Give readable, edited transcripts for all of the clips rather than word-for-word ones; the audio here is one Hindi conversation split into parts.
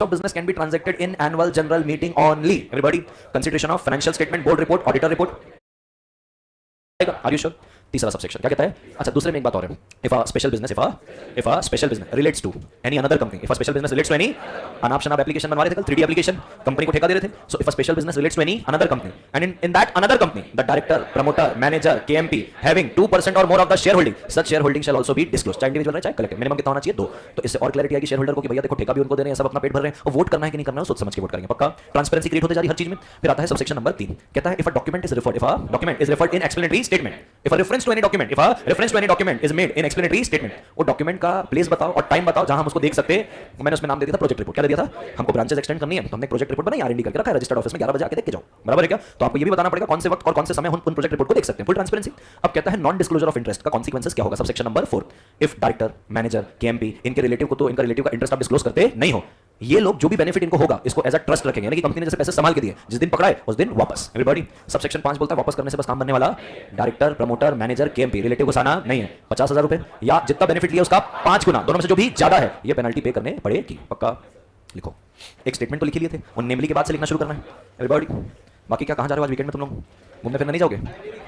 of business can be transacted in annual general meeting only. Everybody, consideration of financial statement, board report, auditor report. Are you sure? तीसरा सबसेक्शन क्या कहता है? अच्छा, दूसरे में एक बात और है. If a special business relates to any another company, if a special business relates to any अनाप शनाप एप्लीकेशन बनवा रहे थे कल 3D एप्लीकेशन कंपनी को ठेका दे रहे थे. So if a special business relates to any another company and in that another company the director, promoter, manager, KMP having 2% or more of the shareholding, such shareholding shall also be disclosed. चाहे इंडिविजुअल रहे चाहे कलेक्टिव, मिनिमम कितना होना चाहिए? 2. तो इससे और क्लैरिटी आएगी शेयर होल्डर को कि भैया देखो ठेका भी उनको दे रहे हैं, सब अपना पेट भर रहे हैं और वोट करना है कि नहीं करना है सोच समझ के वोट करेंगे. पक्का ट्रांसपेरेंसी क्रिएट होते जा रही हर चीज में. फिर आता है सबसेक्शन नंबर 3, कहता है if a document is referred in explanatory statement, if a reference to any document is made in explanatory statement, वो डॉक्यूमेंट का प्लेस बताओ और टाइम बताओ जहां हम उसको देख सकते हैं. मैंने उसमें नाम दे दिया था प्रोजेक्ट रिपोर्ट. क्या दे दिया था? हमको ब्रांचेस एक्सटेंड करनी है तो हमने प्रोजेक्ट रिपोर्ट बनाई, आरएनडी करके रखा है, रजिस्टर्ड ऑफिस में 11 बजे आके देख के जाओ. बराबर है क्या? तो आपको ये भी बताना पड़ेगा कौन से वक्त और कौन से समय हम उन प्रोजेक्ट रिपोर्ट को देख सकते हैं. Full transparency. अब कहता है नॉन डिस्क्लोजर ऑफ इंटरेस्ट का कॉन्सिक्वेंसेस क्या होगा? Subsection number 4, if director, manager, KMP इनके रिलेटिव को तो इनका रिलेटिव का इंटरेस्ट आप डिस्क्लोज करते नहीं हो, ये लोग जो भी बेनिफिट इनको होगा इसको एज अ ट्रस्ट रखेंगे, यानी कि कंपनी ने जैसे पैसे संभाल के दिए, जिस दिन पकड़ाए उस दिन वापस. एवरीबॉडी, सबसेक्शन 5 बोलता है वापस करने से बस काम बनने वाला. Director, promoter, manager, KMP relative को साना नहीं है. 50,000 रुपए या जितना बेनिफिट लिया उसका 5 गुना, दोनों में से जो भी ज्यादा है ये पेनल्टी पे करने पड़ेगी. पक्का लिखो. एक स्टेटमेंट तो लिख लिए थे, उन नेमली के बाद से लिखना शुरू करना है. एवरीबॉडी, बाकी क्या कहाँ जा रहे हो आज वीकेंड में? तुम लोग घूमने फिरने नहीं जाओगे?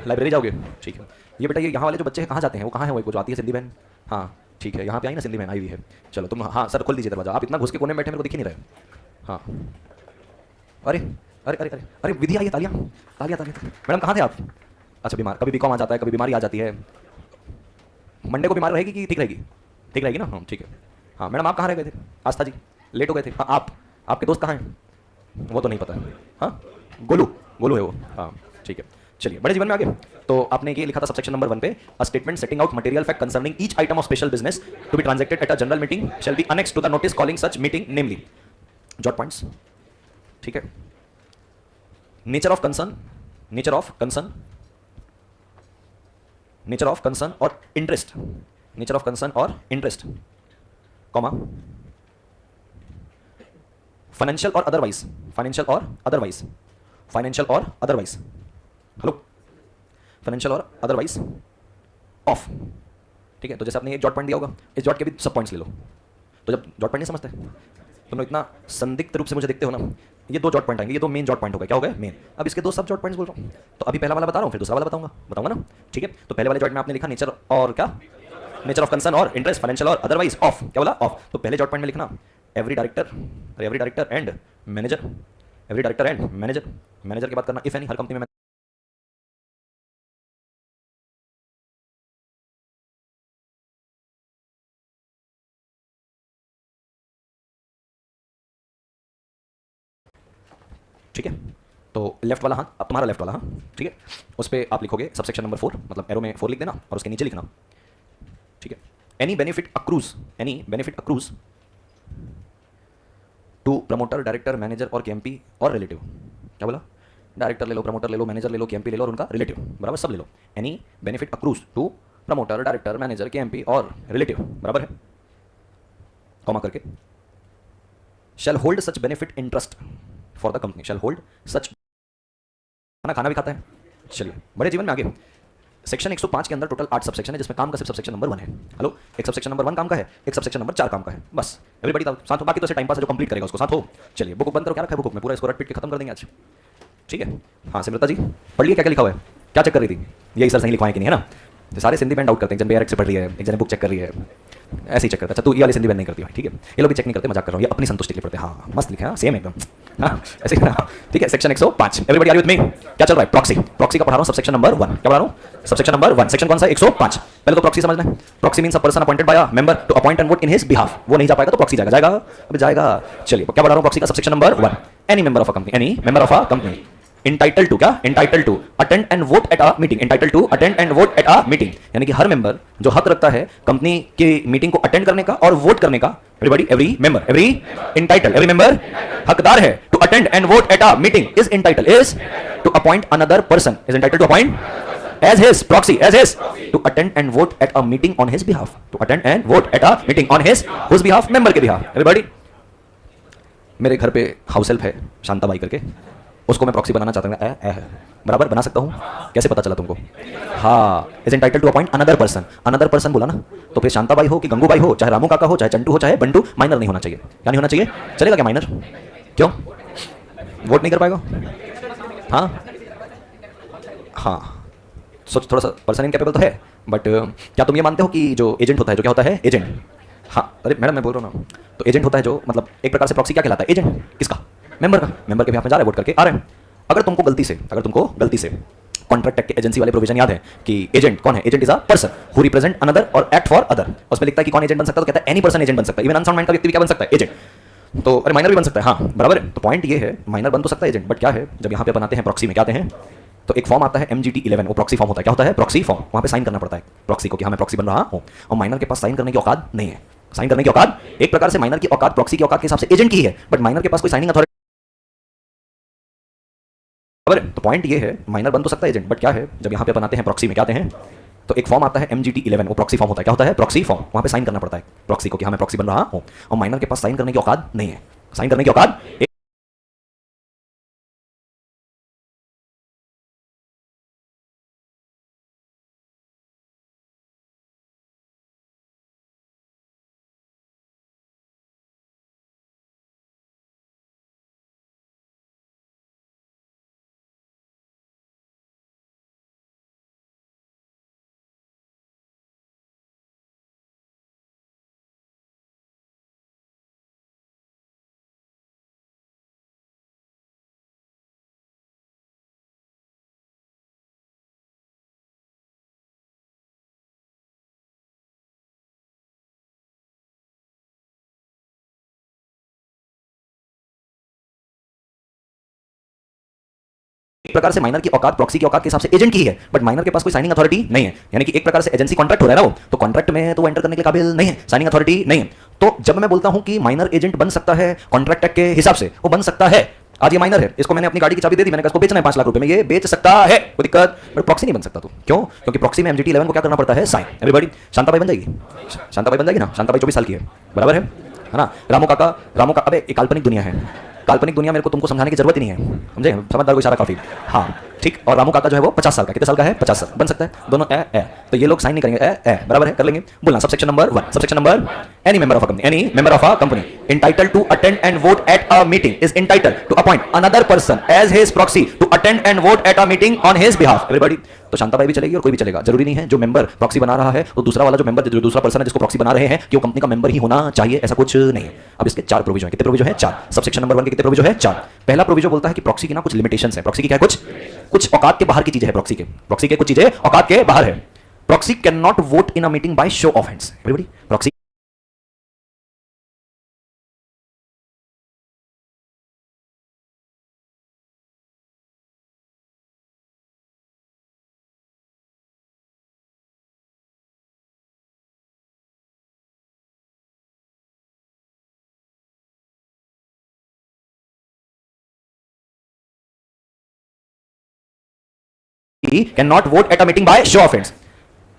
लाइब्रेरी जाओगे? ठीक है. ये बेटा ये यहाँ वाले जो बच्चे हैं कहाँ जाते हैं? वो कहाँ है? वो जो आती है सिंधी बहन. हाँ ठीक है, यहाँ पे आई ना सिंधी बहन आई हुई है. चलो तुम, हाँ सर खोल दीजिए दरवाजा. आप इतना घुस के कोने में बैठे मेरे को दिख ही नहीं रहे. हाँ अरे अरे अरे अरे अरे विधि आई है. तालियां तालियां तालियां. मैडम कहाँ थे आप? अच्छा बीमार. कभी बीकॉम आ जाता है, कभी बीमारी आ जाती है. मंडे को बीमार रहेगी कि ठीक रहेगी? ठीक रहेगी ना? हाँ ठीक है. हाँ मैडम आप कहाँ रह गए थे? आस्था जी लेट हो गए थे. हाँ आप, आपके दोस्त कहाँ हैं? वो तो नहीं पता है. हाँ गोलू, गोलू है वो. हाँ ठीक है. चलिए बड़े जीवन में आगे. तो आपने ये लिखा था सबसेक्शन नंबर 1 पे, a statement setting out material fact concerning each item of special business to be transacted at a general meeting shall be annexed to the notice calling such meeting namely. Jot points. ठीक है. Nature of concern, nature of concern, nature of concern और इंटरेस्ट, नेचर ऑफ कंसर्न और इंटरेस्ट, कॉमा फाइनेंशियल और अदरवाइज, फाइनेंशियल और अदरवाइज, फाइनेंशियल और अदरवाइज, हेलो, फाइनेंशियल और अदरवाइज ऑफ. ठीक है. तो जैसे आपने एक जॉट पॉइंट दिया होगा, इस जॉट के भी सब पॉइंट्स ले लो. तो जब जॉट पॉइंट नहीं समझते तुम लोग इतना संदिग्ध रूप से मुझे देखते हो ना, ये 2 जॉट पॉइंट आएंगे, ये 2 मेन जॉट पॉइंट हो गए. क्या हो गए? मेन. अब इसके 2 सब जॉट पॉइंट्स बोल रहा हूँ. तो अभी पहला वाला बता रहा हूँ, फिर दूसरा वाला बताऊंगा ना. ठीक है. तो पहले वाले जॉट में आपने लिखा नेचर और क्या? नेचर ऑफ कंसर्न और इंटरेस्ट, फाइनेंशियल और अदरवाइज ऑफ. क्या बोला? ऑफ. तो पहले जॉट पॉइंट में लिखना every director and manager, every director and manager. Manager की बात करना इफ एनी, हर कंपनी में. ठीक है. तो लेफ्ट वाला हाथ, अब तुम्हारा लेफ्ट वाला हाथ. ठीक है. उस पर आप लिखोगे सबसेक्शन नंबर 4, मतलब एरो में 4 लिख देना और उसके नीचे लिखना. ठीक है. Any benefit accrues to promoter, director, manager और केएमपी और रिलेटिव. क्या बोला? डायरेक्टर ले लो, प्रमोटर ले लो, मैनेजर ले लो, केएमपी ले लो और उनका रिलेटिव. बराबर, सब ले लो. Any benefit accrues to promoter, director, manager, KMP और रिलेटिव. बराबर है. कॉमा करके shall hold such benefit interest for the company, shall hold such. खाना भी खाता है. चलिए बड़े जीवन में आगे. सेक्शन 105 के अंदर टोटल 8 सबसेक्शन है, जिसमें काम का सिर्फ सबसेक्शन नंबर 1 है. हेलो, एक सबसेक्शन नंबर 1 काम का है, एक सबसेक्शन नंबर 4 काम का है. बस एवरीबॉडी साथ हो. बाकी तो ऐसे टाइम पास है, जो कंप्लीट करेगा उसको साथ हो. चलिए बुक बंद करो. क्या रखा है बुक में? पूरा इसको रट पीट के खत्म कर देंगे आज. ठीक है. हाँ सिमरता जी पढ़ लिए क्या क्या लिखा हुआ है? क्या चेक कर रही थी? यही सर सही लिखवाएं कि नहीं, है ना? तो सारे सिंधी बैंड आउट करते हैं. जन बेयर से पढ़ रही है, एक जन बुक चेक कर रही है, ऐसे ही चेक करता है. अच्छा तू ये वाली सिंधी बैंड नहीं करती भाई. ठीक है. ये लोग भी चेक नहीं करते, मजाक कर रहा हूँ. ये अपनी संतुष्टि के लिए पढ़ते हैं. हाँ मस्त लिखा है, सेम एकदम. हाँ ऐसे ही. ठीक है. Section 105. Everybody are you with me? क्या चल रहा है? प्रॉक्सी. प्रॉक्सी का पढ़ा रहा हूँ सबसेक्शन नंबर 1. क्या पढ़ा रहा हूँ? Subsection number 1. सेक्शन कौन सा? 105. पहले तो प्रॉक्सी समझना है. Proxy means a person appointed by a member to appoint and vote in his behalf. वो नहीं जा पाएगा तो प्रॉक्सी जाएगा. अबे जाएगा. चलिए क्या पढ़ा रहा हूँ? प्रॉक्सी का subsection number 1. Any member of a company, any member of a company entitled to, क्या entitled to attend and vote at a meeting, entitled to attend and vote at a meeting, यानी कि हर मेंबर जो हक रखता है कंपनी की मीटिंग को अटेंड करने का और वोट करने का. Everybody, every member, every entitled, every member हकदार है to attend and vote at a meeting, is entitled, is to appoint another person, is entitled to appoint as his proxy, as his to attend and vote at a meeting on his behalf, to attend and vote at a meeting on his whose behalf, member के behalf. एवरीबॉडी, मेरे घर पे हाउस हेल्प है शांता बाई करके. उसको मैं प्रॉक्सी बनाना चाहता हूँ, बराबर बना सकता हूँ? कैसे पता चला तुमको? हाँ, is entitled to appoint another person. Another person बोला ना, तो फिर शांताबाई हो कि गंगूबाई हो, चाहे रामू काका हो, चाहे चंटू हो, चाहे बंटू, माइनर नहीं होना चाहिए। क्या नहीं होना चाहिए? चलेगा क्या माइनर? क्यों? वोट नहीं कर पाएगा? हाँ हाँ, सोच, थोड़ा सा पर्सन इनकेपेबल तो है, बट क्या तुम ये मानते हो कि जो एजेंट होता है, जो क्या होता है? एजेंट। हाँ, अरे मैडम मैं बोल रहा हूँ ना, तो एजेंट होता है जो, मतलब एक प्रकार से प्रॉक्सी क्या कहलाता है? एजेंट किसका? मेंबर का। मेंबर के भी हाथ में जा रहा है, वोट करके आ रहे हैं। अगर तुमको गलती से कॉन्ट्रैक्ट एक्ट के एजेंसी वाले प्रोविजन याद है कि एजेंट कौन है? Agent is a person who represent another और एक्ट फॉर अदर। उसमें लिखता है कि कौन एजेंट बन सकता है, तो कहता है एनी पर्सन एजेंट बन सकता है, इवन अनसाउंड माइंड का व्यक्ति भी क्या बन सकता है? एजेंट। तो अरे माइनर भी बन सकता है, हाँ बराबर है। तो पॉइंट ये है, माइनर बन तो सकता है एजेंट, बट क्या है, जब यहाँ पे बनाते हैं प्रॉक्सी में, क्या आते हैं, तो एक फॉर्म आता है MGT11, वो प्रॉक्सी फॉर्म होता है। क्या होता है? Proxy form. वहाँ पे साइन करना पड़ता है प्रॉक्सी को कि हाँ मैं प्रॉक्सी बन रहा हूँ, और माइनर के पास साइन करने की औकात नहीं है। साइन करने की औकात, एक प्रकार से माइनर की औकात प्रॉक्सी की औकात के हिसाब से एजेंट की है, बट माइनर के पास कोई साइनिंग अथॉरिटी। बराबर। तो पॉइंट ये है, माइनर बन तो सकता है एजेंट, बट क्या है, जब यहाँ पे बनाते हैं प्रॉक्सी में, क्या आते हैं, तो एक फॉर्म आता है MGT11, वो प्रॉक्सी फॉर्म होता है। क्या होता है? Proxy form. वहाँ पे साइन करना पड़ता है प्रॉक्सी को कि हाँ मैं प्रॉक्सी बन रहा हूँ, और माइनर के पास साइन करने की औकात नहीं है। साइन करने की औकात, एक प्रकार से माइनर की औकात प्रॉक्सी की औकात के हिसाब से एजेंट की है, बट माइनर के पास कोई साइनिंग अथॉरिटी नहीं है। यानी कि एक प्रकार से एजेंसी कॉन्ट्रैक्ट हो रहा है ना, वो तो कॉन्ट्रैक्ट में तो वो एंटर करने के लिए काबिल नहीं है, साइनिंग अथॉरिटी नहीं है। तो जब मैं बोलता हूं कि माइनर एजेंट बन सकता है कॉन्ट्रैक्ट एक्ट के हिसाब से, वो बन सकता है। आज ये माइनर है, इसको मैंने अपनी गाड़ी की चाबी दे दी, मैंने कहा इसको बेचना है 5 लाख रुपए में, ये बेच सकता है, कोई दिक्कत, बट प्रॉक्सी नहीं बन सकता। तो क्यों? क्योंकि प्रॉक्सी में MGT11 को क्या करना पड़ता है? साइन। एवरीबॉडी, शांताबाई बन जाएगी? शांताबाई बन जाएगी ना? शांताबाई 24 साल की है, बराबर है ना? रामू का, अबे एक काल्पनिक दुनिया है, काल्पनिक दुनिया मेरे को तुमको समझाने की जरूरत ही नहीं है, समझे? समझदार को इशारा काफी। हाँ ठीक। और रामू काका जो है वो 50 साल का, कितने साल का है? 50 साल। बन सकता है दोनों ए। तो ये लोग साइन नहीं करेंगे, बराबर है, कर लेंगे। बोलना subsection number 1, subsection number, any member of a company, any member of a company entitled to attend and vote at a meeting is entitled to appoint another person as his proxy to attend and vote at a meeting on his behalf। everybody, तो शांताबाई भी चलेगी और कोई भी चलेगा, जरूरी नहीं है जो मेंबर प्रॉक्सी बना रहा है तो दूसरा वाला जो मेंबर, जो दूसरा पर्सन है जिसको प्रॉक्सी बना रहे हैं, कि वो कंपनी का मेंबर ही होना चाहिए, ऐसा कुछ नहीं है। अब इसके 4 प्रोविजन है। कितने प्रोविजन है? 4। सबसेक्शन नंबर 1 के कितने प्रोविजन है? 4। पहला प्रोविजन बोलता है कि प्रॉक्सी की ना कुछ लिमिटेशंस है। प्रॉक्सी की क्या है? कुछ कुछ औकात के बाहर की चीजें है प्रॉक्सी के। प्रॉक्सी के कुछ चीजें औकात के बाहर है। Proxy can not vote in a meeting by show of hands. Everybody, proxy can not vote at a meeting by show of hands.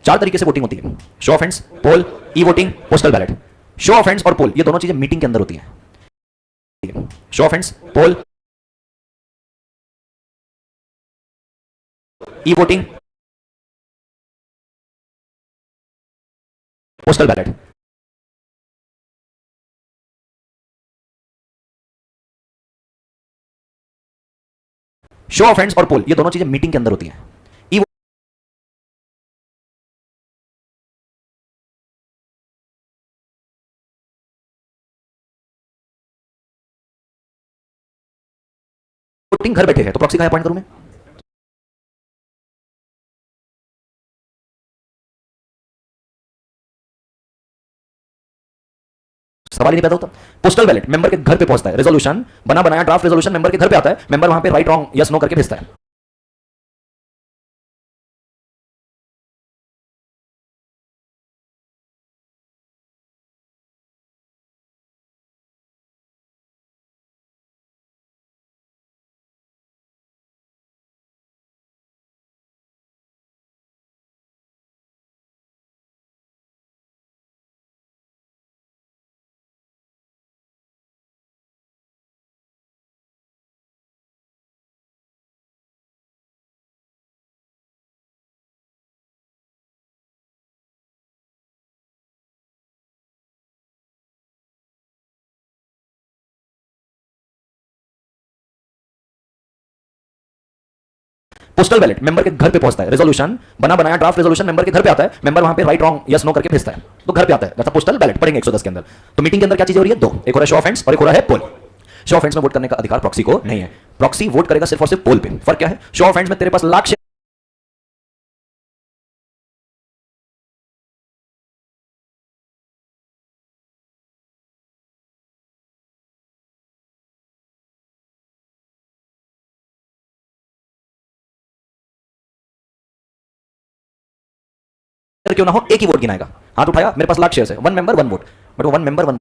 4 तरीके से वोटिंग होती है, show of hands, poll, e voting, postal ballot. Show of hands और पोल, ये दोनों चीजें मीटिंग के अंदर होती हैं। Show of hands, poll, e voting, postal ballot. Show of hands और पोल, ये दोनों चीजें मीटिंग के अंदर होती हैं। ई वोटिंग घर बैठे है, तो प्रॉक्सी का अपॉइंट करूं मैं? सवाल ही नहीं पैदा होता। पोस्टल बैलेट मेंबर के घर पे पहुंचता है, रेजोल्यूशन बना बनाया ड्राफ्ट रेजोल्यूशन मेंबर के घर पे आता है, मेंबर वहां पे राइट रॉन्ग यस नो करके भेजता है। पोस्टल बैलेट मेंबर के घर पे पहुंचता है, रेजोल्यूशन बना बनाया ड्राफ्ट रेजोल्यूशन मेंबर के घर पे आता है, मेंबर वहां पे राइट रॉन्ग यस नो करके भेजता है, तो घर पे आता है, दैट्स पोस्टल बैलेट। पढ़ेंगे 110 के अंदर। तो मीटिंग के अंदर क्या चीजें हो रही है? दो, एक हो रहा है शो ऑफ हैंड्स और एक हो रहा है पोल। शो ऑफ हैंड्स में वोट करने का अधिकार प्रॉक्सी को नहीं है, प्रॉक्सी वोट करेगा सिर्फ और सिर्फ पोल पे। फर्क क्या है? शो ऑफ हैंड्स में तेरे पास लाख शेयर क्यों ना हो, एक ही वोट गिनाएगा। हाथ उठाया, मेरे पास लाख शेयर है, one member one vote, but वो वन मेंबर वन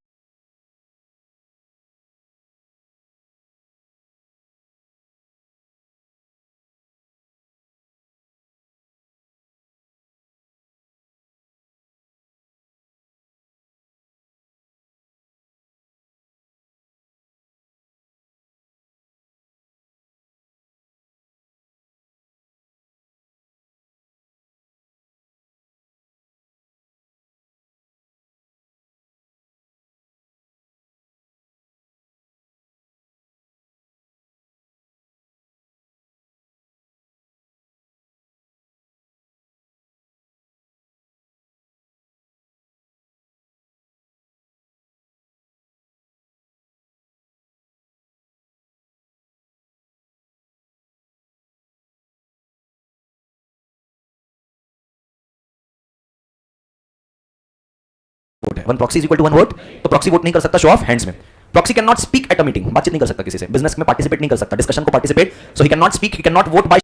वोट है। One proxy is equal to one vote. तो प्रॉक्सी वोट नहीं कर सकता शो ऑफ हैंड्स में। Proxy can not speak at a meeting, बातचीत नहीं कर सकता किसी से, बिजनेस में पार्टिसिपेट नहीं कर सकता, डिस्कशन को participate, so he can not speak, he can not vote by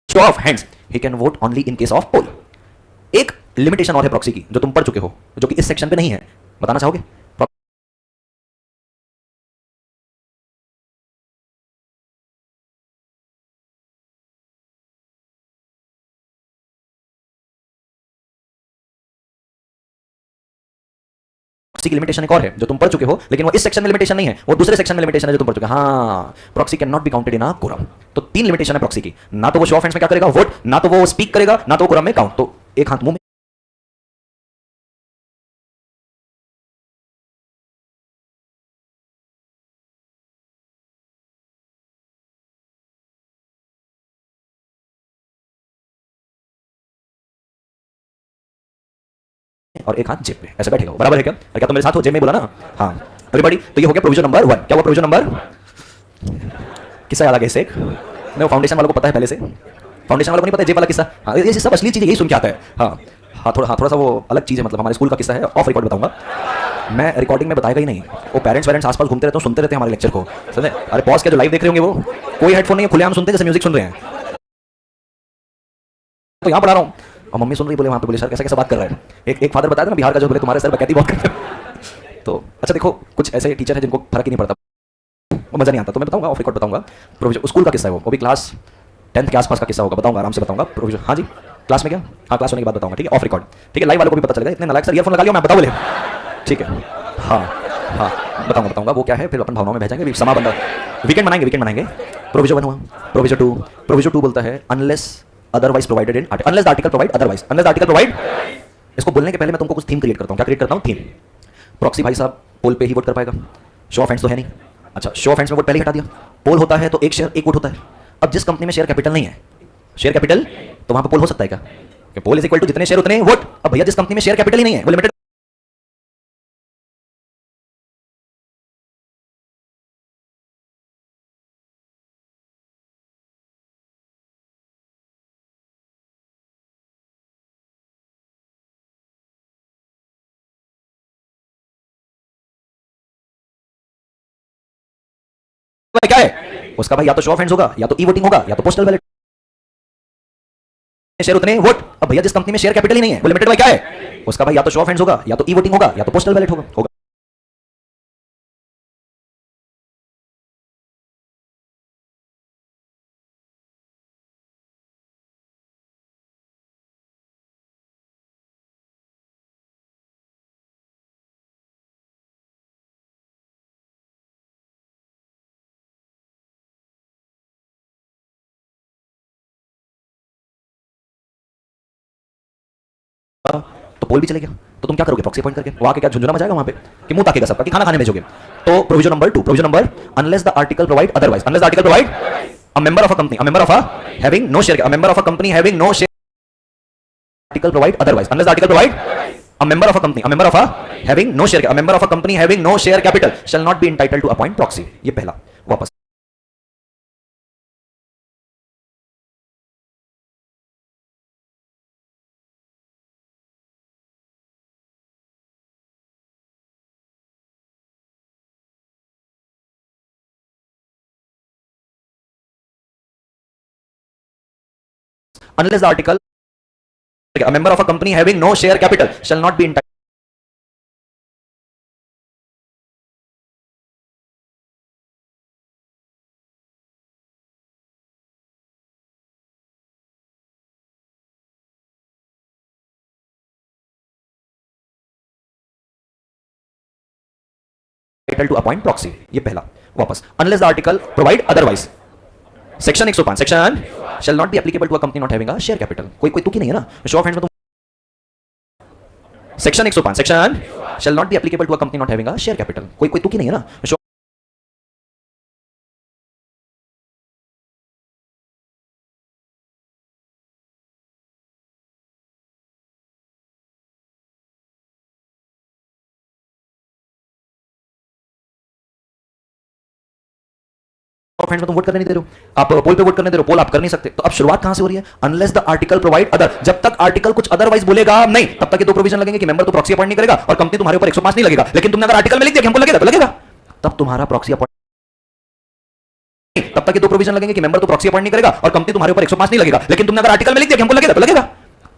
show of hands, he can vote only in case of poll. एक लिमिटेशन और है प्रॉक्सी की जो तुम पढ़ चुके हो, जो कि इस सेक्शन पे नहीं है, बताना चाहोगे? प्रॉक्सी की लिमिटेशन एक और है जो तुम पढ़ चुके हो, लेकिन वो इस सेक्शन में लिमिटेशन नहीं है, वो दूसरे सेक्शन में लिमिटेशन है जो तुम पढ़ चुके हो। हाँ, proxy can not be counted in a quorum. तो तीन लिमिटेशन है प्रॉक्सी की, ना तो वो शो ऑफ हैंड्स में क्या करेगा वोट, ना तो वो स्पीक करेगा, ना तो वो कोरम में काउंट। तो एक हाथ मुंह में और एक हाथ जेब में ऐसे बैठेगा, बराबर है क्या? और क्या तुम मेरे साथ हो? जेब में बोला ना? हाँ एवरीबॉडी। तो ये हो गया प्रोविजन नंबर वन। क्या हुआ प्रोविजन नंबर? किस्सा याद आ गया इससे एक, नहीं वो फाउंडेशन वालों को पता है पहले से, फाउंडेशन वालों को नहीं पता है जेब वाला किस्सा। हाँ ये सब असली चीज़ यही सुन के आता है। हाँ हाँ, थोड़ा सा वो अलग चीज़ है, मतलब हमारे स्कूल का किस्सा है, ऑफ रिकॉर्ड बताऊंगा मैं, रिकॉर्डिंग में बताएगा ही नहीं। वो पेरेंट्स वेरेंट्स आसपास घूमते रहते हैं, सुनते रहते हैं हमारे लेक्चर को, समझे? अरे पॉज के जो लाइव देख रहे होंगे वो कोई हेडफोन नहीं है, खुलेआम सुनते हैं जैसे म्यूजिक सुन रहे हैं। तो यहाँ पढ़ा रहा हूँ और मम्मी सुन रही, बोले वहाँ पे, बोले सर कैसा कैसा बात कर रहा है। एक फादर बताया था ना बिहार का, जो बोले तुम्हारे सर बकैती बहुत करते हैं। तो अच्छा देखो, कुछ ऐसे टीचर है जिनको फर्क ही नहीं पड़ता, वो मजा नहीं आता। तो मैं बताऊंगा, ऑफ रिकॉर्ड बताऊंगा। प्रोविजन स्कूल का किस्सा है, वो भी क्लास 10th के आसपास का किस्सा होगा, बताऊंगा आराम से बताऊंगा। प्रोविजन, हाँ जी क्लास में क्या, हाँ क्लास होने के बाद बताऊंगा, ठीक है? ऑफ रिकॉर्ड, ठीक है? लाइव वालों को भी पता चलेगा, इतने नालायक सर ईयरफोन लगा लिया मैं बता बोले, ठीक है? हाँ हाँ बताऊंगा वो क्या है, फिर अपन भावनाओं में भेजेंगे, समा बंदा वीकेंड मनाएंगे। प्रोविजन 1 हुआ, प्रोविजन 2 बोलता है unless otherwise provided in article, unless the article provide otherwise, unless the article provide. इसको बोलने के पहले मैं तुमको कुछ थीम क्रिएट करता हूँ। क्या क्रिएट करता हूँ? थीम। प्रॉक्सी भाई साहब पोल पे ही वोट कर पाएगा, शो ऑफ हैंड्स तो है नहीं। अच्छा शो ऑफ हैंड्स में वोट पहले ही हटा दिया, पोल होता है तो एक शेयर एक वोट होता है। अब जिस कंपनी में शेयर कैपिटल नहीं है, शेयर कैपिटल, तो वहां पे पोल हो सकता है क्या? कि पोल इज इक्वल टू जितने शेयर उतने वोट। अब भैया जिस कंपनी में शेयर कैपिटल ही नहीं है, वो लिमिटेड क्या है उसका भाई, या तो शो ऑफ हैंड्स होगा, या तो ई वोटिंग होगा, या तो पोस्टल बैलेट। शेयर उतने वोट। अब भैया जिस कंपनी में शेयर कैपिटल ही नहीं है, वो लिमिटेड बाय क्या है उसका भाई, या तो शो ऑफ हैंड्स होगा, या तो ई वोटिंग होगा, या तो पोस्टल बैलेट होगा। तो पोल भी चले गया। तो तुम क्या करोगे प्रॉक्सी अपॉइंट करके? वो आके क्या झुंझुना मचाएगा वहां पे कि मुंह ताकेगा सबका कि खाना खाने भेजोगे? तो provision number 2, provision number unless the article provide otherwise, unless the article provide a member of a company, a member of a having no share, a member of a company having no share article provide otherwise, unless the article provide a member of a company, a member of a having no share, a member of a company having no share capital shall not be entitled to appoint proxy. ये पहला वापस unless the article a member of a company having no share capital shall not be entitled to appoint proxy. ये पहला वापस unless the article provide otherwise. Section 105 section shall not be applicable to a company not having a share capital. कोई कोई तुकी नहीं है ना शो ऑफ हैंड्स में तुम section 105 section shall not be applicable to a company not having a share capital. कोई कोई तुकी नहीं है ना शो ऑफ हैंड्स में तुम वोट करने नहीं दे रहे हो, आप पोल पे वोट करने दे रहे हो, पोल आप कर नहीं सकते। तो अब शुरुआत कहां से हो रही है? Unless the article provide other, जब तक आर्टिकल कुछ अदरवाइज बोलेगा नहीं तब तक ये दो प्रोविजन लगेंगे कि मेंबर तो प्रॉक्सी अपॉइंट नहीं करेगा और कंपनी तुम्हारे ऊपर 105 नहीं लगेगा। लेकिन तुमने अगर आर्टिकल में लिख दिया कि हमको लगेगा तो लगेगा, तब तुम्हारा प्रॉक्सी अपॉइंट तब तक ये दो प्रोविजन लगेंगे कि मेंबर तो प्रॉक्सी अपॉइंट नहीं करेगा और कंपनी तुम्हारे ऊपर 105 नहीं लगेगा। लेकिन तुमने अगर आर्टिकल में लिख दिया कि हमको लगेगा तो लगेगा,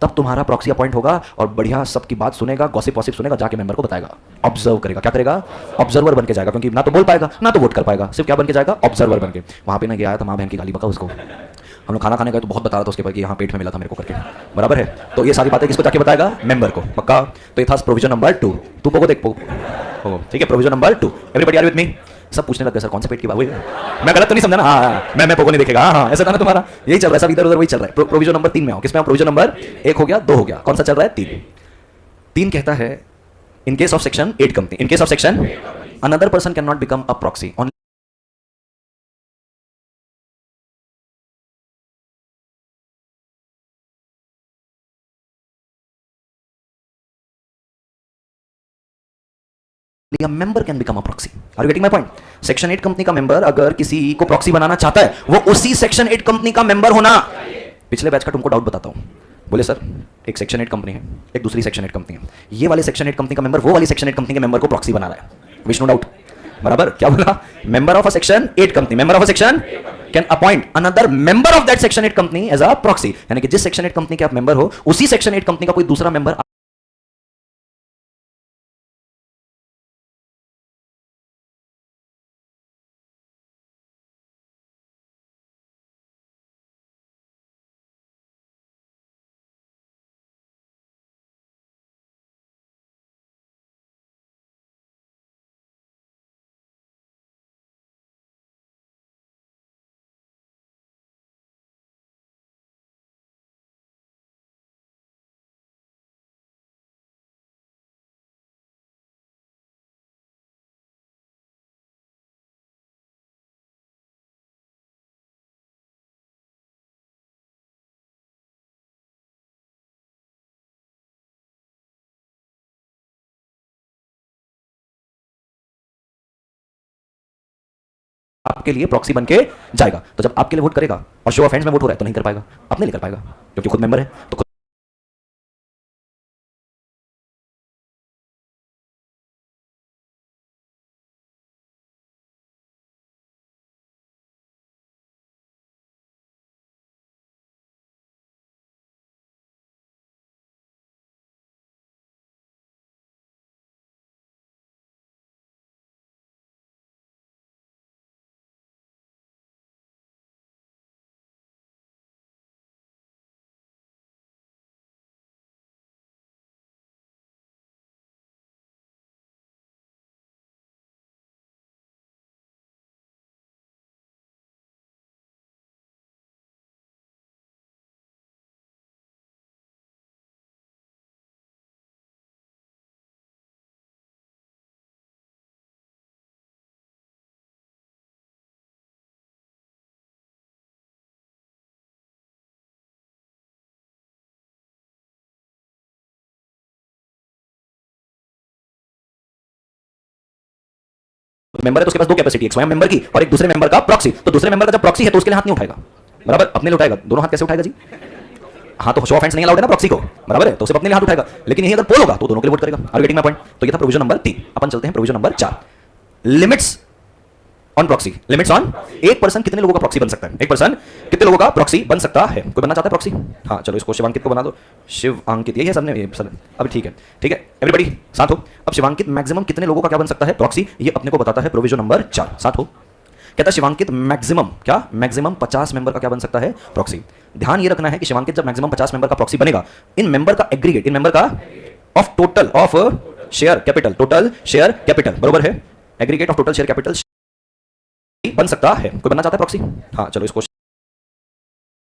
तब तुम्हारा प्रॉक्सी अपॉइंट होगा और बढ़िया सबकी बात सुनेगा, गॉसिप वॉसिप सुनेगा, जाके मेंबर को बताएगा, ऑब्जर्व करेगा। क्या करेगा? ऑब्जर्वर बन के जाएगा, क्योंकि ना तो बोल पाएगा ना तो वोट कर पाएगा, सिर्फ क्या बन के जाएगा? ऑब्जर्वर बन के। वहां पे ना गया था माँ बहन की गाली बका उसको, हम लोग खाना खाने गए तो बहुत बता रहा था उसके बाद कि यहाँ पेट में मिला था मेरे को करके, बराबर है। तो ये सारी बातें किसको जाके बताएगा? मेंबर को, पक्का। तो ये था प्रोविजन नंबर 2। तू पोको देख पोको, ठीक है। Provision number 2, everybody are with me? सब पूछने लग गए सर कौन से पेट की बात हुई? मैं गलत तो नहीं समझा ना? हाँ मैं पोको नहीं देखेगा, हाँ ऐसा था ना तुम्हारा, यही चल रहा है सब इधर उधर वही चल रहा है। प्रोविजन नंबर 3 में आओ, किसमें आओ? प्रोविजन नंबर 1 हो गया, 2 हो गया, कौन सा चल रहा है? 3। 3 कहता है in case of section 8 company, in case of section another person can not become a proxy on member can become a proxy. Are you getting my point? Section 8 company का मेंबर अगर किसी को प्रॉक्सी बनाना चाहता है, वो उसी सेक्शन 8 कंपनी का मेंबर होना। पिछले बैच का तुमको डाउट बताता हूं। बोले सर एक सेक्शन 8 कंपनी है, एक दूसरी सेक्शन 8 कंपनी है, ये वाले सेक्शन 8 कंपनी का मेंबर वो वाली सेक्शन 8 कंपनी के मेंबर को प्रॉक्सी बना रहा है। विष्णु डाउट, बराबर? क्या बोला? Member of a section 8 company, member of a section can appoint another member of that section 8 company as a proxy. यानी कि जिस सेक्शन 8 कंपनी के आप मेंबर हो, उसी सेक्शन 8 कंपनी का कोई दूसरा मेंबर आपके लिए प्रॉक्सी बन के जाएगा। तो जब आपके लिए वोट करेगा और शो ऑफ हैंड्स में वोट हो रहा है तो नहीं कर पाएगा, अपने लिए कर पाएगा क्योंकि खुद मेंबर है। तो खुद मेंबर है तो उसके पास दो कैपेसिटी, एक स्वयं मेंबर की और एक दूसरे मेंबर का प्रॉक्सी। तो दूसरे मेंबर का जब प्रॉक्सी है तो उसके लिए हाथ नहीं उठाएगा, बराबर, अपने लिए उठाएगा। दोनों हाथ कैसे उठाएगा जी? हाँ, तो शो ऑफ हैंड्स नहीं अलाउड है ना प्रॉक्सी को, बराबर है, तो सिर्फ अपने लिए हाथ उठाएगा। लेकिन यही अगर पोल होगा तो दोनों के लिए वोट करेगा। Are getting my point? तो ये था प्रोविजन नंबर 3। अपन चलते हैं provision number 4, limits on proxy. Limits on, एक पर्सन कितने लोगों का प्रॉक्सी बन सकता है, एक पर्सन कितने लोगों का प्रॉक्सी बन सकता है। कोई बनना चाहता है प्रॉक्सी? हाँ चलो, इसको शिवांकित को बना दो। शिवांकित, यही है सबने, ये सब अब ठीक है, ठीक है एवरीबॉडी साथ हो। अब शिवांकित मैक्सिमम कितने लोगों का क्या बन सकता है प्रॉक्सी, ये अपने को बताता है प्रोविजन नंबर 4। साथ हो। कहता है शिवांकित मैक्सिमम क्या, मैक्सिमम 50 मेंबर का क्या बन सकता है प्रॉक्सी। ध्यान ये रखना है कि शिवांकित जब मैक्सिमम 50 मेंबर का प्रॉक्सी बनेगा, इन मेंबर का एग्रीगेट, इन मेंबर का of total of share capital, total share capital, बरोबर है, aggregate of total share capital बन सकता है। कोई बनना चाहता है प्रॉक्सी? हाँ चलो, इसको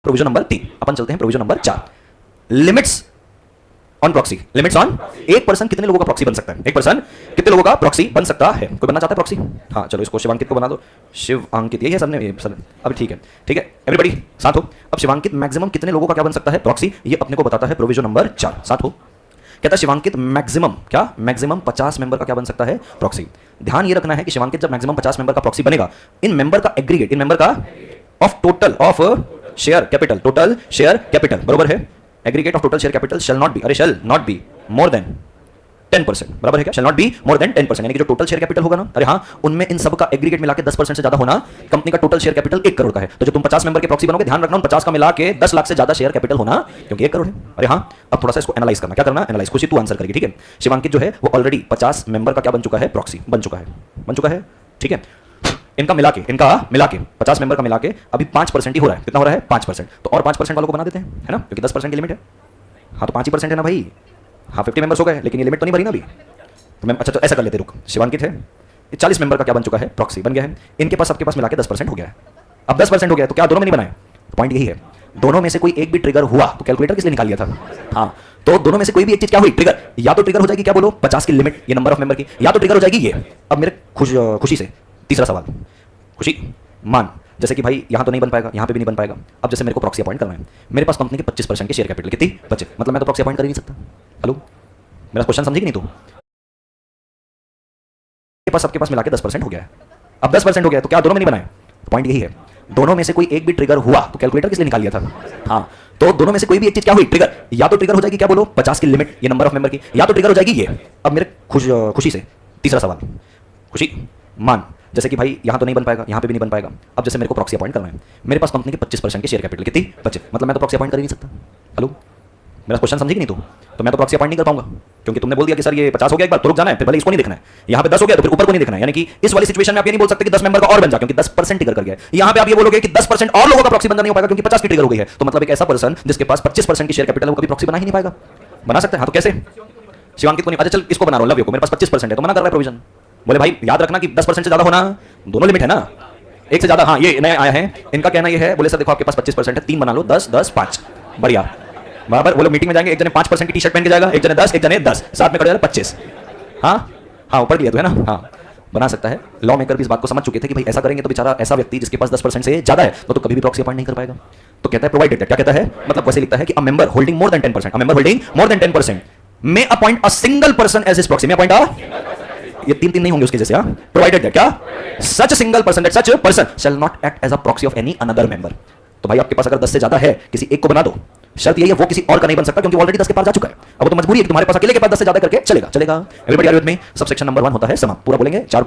प्रोविजन नंबर 3। अपन चलते हैं provision number 4, limits on proxy. Limits on, एक पर्सन कितने लोगों का प्रॉक्सी बन सकता है, एक पर्सन कितने लोगों का प्रॉक्सी बन सकता है। कोई बनना चाहता है प्रॉक्सी? हाँ चलो, इसको शिवांकित को बना दो। शिवांकित, यही है सबने, ये सब अब ठीक है, ठीक है एवरीबॉडी साथ हो। अब शिवांकित मैक्सिमम कितने लोगों का क्या बन सकता है प्रॉक्सी, ये अपने को बताता है प्रोविजन नंबर 4। साथ हो। कहता है शिवांकित मैक्सिमम क्या, मैक्सिमम 50 मेंबर का क्या बन सकता है प्रॉक्सी। ध्यान ये रखना है कि शिवांकित जब मैक्सिमम 50 मेंबर का प्रॉक्सी बनेगा, इन मेंबर का एग्रीगेट, इन मेंबर का of total of share capital, total share capital, बरोबर है, aggregate of total share capital shall not be, अरे shall not be more than 10%, बराबर है क्या, shall not be more than 10%, यानी कि जो टोटल शेयर कैपिटल होगा ना, अरे हाँ, उनमें इन सब का एग्रीगेट मिला के 10% से ज्यादा होना, कंपनी का टोटल शेयर कैपिटल 1 करोड़ का है। तो जो तुम 50 मेंबर के प्रॉक्सी बनोगे, ध्यान रखना उन 50 का मिला के 10 लाख से ज्यादा शेयर कैपिटल होना, क्योंकि 1 करोड़ है। अरे हाँ, अब थोड़ा सा इसको एनालाइज करना, क्या करना, एनालाइज। खुशी तू आंसर करेगी, ठीक है। शिवांकित जो है वो ऑलरेडी 50 मेंबर का क्या बन चुका है प्रॉक्सी, बन चुका है, ठीक है। इनका मिला के 50 मेंबर का मिला के अभी 5% ही हो रहा है। कितना हो रहा है? 5%। तो और 5% वालों को बना देते हैं, है ना, क्योंकि 10% की लिमिट है। हाँ तो 5% है ना भाई, हाँ 50 मेंबर्स हो गए, लेकिन ये लिमिट तो नहीं भरी ना अभी। तो मैं, अच्छा तो ऐसा कर लेते, रुक, शिवांकित है, ये 40 मेंबर का क्या बन चुका है प्रॉक्सी, बन गया है। इनके पास, सबके पास मिला के 10% हो गया है। अब 10% हो गया तो क्या दोनों में नहीं बनाए? तो पॉइंट यही है, दोनों में से कोई एक भी ट्रिगर हुआ तो कैलकुलेटर किस लिए निकाल लिया था? हाँ, तो दोनों में से कोई भी एक चीज क्या हुई, ट्रिगर, या तो ट्रिगर हो जाएगी क्या बोलो 50 की लिमिट, ये नंबर ऑफ मेंबर की, या तो ट्रिगर हो जाएगी ये। अब मेरे खुशी से तीसरा सवाल, खुशी मान, जैसे कि भाई यहाँ तो नहीं बन पाएगा, यहाँ पे भी नहीं बन पाएगा। अब जैसे मेरे को प्रॉक्सी अपॉइंट करना है, मेरे पास कंपनी के 25% के शेयर कैपिटल, कितनी 25, मतलब मैं तो प्रॉक्सी अपॉइंट कर ही नहीं सकता। हेलो, मेरा क्वेश्चन समझी कि नहीं? तू पास, सबके पास मिला के 10% हो गया है। अब 10% हो गया तो क्या दोनों में नहीं बनाए? पॉइंट यही है, दोनों में से कोई एक भी ट्रिगर हुआ तो कैलकुलेटर किस लिए निकाल लिया था? हाँ, तो दोनों में से कोई भी एक चीज क्या हुई, ट्रिगर, या तो ट्रिगर हो जाएगी क्या बोलो 50 की लिमिट, ये नंबर ऑफ मेंबर की, या तो ट्रिगर हो जाएगी ये। अब मेरे खुशी से तीसरा सवाल, खुशी मान, जैसे कि भाई यहाँ तो नहीं बन पाएगा, यहाँ पे भी नहीं बन पाएगा। अब जैसे मेरे को प्रॉक्सी अपॉइंट करना है, मेरे पास कंपनी के 25% के शेयर कैपिटल, कितनी 25, मतलब मैं तो प्रॉक्सी अपॉइंट कर ही नहीं सकता। हेलो, मेरा क्वेश्चन समझी कि नहीं? तो मैं तो प्रॉक्सी अपॉइंट नहीं कर पाऊंगा, क्योंकि तुमने बोल दिया कि सर ये 50 हो गया एक बार, तो रुक जाना है, फिर भले इसको नहीं देखना है। यहाँ पे 10 हो गया तो फिर ऊपर को नहीं देखना है, यानी कि इस वाली सिचुएशन में आप ये नहीं बोल सकते कि 10 मेंबर का और बन जा, क्योंकि 10% ट्रिगर कर गया। यहाँ पे आप ये बोलोगे कि 10% और लोगों का प्रॉक्सी बनना नहीं हो पाएगा, क्योंकि 50 की ट्रिगर हो गई है। तो मतलब एक ऐसा पर्सन जिसके पास 25% की शेयर कैपिटल है, वो कभी प्रॉक्सी बना ही नहीं पाएगा। बना सकते हैं, हाँ तो कैसे? शिवांकित को नहीं, अच्छा चल इसको बना रहा हूं, लव यू को, मेरे पास 25% है तो मना कर रहा है प्रोविजन। बोले भाई याद रखना कि 10% से ज्यादा होना, दोनों लिमिट है ना, एक से ज्यादा। हाँ ये नया आया है, इनका कहना ये है, बोले सर देखो आपके पास 25% है, 3 बना लो, 10 10 5, बढ़िया, बराबर। वो लोग मीटिंग में जाएंगे, एक जने 5% की टी शर्ट पहन के जाएगा, एक जने 10, एक जने 10, साथ में कर जाएगा 25। हाँ हाँ, ऊपर दिया तो है ना, हाँ बना सकता है। लॉ मेकर भी इस बात को समझ चुके थे कि भाई ऐसा करेंगे तो बेचारा ऐसा व्यक्ति जिसके पास 10% से ज्यादा है तो कभी भी प्रॉक्सी अपॉइंट नहीं कर पाएगा। तो कहता है प्रोवाइडेड दैट, क्या कहता है, मतलब वैसे लिखता है कि a member holding more than 10%, a member holding more than 10% may appoint a single person as his proxy, may appoint a, ये तीन तीन नहीं होंगे उसके जैसे, हाँ, प्रोवाइडेड दैट क्या, such single person that such person shall not act as a proxy of any another member. तो भाई आपके पास अगर 10 से ज्यादा है, किसी एक को बना दो, शर्त यही है वो किसी और का नहीं बन सकता, क्योंकि ऑलरेडी 10 के पार जा चुका है। अब वो तो मजबूरी है कि तुम्हारे पास अकेले के पास 10 से ज्यादा करके चलेगा। Everybody are with me? Sub section number 1 होता है समाप्त, पूरा बोलेंगे 4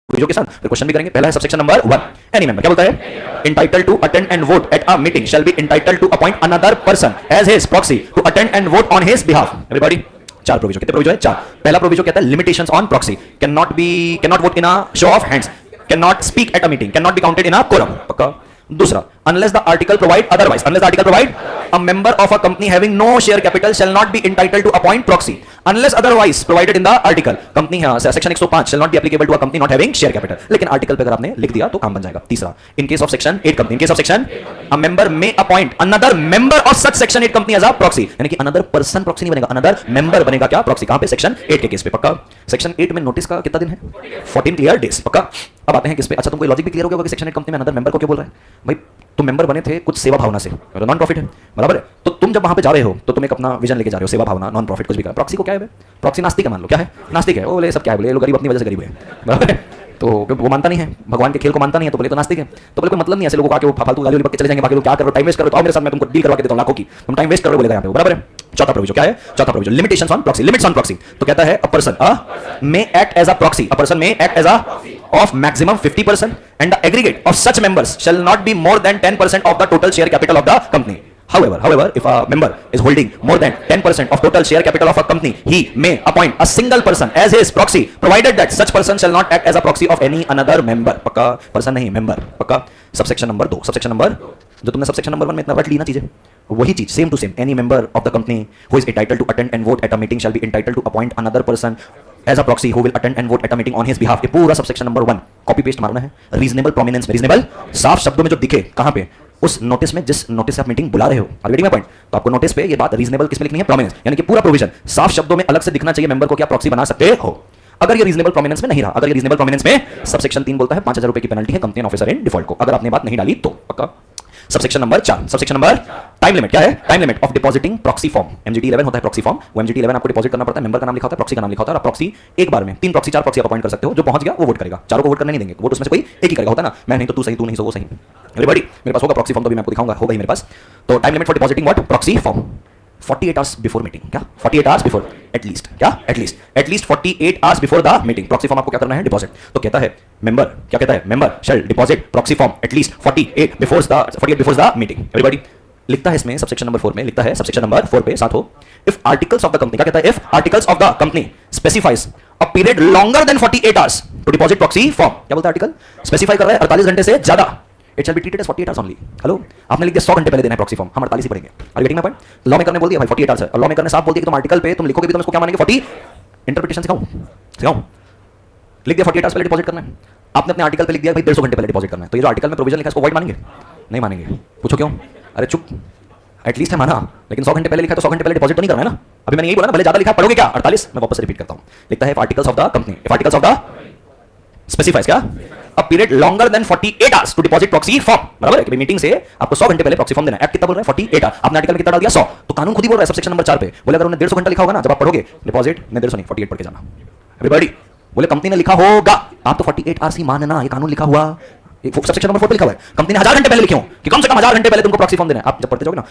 प्रोविजो के साथ फिर क्वेश्चन भी करेंगे। पहला है सबसेक्शन नंबर 1, एनी मेंबर क्या बोलता है, entitled to attend and vote at a meeting shall be entitled to appoint another person as his proxy to attend and vote on his behalf. Everybody, 4 proviso. कितने प्रोविजो है? 4। पहला प्रोविजो कहता है limitations on proxy, can not vote in a show of hands, can not speak at a meeting, can not be counted in a quorum. पक्का। दूसरा, unless the article provide a member of a company having no share capital shall not be entitled to appoint proxy unless otherwise provided in the article। Company section 105 shall not be applicable to a company not having share capital, लेकिन आर्टिकल पे अगर आपने लिख दिया तो काम बन जाएगा। तीसरा, in case of section 8 company, in case of section a member may appoint another member of such section 8 company as a proxy, यानी कि another person proxy नहीं बनेगा, another member बनेगा क्या? proxy। कहां पे? सेक्शन 8 के केस पे। पक्का। सेक्शन 8 में नोटिस का कितना दिन है? 14 क्लियर डेज। पक्का। अब आते हैं किस पे? अच्छा, तुमको लॉजिक भी क्लियर हो गया कि सेक्शन 8 कंपनी में अनदर मेंबर को क्यों बोल रहा है भाई? तुम मेंबर बने थे कुछ सेवा भावना से, नॉन प्रॉफिट है, बराबर है? तो तुम जब वहां पे जा रहे हो तो तुम एक अपना विजन लेके जा रहे हो, सेवा भावना, नॉन प्रॉफिट, कुछ भी कर। प्रॉक्सी को क्या है? प्रॉक्सी नास्तिक है, मान लो। क्या है? नास्तिक है। वो बोले सब क्या है? बोले लोग गरीब अपनी वजह से गरीब है, बराबर है? तो वो मानता नहीं है, भगवान के खेल को मानता नहीं है, तो बोले तो नास्तिक है। तो बोले कोई मतलब नहीं है ऐसे लोगों को आके फालतू गाली पक्के चले जाएंगे, बाकी लोग क्या करो, टाइम वेस्ट करो, तो आओ मेरे साथ, मैं तुमको डील करवा के देता हूं लाखों की, तुम टाइम वेस्ट करो, बोलेगा यहाँ पे, बराबर है? चौथा प्रोविजन क्या है? चौथा provision limitations on proxy, limits on proxy. तो कहता है a person may act as a proxy, a person may act as a of maximum 50% and the aggregate of such members shall not be more than 10% of the total share capital of the company. However, if a member is holding more than 10% of total share capital of a company, he may appoint a single person as his proxy, provided that such person shall not act as a proxy of any another member. पक्का। पर्सन नहीं, मेंबर। पक्का। सबसेक्शन नंबर 2, सबसेक्शन नंबर जो तुमने सबसेक्शन नंबर 1 में इतना रट ली ना चीजें, वही चीज same to same, any member of the company who is entitled to attend and vote at a meeting shall be entitled to appoint another person as a proxy who will attend and vote at a meeting on his behalf. ये पूरा सबसेक्शन नंबर 1 कॉपी पेस्ट मारना है। रीजनेबल प्रोमिनेंस में, रीजनेबल साफ शब्दों में जो दिखे, कहां पे? उस नोटिस में, जिस नोटिस से आप मीटिंग बुला रहे हो, आर गेटिंग माय पॉइंट? तो आपको नोटिस पे ये बात रीजनेबल किस में लिखनी है? प्रोमिनेंस, यानी कि पूरा प्रोविजन साफ शब्दों में अलग से दिखना चाहिए मेंबर को क्या प्रॉक्सी बना सकते हो। अगर ये रीजनेबल प्रोमिनेंस में नहीं रहा, अगर ये रीजनेबल प्रोमिनेंस में, सबसेक्शन 3 बोलता है 5000 रुपए की पेनल्टी है कंपनी ऑफिसर इन डिफॉल्ट को, अगर आपने बात नहीं डाली तो। पक्का। Subsection number 4, subsection number time limit क्या है? Time limit of depositing proxy form. MGT 11 होता है प्रॉक्सी फॉर्म, वो एमजीटी 11 आपको डिपॉजिट करना पड़ता है, मेंबर का नाम लिखा होता है, प्रॉक्सी का नाम लिखा होता है, और प्रॉक्सी एक बार में 3 प्रॉक्सी 4 प्रॉक्सी आप अपॉइंट कर सकते हो, जो पहुंच गया वो वोट करेगा, चारों को वोट करने नहीं देंगे, वोट उसमें से कोई एक ही करेगा, होता है ना, मैं नहीं तो तू सही, तू नहीं तो वो सही। एवरीबॉडी, मेरे पास होगा प्रॉक्सी फॉर्म, तो भी मैं आपको दिखाऊंगा, होगा ही मेरे पास। तो time limit for depositing what? Proxy form 48 hours before meeting. क्या? 48 आवर्स बिफोर, एटलीस्ट। क्या? At least 48 hours before the meeting proxy form आपको क्या करना है? डिपॉजिट। तो कहता है मेंबर, क्या कहता है? Member shell deposit proxy form at least 48 before the meeting. Everybody, लिखता है इसमें सबसेक्शन नंबर 4 में, लिखता है सबसेक्शन नंबर 4 पे साथ हो, if articles of the company, क्या कहता है? If articles of the company specifies a period longer than 48 hours to deposit proxy form. क्या बोलता है आर्टिकल? स्पेसिफाई कर रहा है 48 घंटे से ज्यादा, it shall be treated as 48 hours only. Hello, आपने लिख दिया 100 घंटे पहले देना है प्रॉक्सी फॉर्म, हम 48 ही पढ़ेंगे। Are getting my point? Law maker ने बोल दिया भाई 48 आवर्स है, और लॉ मेकर ने साफ बोल दिया कि तुम आर्टिकल पे तुम लिखोगे भी तो इसको क्या मानेंगे? 40। इंटरप्रिटेशन सिखाऊं? लिख दिया 48 आवर्स पहले डिपॉजिट करना है, आपने अपने आर्टिकल पे लिख दिया भाई 150 घंटे पहले डिपॉजिट करना है, तो ये जो आर्टिकल में प्रोविजन लिखा है इसको वॉइड मानेंगे? नहीं मानेंगे। पूछो क्यों? अरे चुप, एटलीस्ट है माना, लेकिन 100 घंटे पहले लिखा है तो 100 घंटे पहले डिपॉजिट तो नहीं करना है ना। अभी मैंने यही बोला ना, भले ज्यादा लिखा, पढ़ोगे क्या? 48। मैं वापस रिपीट करता हूं, लिखता है articles of the company, if articles of the specifies क्या? A period longer than 48 hours to deposit proxy form. बराबर है कि मीटिंग से आपको 100 घंटे पहले प्रॉक्सी फॉर्म देना है। एक्ट कितना बोल रहा है? 48 आवर्स। आपने आर्टिकल में कितना डाल दिया? 100। तो कानून खुद ही बोल रहा है सबसेक्शन नंबर 4 पे, बोले अगर उन्होंने 150 घंटा लिखा होगा ना, जब आप पढ़ोगे डिपॉजिट में 150 नहीं 48 पढ़ के जाना। एवरीबॉडी, बोले कंपनी ने लिखा होगा, आप तो 48 आवर्स ही मानना, ये कानून लिखा हुआ, सबसेक्शन नंबर 4 पे लिखा हुआ है, कंपनी ने 1000 घंटे पहले लिखे हो कि कम से कम 1000 घंटे पहले तुमको प्रॉक्सी फॉर्म देना है। आप जब पढ़ते जाओगे ना,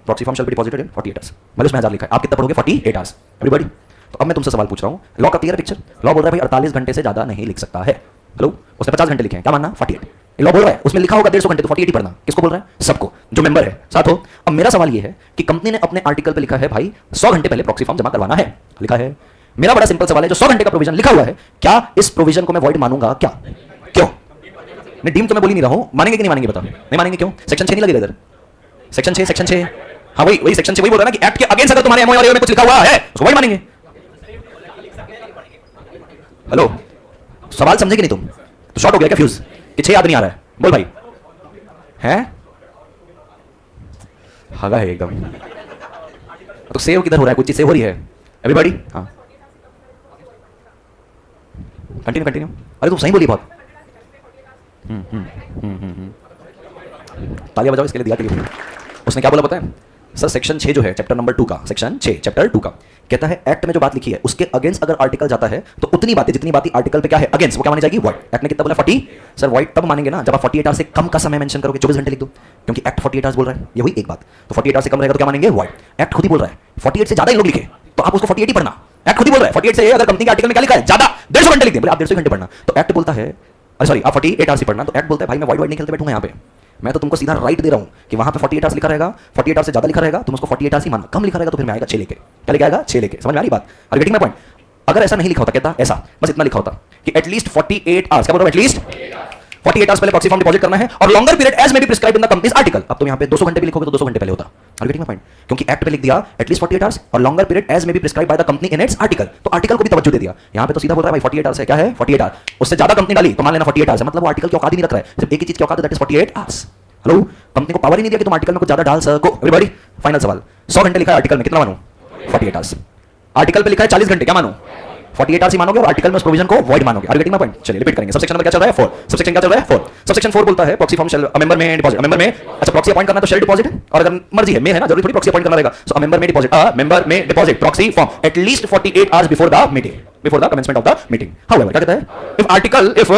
proxy form shall be deposited in 48 hours, मतलब उसमें 1000 लिखा है, आप कितना पढ़ोगे? 48 आवर्स। एवरीबॉडी, तो अब मैं तुमसे सवाल पूछ रहा हूं, लॉ का क्लियर पिक्चर? लॉ बोल रहा है भाई 48 घंटे से ज्यादा नहीं लिख सकता है। हेलो, उसने 50 घंटे लिखे हैं, क्या मानना? 48। लॉ बोल रहा है उसमें लिखा होगा 150 घंटे, तो 48 ही पढ़ना। किसको बोल रहा है? सबको, जो मेंबर है साथ हो। अब मेरा सवाल ये है कि कंपनी ने अपने आर्टिकल पे लिखा है भाई 100 घंटे पहले प्रॉक्सी फॉर्म जमा करवाना है, लिखा है। मेरा बड़ा सिंपल सवाल है, जो 100 घंटे का प्रोविजन लिखा हुआ है, क्या इस प्रोविजन को मैं वॉइड मानूंगा? क्या? क्यों? मैं डीम तो मैं बोल ही नहीं रहा हूं, मानेंगे कि नहीं मानेंगे? बताओ। नहीं मानेंगे क्यों? सेक्शन 6 नहीं लगेगा इधर? सेक्शन 6, हाँ वही सेक्शन 6 वही बोल रहा है ना कि एक्ट के अगेंस्ट अगर तुम्हारे एमओए में कुछ लिखा हुआ है उसको वॉइड मानेंगे। हेलो, सवाल समझे कि नहीं तुम? तो शॉर्ट हो गया क्या फ्यूज कि 6 याद नहीं आ रहा है? बोल भाई, है हगा है एकदम। तो सेव किधर हो रहा है? कुछ चीज सेव हो रही है? एवरीबॉडी, हाँ कंटिन्यू। अरे तुम सही बोली बहुत। तालियां बजाओ इसके लिए, दिया के लिए। उसने क्या बोला पता है सर? सेक्शन 6 जो है चैप्टर नंबर 2 का, सेक्शन 6 चैप्टर 2 का कहता है एक्ट में जो बात लिखी है उसके अगेंस्ट अगर आर्टिकल जाता है तो उतनी बातें जितनी बातें आर्टिकल पे क्या है अगेंस्ट, वो क्या मानी जाएगी? वॉइड। एक्ट ने कितना बोला? 40। सर वॉइड तब मानेंगे ना जब आप 48 आवर्स से कम का समय मेंशन करोगे, 24 घंटे लिख दो, क्योंकि एक्ट 48 आवर्स बोल रहा है, ये हुई एक बात। तो 48 आवर्स से कम रहेगा तो क्या मानेंगे? वॉइड। एक्ट खुद ही बोल रहा है 48 से ज्यादा ही लोग लिखे तो आप उसको 48 ही पढ़ना। एक्ट खुद ही बोल रहा है 48 से अगर कंपनी के आर्टिकल में क्या लिखा है ज्यादा 150 घंटे लिख दे, बोले आप 150 घंटे पढ़ना, तो एक्ट बोलता है अरे सॉरी आप 48 आवर्स ही पढ़ना, तो एक्ट बोलता है भाई मैं वाइड वाइड नहीं खेलते बैठूंगा यहाँ पे, मैं तो तुमको सीधा राइट दे रहा हूँ कि वहां पे 48 आवर्स लिखा रहेगा, 48 आवर्स से ज्यादा लिखा रहेगा तुम उसको 48 आवर्स ही मानना, कम लिखा रहेगा तो फिर मैं आएगा 6 लेके, क्या लेके आएगा 6 लेके, समझ में आ रही बात? Are getting my point? अगर ऐसा नहीं लिखा होता कहता ऐसा, बस इतना लिखा होता कि एटलीस्ट 48 आवर्स, क्या बोल रहा हूं एटलीस्ट 48 आवर्स पहले प्रॉक्सी फॉर्म डिपॉजिट करना है और longer period as may be prescribed in the company's article. अब तो यहां पे 200 घंटे भी लिखोगे तो 200 घंटे पहले होता, आर गेटिंग माय पॉइंट? क्योंकि एक्ट पे लिख दिया एटलीस्ट 48 आवर्स और longer period as may be prescribed by the company in its article, तो आर्टिकल को भी तवज्जो दे दिया। यहां पे तो सीधा बोल रहा है भाई 48 आवर्स है, क्या है 48 आवर्स, उससे ज्यादा कंपनी डाली तो मान लेना 48 आवर्स है, मतलब वो आर्टिकल की औकात ही नहीं रख रहा है, सिर्फ एक ही चीज की औकात है that is 48 hours. Hello, company को पावर ही नहीं दिया कि तुम आर्टिकल में कुछ ज्यादा डाल सको। एवरीबॉडी फाइनल सवाल, 100 घंटे लिखा है आर्टिकल में, कितना मानूं 48 आवर्स, आर्टिकल पे लिखा है 40 घंटे, क्या मानूं 48 आवर्स ही मानोगे और आर्टिकल में उस प्रोविजन को वॉइड मानोगे। Are getting my point? चलिए रिपीट करेंगे। सबसेक्शन नंबर क्या चल रहा है 4, सबसेक्शन क्या चल रहा है 4, सबसेक्शन 4 बोलता है proxy form shall a member may deposit, member may अच्छा प्रॉक्सी अपॉइंट करना तो शेयर डिपॉजिट है और अगर मर्जी है में है ना, जरूरी थोड़ी प्रॉक्सी अपॉइंट करना रहेगा, so a member may deposit, a member may deposit proxy form at least 48 hours before the meeting, before the commencement of the meeting. However क्या कहता है, if article if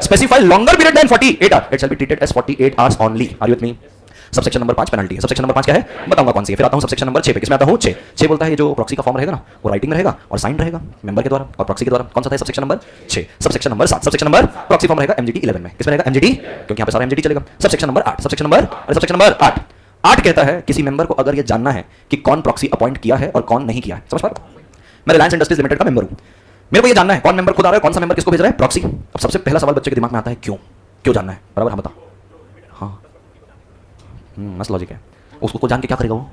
specify longer period than 48 hours it shall be treated as 48 hours only. Are you with me? Subsection number 5 penalty है, सबसेक्शन नंबर 5 क्या है बताऊंगा कौन सी है, फिर आता हूं सबसेक्शन नंबर 6 पे, किसमें आता हूं 6 बोलता है जो प्रॉक्सी का फॉर्म रहेगा ना वो राइटिंग में रहेगा और साइन रहेगा मेंबर के द्वारा और प्रॉक्सी के द्वारा। कौन सा था subsection number 6? Subsection number 7, subsection number proxy form रहेगा एमजीटी 11 में, किसमें रहेगा एमजीटी, क्योंकि यहां पे सारा एमजीटी चलेगा। सबसेक्शन नंबर 8, सबसेक्शन नंबर 8 कहता है किसी मेंबर को अगर ये जानना है कि कौन प्रॉक्सी अपॉइंट किया है और कौन नहीं किया है, समझ पा रहे हो? मैं रिलायंस इंडस्ट्रीज लिमिटेड का मेंबर हूं, मेरे को ये जानना है कौन मेंबर खुद आ रहा है, कौन सा मेंबर किसको भेज रहा है, प्रॉक्सी। अब सबसे पहला सवाल बच्चे के दिमाग में आता है क्यों जानना है, बराबर? हम बता, हाँ मस्त लॉजिक है, उसको जान के क्या करेगा वो,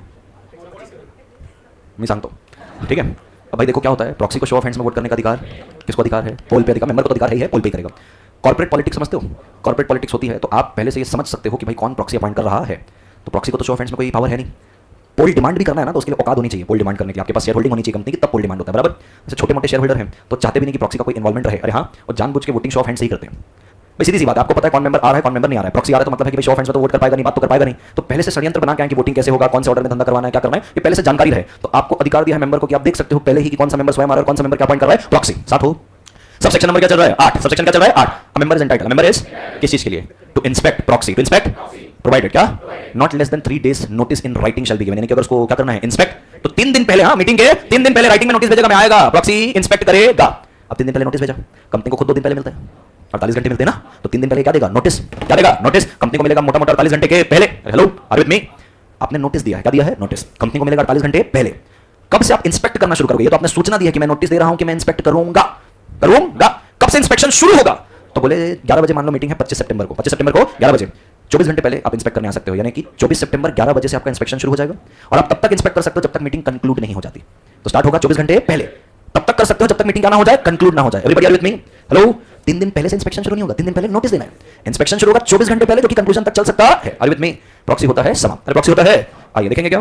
मैं सांगतो, ठीक है। अब भाई देखो क्या होता है, प्रॉक्सी को शो ऑफ हैंड्स में वोट करने का अधिकार किसको अधिकार है, पोल पे अधिकार, मेंबर को तो अधिकार है पोल पे करेगा। कॉर्पोरेट पॉलिटिक्स समझते हो, कॉर्पोरेट पॉलिटिक्स होती है तो आप पहले से ये समझ सकते हो कि भाई कौन प्रॉक्सी अपॉइंट कर रहा है, तो प्रॉक्सी को तो शो ऑफ हैंड्स में कोई पावर है नहीं, पोल डिमांड भी करना है ना तो उसके लिए औकात होनी चाहिए, पोल डिमांड करने के लिए आपके पास शेयर होल्डिंग होनी चाहिए कंपनी की, तब पोल डिमांड होता है, बराबर? जैसे छोटे मोटे शेयर होल्डर हैं तो चाहते भी नहीं कि प्रॉक्सी का कोई इन्वॉल्वमेंट रहे, अरे हाँ, और जानबूझ के वोटिंग शो ऑफ हैंड्स ही करते हैं। भाई सीधी सी बात है, आपको पता है कौन मेंबर आ रहा है कौन मेंबर नहीं आ रहा है, प्रॉक्सी आ रहा है तो मतलब है कि भाई शो ऑफ हैंड्स में तो वोट कर पाएगा नहीं, बात तो कर पाएगा नहीं, तो पहले से षड्यंत्र बना के आए कि वोटिंग कैसे होगा, कौन से ऑर्डर में धंधा करवाना है, क्या करना है, ये पहले से जानकारी रहे, तो आपको अधिकार दिया है मेंबर को कि आप देख सकते हो पहले ही कि कौन सा मेंबर स्वयं आ रहा है और कौन सा मेंबर क्या अपॉइंट कर रहा है, प्रॉक्सी। साथ हो सबसेक्शन नंबर क्या चल रहा है 8, सबसेक्शन क्या चल रहा है 8, member is entitled, member is किस चीज के लिए, to inspect proxy, to inspect provided क्या not less than 3 days notice in writing shall be given, यानी कि अगर उसको क्या करना है इंस्पेक्ट, तो 3 दिन पहले, हाँ मीटिंग के 3 दिन पहले राइटिंग में नोटिस भेजेगा, मैं आएगा प्रॉक्सी इंस्पेक्ट करेगा। अब 3 दिन पहले नोटिस भेजा, कंपनी को खुद 2 दिन पहले मिलता है, 48 घंटे मिलते हैं ना, तो 3 दिन पहले क्या देगा नोटिस, क्या देगा नोटिस, कंपनी को मिलेगा मोटा मोटा 48 घंटे के पहले। Hello are with me? आपने नोटिस दिया है, क्या दिया है नोटिस, कंपनी को मिलेगा 48 घंटे पहले। कब से आप इंस्पेक्ट करना शुरू करोगे, ये तो आपने सूचना दी है कि मैं नोटिस दे रहा हूं कि मैं इंस्पेक्ट करूंगा, कब से इंस्पेक्शन शुरू होगा, तो बोले 11 बजे, मान लो मीटिंग है 25 सितंबर को, 11 बजे, 24 घंटे पहले आप इंस्पेक्ट करने आ सकते हो, यानी कि 24 सितंबर 11 बजे से आपका इंस्पेक्शन शुरू हो जाएगा और आप तब तक इंस्पेक्ट कर सकते हो जब तक मीटिंग कंक्लूड नहीं हो जाती, तो स्टार्ट होगा 24 घंटे पहले, तब तक कर सकते हो जब तक मीटिंग क्या ना हो जाए, कंक्लूड ना हो जाए। Everybody are with me? Hello, 3 दिन पहले से इंस्पेक्शन शुरू नहीं होगा, 3 दिन पहले नोटिस देना है, इंस्पेक्शन शुरू होगा 24 घंटे पहले जो कि कंक्लूजन तक चल सकता है। Are with me? प्रॉक्सी होता है समाप्त, अरे प्रॉक्सी होता है, आइए देखेंगे क्या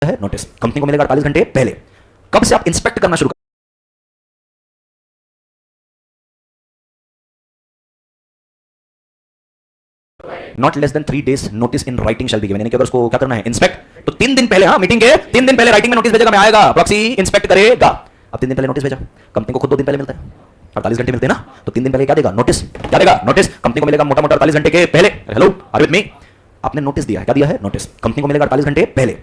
है नोटिस, कंपनी को मिलेगा 48 घंटे पहले। कब से आप इंस्पेक्ट करना शुरू not less than 3 days notice in writing shall be given, यानी कि अगर उसको क्या करना है इंस्पेक्ट, तो 3 दिन पहले, हाँ मीटिंग के 3 दिन पहले राइटिंग में नोटिस भेजेगा, मैं आएगा प्रॉक्सी इंस्पेक्ट करेगा। अब 3 दिन पहले नोटिस भेजा, कंपनी को खुद 2 दिन पहले मिलता है, 48 घंटे मिलते हैं ना, तो 3 दिन पहले क्या देगा नोटिस, क्या देगा नोटिस, कंपनी को मिलेगा मोटा मोटा 48 घंटे के पहले। Hello are with me? आपने नोटिस दिया है, क्या दिया है नोटिस, कंपनी को मिलेगा 48 घंटे पहले।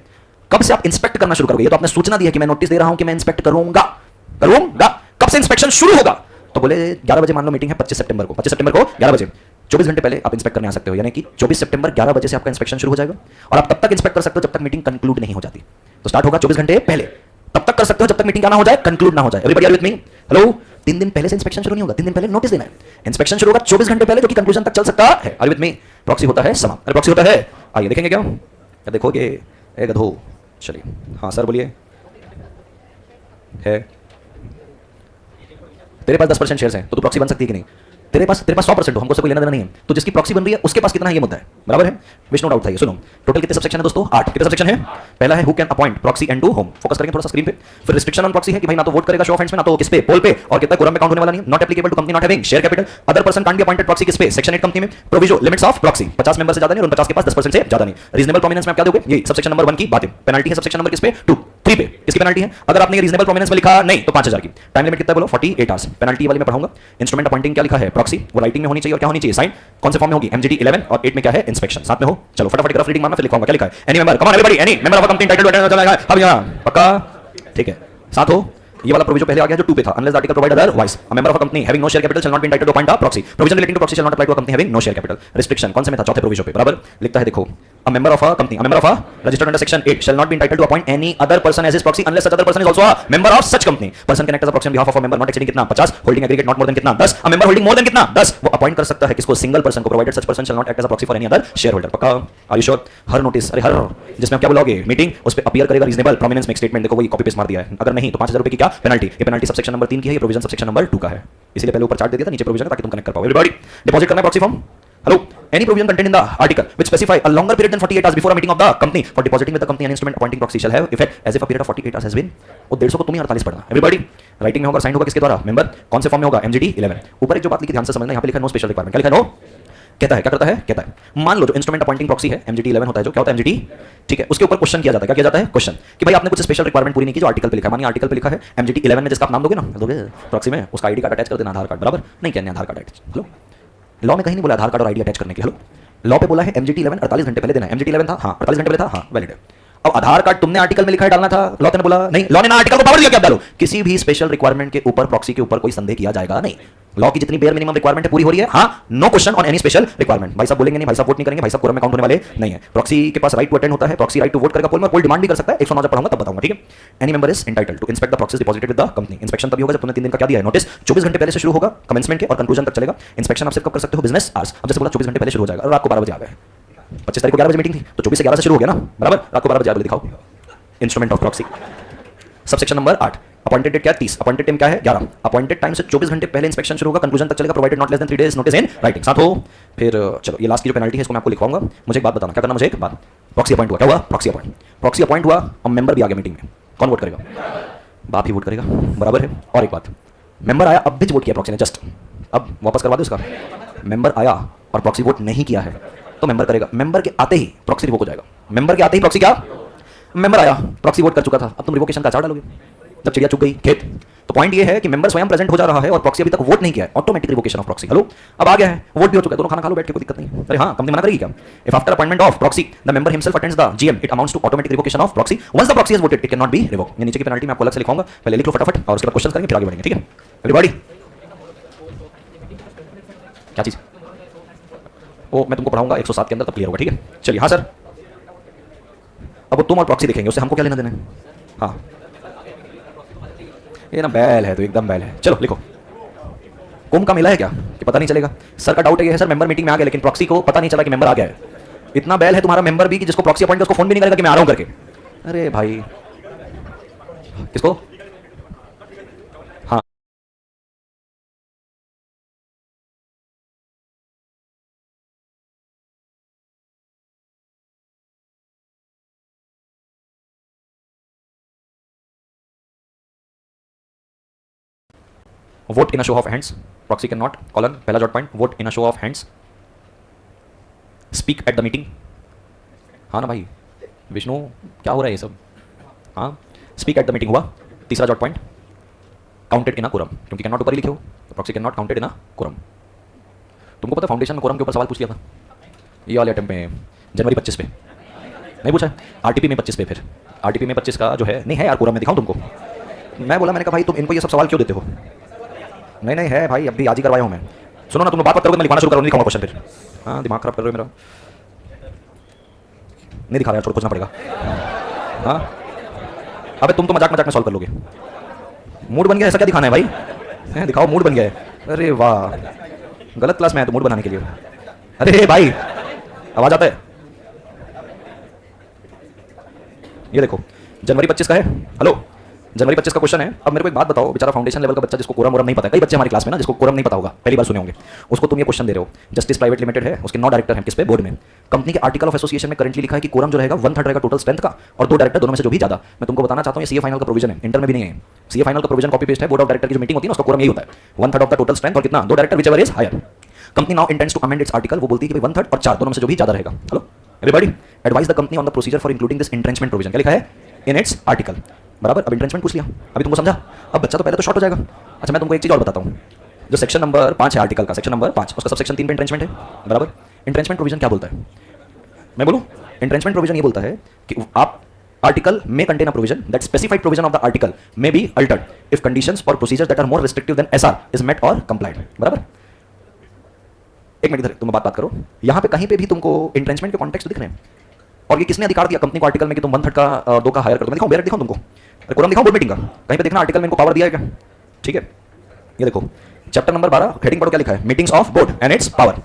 कब से आप इंस्पेक्ट करना शुरू करोगे, ये तो आपने सूचना दी है कि मैं नोटिस दे रहा हूं कि मैं इंस्पेक्ट करूंगा, कब से इंस्पेक्शन शुरू होगा, तो बोले 11 बजे, मान लो मीटिंग है 25 सितंबर को, 11 बजे, 24 घंटे पहले आप इंस्पेक्ट करने आ सकते हो, यानी कि 24 सितंबर 11 बजे से आपका इंस्पेक्शन शुरू हो जाएगा और आप तब तक इंस्पेक्ट कर सकते हो जब तक मीटिंग कंक्लूड नहीं हो जाती, तो स्टार्ट होगा 24 घंटे पहले, तब तक कर सकते हो जब तक मीटिंग क्या ना हो जाए, कंक्लूड ना हो जाए। Everybody are with me? Hello, 3 दिन पहले से इंस्पेक्शन शुरू नहीं होगा, 3 दिन पहले नोटिस देना है, इंस्पेक्शन शुरू होगा 24 घंटे पहले जो कि कंक्लूजन तक चल सकता है। Are with me? प्रॉक्सी होता है समाप्त, अरे प्रॉक्सी होता है, आइए देखेंगे क्या देखोगे एक गधो, चलिए हाँ सर बोलिए, है तेरे पास 10% शेयर्स हैं तो तू प्रॉक्सी बन सकती है कि नहीं, तेरे पास 100% हो, हमको से कोई लेना देना नहीं है, तो जिसकी प्रॉक्सी बन रही है उसके पास कितना है ये मुद्दा है, बराबर है, विष्णु डाउट था ये। सुनो टोटल कितने सबसेक्शन है दोस्तों, 8। कितने सबसेक्शन है, पहला है who can appoint proxy and to whom, focus करेंगे थोड़ा सा स्क्रीन पे। फिर रिस्ट्रिक्शन ऑन प्रॉक्सी है कि भाई ना तो वोट करेगा शो ऑफ हैंड्स में, ना तो किस पे, पोल पे, और कितना कोरम में काउंट होने वाला नहीं, not applicable to company not having share capital, other person can't be appointed proxy किस पे, सेक्शन 8 कंपनी में प्रोविजो लिमिट्स ऑफ प्रॉक्सी 50 मेंबर से ज्यादा नहीं और 50 के पास 10% से ज्यादा नहीं, रीजनेबल प्रोमिनेंस में आप क्या दोगे, ये सबसेक्शन नंबर 1 की बात है। पेनल्टी है सबसेक्शन नंबर किस पे 2 3 पे, किसकी पेनल्टी है, अगर आपने रीजनेबल प्रोमिनेंस में लिखा नहीं तो 5000 की, टाइम लिमिट कितना बोलो 48 आवर्स, पेनल्टी वाली में पढ़ाऊंगा। इंस्ट्रूमेंट अपॉइंटिंग क्या लिखा है, प्रॉक्सी, वो राइटिंग में होनी चाहिए और क्या होनी चाहिए, साइन, कौन से फॉर्म में होगी, एमजीटी 11 और 8 में क्या है इंस्पेक्शन, साथ में हो। चलो फटाफट ग्राफ रीडिंग मारना फिर लिखूंगा क्या लिखा है, any member, come on everybody, any member of a company entitled to attend, चला है अब यहां पक्का ठीक है, साथ हो ये वाला प्रोविजन पहले आ गया जो 2 पे था, unless the article provide otherwise a member of a company having no share capital shall not be entitled to appoint a proxy. Provision relating to proxy shall not apply to a company having no share capital. Restriction कौन से में था? चौथे प्रोविजन पे, बराबर लिखता है, देखो a member of a company, a member of a registered under section 8 shall not be entitled to appoint any other person as his proxy unless such other person is also a member of such company. Person can act as a proxy on behalf of a member not exceeding कितना 50, holding aggregate not more than कितना 10, a member holding more than कितना 10 वो अपॉइंट कर सकता है किसको? सिंगल पर्सन को, provided such person shall not act as a proxy for any other shareholder। पक्का? Are you sure? हर नोटिस, अरे हर जिसमें आप क्या बोलोगे मीटिंग, उस पे अपीयर करेगा रीजनेबल प्रोमिनेंस में स्टेटमेंट, देखो वही कॉपी पेस्ट मार दिया है, अगर नहीं तो 5000 रुपए की क्या पेनल्टी। ये पेनल्टी सबसेक्शन नंबर 3 की है, ये प्रोविजन सबसेक्शन नंबर 2 का है, इसलिए पहले ऊपर चार्ट दे दिया था, नीचे प्रोविजन ताकि तुम कनेक्ट कर पाओ। एवरीबॉडी डिपॉजिट करना है proxy form. Hello, any provision contained in the article which specify a longer period than 48 hours before a meeting of the company for depositing with the company an instrument appointing proxy shall have effect as if a period of 48 hours has been। वो 150 को तुम ही 48 पढ़ना। एवरीबॉडी राइटिंग में होगा, साइन होगा किसके द्वारा? मेंबर। कौन से फॉर्म में होगा? MGT 11। ऊपर एक जो बात लिखी ध्यान से समझना, यहाँ पे लिखा है नो स्पेशल रिक्वायरमेंट। क्या लिखा है? नो कहता है, क्या करता है? कहता है मान लो जो इंस्ट्रूमेंट अपॉइंटिंग प्रॉक्सी है MGT 11 होता है, जो क्या होता है MGT, ठीक है, उसके ऊपर क्वेश्चन किया जाता है। क्या किया जाता है? क्वेश्चन कि भाई आपने कुछ स्पेशल रिक्वायरमेंट पूरी नहीं की जो आर्टिकल पे लिखा है। मानिए आर्टिकल पे लिखा है MGT 11 में जिसका आप नाम दोगे ना, दोगे प्रॉक्सी में, उसका आईडी कार्ड अटैच कर देना, आधार कार्ड, बराबर नहीं कहने आधार कार्ड अटैच। हेलो, लॉ में कहीं नहीं बोला आधार कार्ड और आईडी अटैच करने के। हेलो, लॉ पे बोला है MGT 11 48 घंटे पहले देना है। MGT 11 था, हाँ 48 घंटे पहले था, हाँ वैलिड है। अब आधार कार्ड तुमने आर्टिकल में लिखा है डालना था, लॉ ने बोला नहीं, लॉ ने ना आर्टिकल को पावर दिया कि आप डालो। किसी भी स्पेशल रिक्वायरमेंट के ऊपर प्रॉक्सी के ऊपर कोई संदेह किया जाएगा नहीं। लॉ की जितनी बेयर मिनिमम रिक्वायरमेंट है पूरी हो रही है, हाँ, no question on any special requirement. भाई साहब बोलेंगे नहीं, भाई साहब वोट नहीं करेंगे, भाई साहब कोरम में काउंट होने वाले नहीं है। प्रॉक्सी के पास राइट टू अटेंड होता है, प्रॉक्सी राइट टू वोट करेगा पोल में, पोल डिमांड भी कर सकता है। 109 जब पढ़ाऊंगा तब बताऊंगा, ठीक है। Any member is entitled to inspect the proxies deposited with the company. Inspection तभी होगा जब तुमने 3 दिन का क्या दिया है नोटिस, 24 घंटे पहले से शुरू होगा कमेंसमेंट के और कंक्लूजन तक चलेगा। इंस्पेक्शन आप सिर्फ कब कर सकते हो? Business hours. अब जैसे बोला 24 घंटे पहले शुरू हो जाएगा और रात को 12 बजे आ गए, 25 तारीख को 11 बजे मीटिंग थी तो 24 से 11 से शुरू हो गया ना, बराबर। रात को 12 बजे आ, दिखाओ instrument of proxy. Subsection number 8 appointed date क्या है? 30। अपॉइंटेड टाइम क्या है? 11। अपॉइंटेड टाइम से 24 घंटे पहले इंस्पेक्शन शुरू होगा, कंक्लूजन तक चलेगा, provided not less than 3 days notice in writing. साथ हो फिर चलो ये लास्ट की जो पेनल्टी है इसको मैं आपको लिखवाऊंगा। मुझे एक बात बताना, क्या करना? मुझे एक बात, प्रॉक्सी अपॉइंट हुआ, क्या हुआ? प्रॉक्सी अपॉइंट हुआ और मेंबर भी आ गया मीटिंग में, कौन वोट करेगा? बाप ही वोट करेगा, बराबर है। और एक बात, मेंबर आया, अब भी वोट किया प्रॉक्सी ने, जस्ट अब वापस करवा दो इसका। मेंबर आया और प्रॉक्सी वोट नहीं किया है तो मेंबर करेगा। मेंबर के आते ही प्रॉक्सी रिवोक हो जाएगा। मेंबर के आते ही प्रॉक्सी क्या? मेंबर आया, प्रॉक्सी वोट कर चुका था, अब तुम रिवोकेशन का चार्ज डालोगे जब चिड़िया चुग गई खेत। तो पॉइंट ये है कि मेंबर स्वयं प्रेजेंट हो जा रहा है और प्रॉक्सी अभी तक वोट नहीं किया है, automatic revocation of proxy. Hello, अब आ गया है, वोट भी हो चुका है, दोनों खाना खा लो बैठ के, कोई दिक्कत नहीं। अरे हाँ, कंपनी मना करेगी क्या? If after appointment of proxy the member himself attends the GM it amounts to automatic revocation of proxy. Once the proxy has voted it can not be revoked. ये नीचे की पेनल्टी मैं आपको अलग से लिखूंगा, पहले लिख लो फटाफट और उसके बाद क्वेश्चन करेंगे, फिर आगे बढ़ेंगे, ठीक है। एवरीबॉडी क्या चीज? वो मैं तुमको पढ़ाऊंगा 107 के अंदर, तब क्लियर होगा, ठीक है। चलिए, हाँ सर, अब तुम और प्रॉक्सी देखेंगे, उससे हमको क्या लेना देना है? हाँ, ये ना बैल है तो एकदम बैल है। चलो लिखो, कुंभ का मेला है क्या कि पता नहीं चलेगा? सर का डाउट है सर मेंबर मीटिंग में आ गया लेकिन प्रॉक्सी को पता नहीं चला कि मेंबर आ गया है। इतना बैल है तुम्हारा मेंबर भी कि जिसको प्रॉक्सी अपॉइंट उसको फोन भी नहीं करेगा कि मैं आ रहा हूं करके। अरे भाई, किसको? हाँ, vote in a show of hands, proxy can not colon, पहला dot point, vote in a show of hands, speak at the meeting. हाँ ना भाई विष्णु, क्या हो रहा है ये सब? हाँ, स्पीक एट द मीटिंग हुआ। तीसरा dot point, counted in a quorum, क्योंकि कैन नॉट ऊपर ही लिखे हो तो proxy can not counted in a quorum. तुमको पता फाउंडेशन में कोरम के ऊपर सवाल पूछ लिया था ये वाले अटेम्प्ट में, जनवरी 25 पे नहीं पूछा है, आरटीपी में 25 पे, फिर आरटीपी में 25 का जो है नहीं है यार, कोरम में दिखाऊं तुमको? मैं बोला, मैंने कहा भाई तुम इनको ये सब सवाल क्यों देते हो? नहीं नहीं है भाई, अभी आज ही करवाया हूँ मैं। सुनो ना, तुम बात करोगे मैं लिखवाना शुरू करूँ, नहीं दिखाऊंगा क्वेश्चन फिर। हाँ, दिमाग खराब कर रहे हो मेरा, नहीं दिखा रहा यार, छोड़ पूछना पड़ेगा। हाँ, अबे तुम तो मजाक मजाक में सॉल्व कर लोगे। मूड बन गया, ऐसा क्या दिखाना है भाई? है, दिखाओ, मूड बन गया है। अरे वाह, गलत क्लास में है तो मूड बनाने के लिए। अरे भाई, आवाज आता है? ये देखो, जनवरी 25 का है। हेलो, जनवरी 25 का क्वेश्चन है। अब मेरे को एक बात बताओ, बेचारा फाउंडेशन लेवल का बच्चा जिसको कोरम वोरम नहीं पता है, कई बच्चे हमारी क्लास में ना जिसको कोरम नहीं पता होगा, पहली बार सुने होंगे, उसको तुम ये क्वेश्चन दे रहे हो। जस्टिस प्राइवेट लिमिटेड है, उसके 9 डायरेक्टर हैं, किस पे? बोर्ड में। कंपनी के आर्टिकल ऑफ एसोसिएशन में करंटली लिखा है कि कोरम जो रहेगा 1/3 रहेगा टोटल स्ट्रेंथ का, और 2 डायरेक्टर दोनों में से जो भी ज्यादा। मैं तुमको बताना चाहता हूँ, ये सीए फाइनल का प्रोविजन है, इंटर में भी नहीं है। सीए फाइनल का प्रोविजन कॉपी पेस्ट है, बोर्ड ऑफ डायरेक्टर की जो मीटिंग होती है ना, उसका कोरम यही होता है, 1/3 ऑफ द टोटल स्ट्रेंथ और कितना? 2 director whichever is higher. Company now intends to amend its article, वो बोलती है कि 1/3 और 4 दोनों में से जो भी ज्यादा रहेगा। Hello everybody, advise the company on the procedure for including this entrenchment provision. क्या लिखा है? इन इट्स आर्टिकल, बराबर। अब इंट्रेंचमेंट पूछ लिया, अभी तुमको समझा? अब बच्चा तो पहले तो शॉर्ट हो जाएगा। अच्छा, मैं तुमको एक चीज और बताता हूँ, जो सेक्शन नंबर 5 है आर्टिकल का, सेक्शन नंबर 5, उसका सब सेक्शन 3 पे इंट्रेंचमेंट है, बराबर। इंट्रेंचमेंट प्रोविजन क्या बोलता है? मैं बोलूँ, इंट्रेंचमेंट प्रोविजन ये बोलता है कि आप article may contain a provision that specified provision of the article may be altered if conditions or procedures that are more restrictive than SR is met or complied. बराबर? एक मिनट इधर तुम बात करो, यहां पे कहीं पे भी तुमको इंट्रेंचमेंट के कॉन्टेक्स्ट दिख रहे हैं? और ये किसने अधिकार दिया कंपनी को आर्टिकल में कि तुम 1/3 का 2 का हायर कर दो? मैं दिखाऊं, डायरेक्ट दिखाऊं तुमको, अरे कोरम दिखाऊं बोर्ड मीटिंग का, कहीं पे देखना आर्टिकल में इनको पावर दिया है क्या? ठीक है, ये देखो चैप्टर नंबर 12 हेडिंग पढ़ो क्या लिखा है, meetings of board and it's power.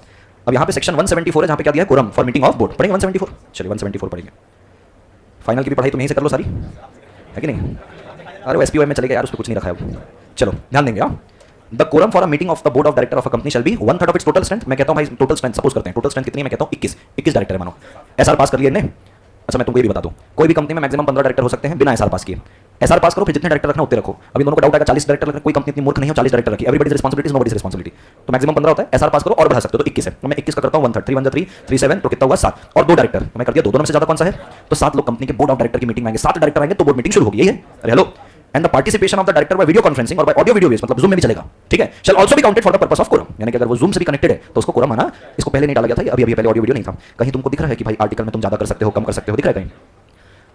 अब यहाँ पे सेक्शन 174 है जहाँ पे क्या दिया है, quorum for meeting of board. पढ़ेंगे 174? चलिए 174 पढ़ेंगे। फाइनल की भी पढ़ाई तुम यहीं से कर लो सारी, है कि नहीं? अरे वो एसपीओ में चले गए यार, उस पर कुछ नहीं रखा है वो। चलो ध्यान देंगे। हाँ, the quorum for a meeting of the board of director of a company shall be 1/3 of its total strength. मैं कहता हूं भाई टोटल स्ट्रेंथ सपोज करते हैं, टोटल स्ट्रेंथ कितनी है? मैं कहता हूं 21 डायरेक्टर है मानो, एसआर पास कर लिए ने। अच्छा मैं तुमको ये भी बता दूं, कोई भी कंपनी में मैक्सिमम 15 डायरेक्टर हो सकते हैं बिना एसआर पास किए। एसआर पास करो, फिर जितने डायरेक्टर रखना उतने रखो। अभी दोनों को डाउट आएगा 40 डायरेक्टर रखना, कोई कंपनी इतनी मूर्ख नहीं हो 40 डायरेक्टर रखी, everybody's responsibility is nobody's responsibility. तो मैक्सिमम 15 होता है, एसआर पास करो और बढ़ा सकते हो, तो 21 है। तो मैं 21 का करता हूं 1/3, 3 1 3 3 7, तो कितना हुआ 7, और 2 डायरेक्टर मैं कर दिया 2, दोनों में से ज्यादा कौन सा है? तो 7 लोग कंपनी के बोर्ड ऑफ डायरेक्टर की मीटिंग में आएंगे, 7 डायरेक्टर आएंगे तो बोर्ड मीटिंग शुरू होगी, यही है? अरे hello, and the participation of the director by video conferencing और बाय ऑडियो वीडियो बेस, मतलब जूम में भी चलेगा, ठीक है, shall also be counted for the purpose of quorum. यानी कि अगर वो जूम से भी कनेक्टेड है तो उसको कोरम आना, इसको पहले नहीं डाला गया था, अभी पहले ऑडियो वीडियो नहीं था। कहीं तुमको दिख रहा है कि भाई आर्टिकल में तुम ज्यादा कर सकते हो, कम कर सकते हो, दिख रहा है कहीं?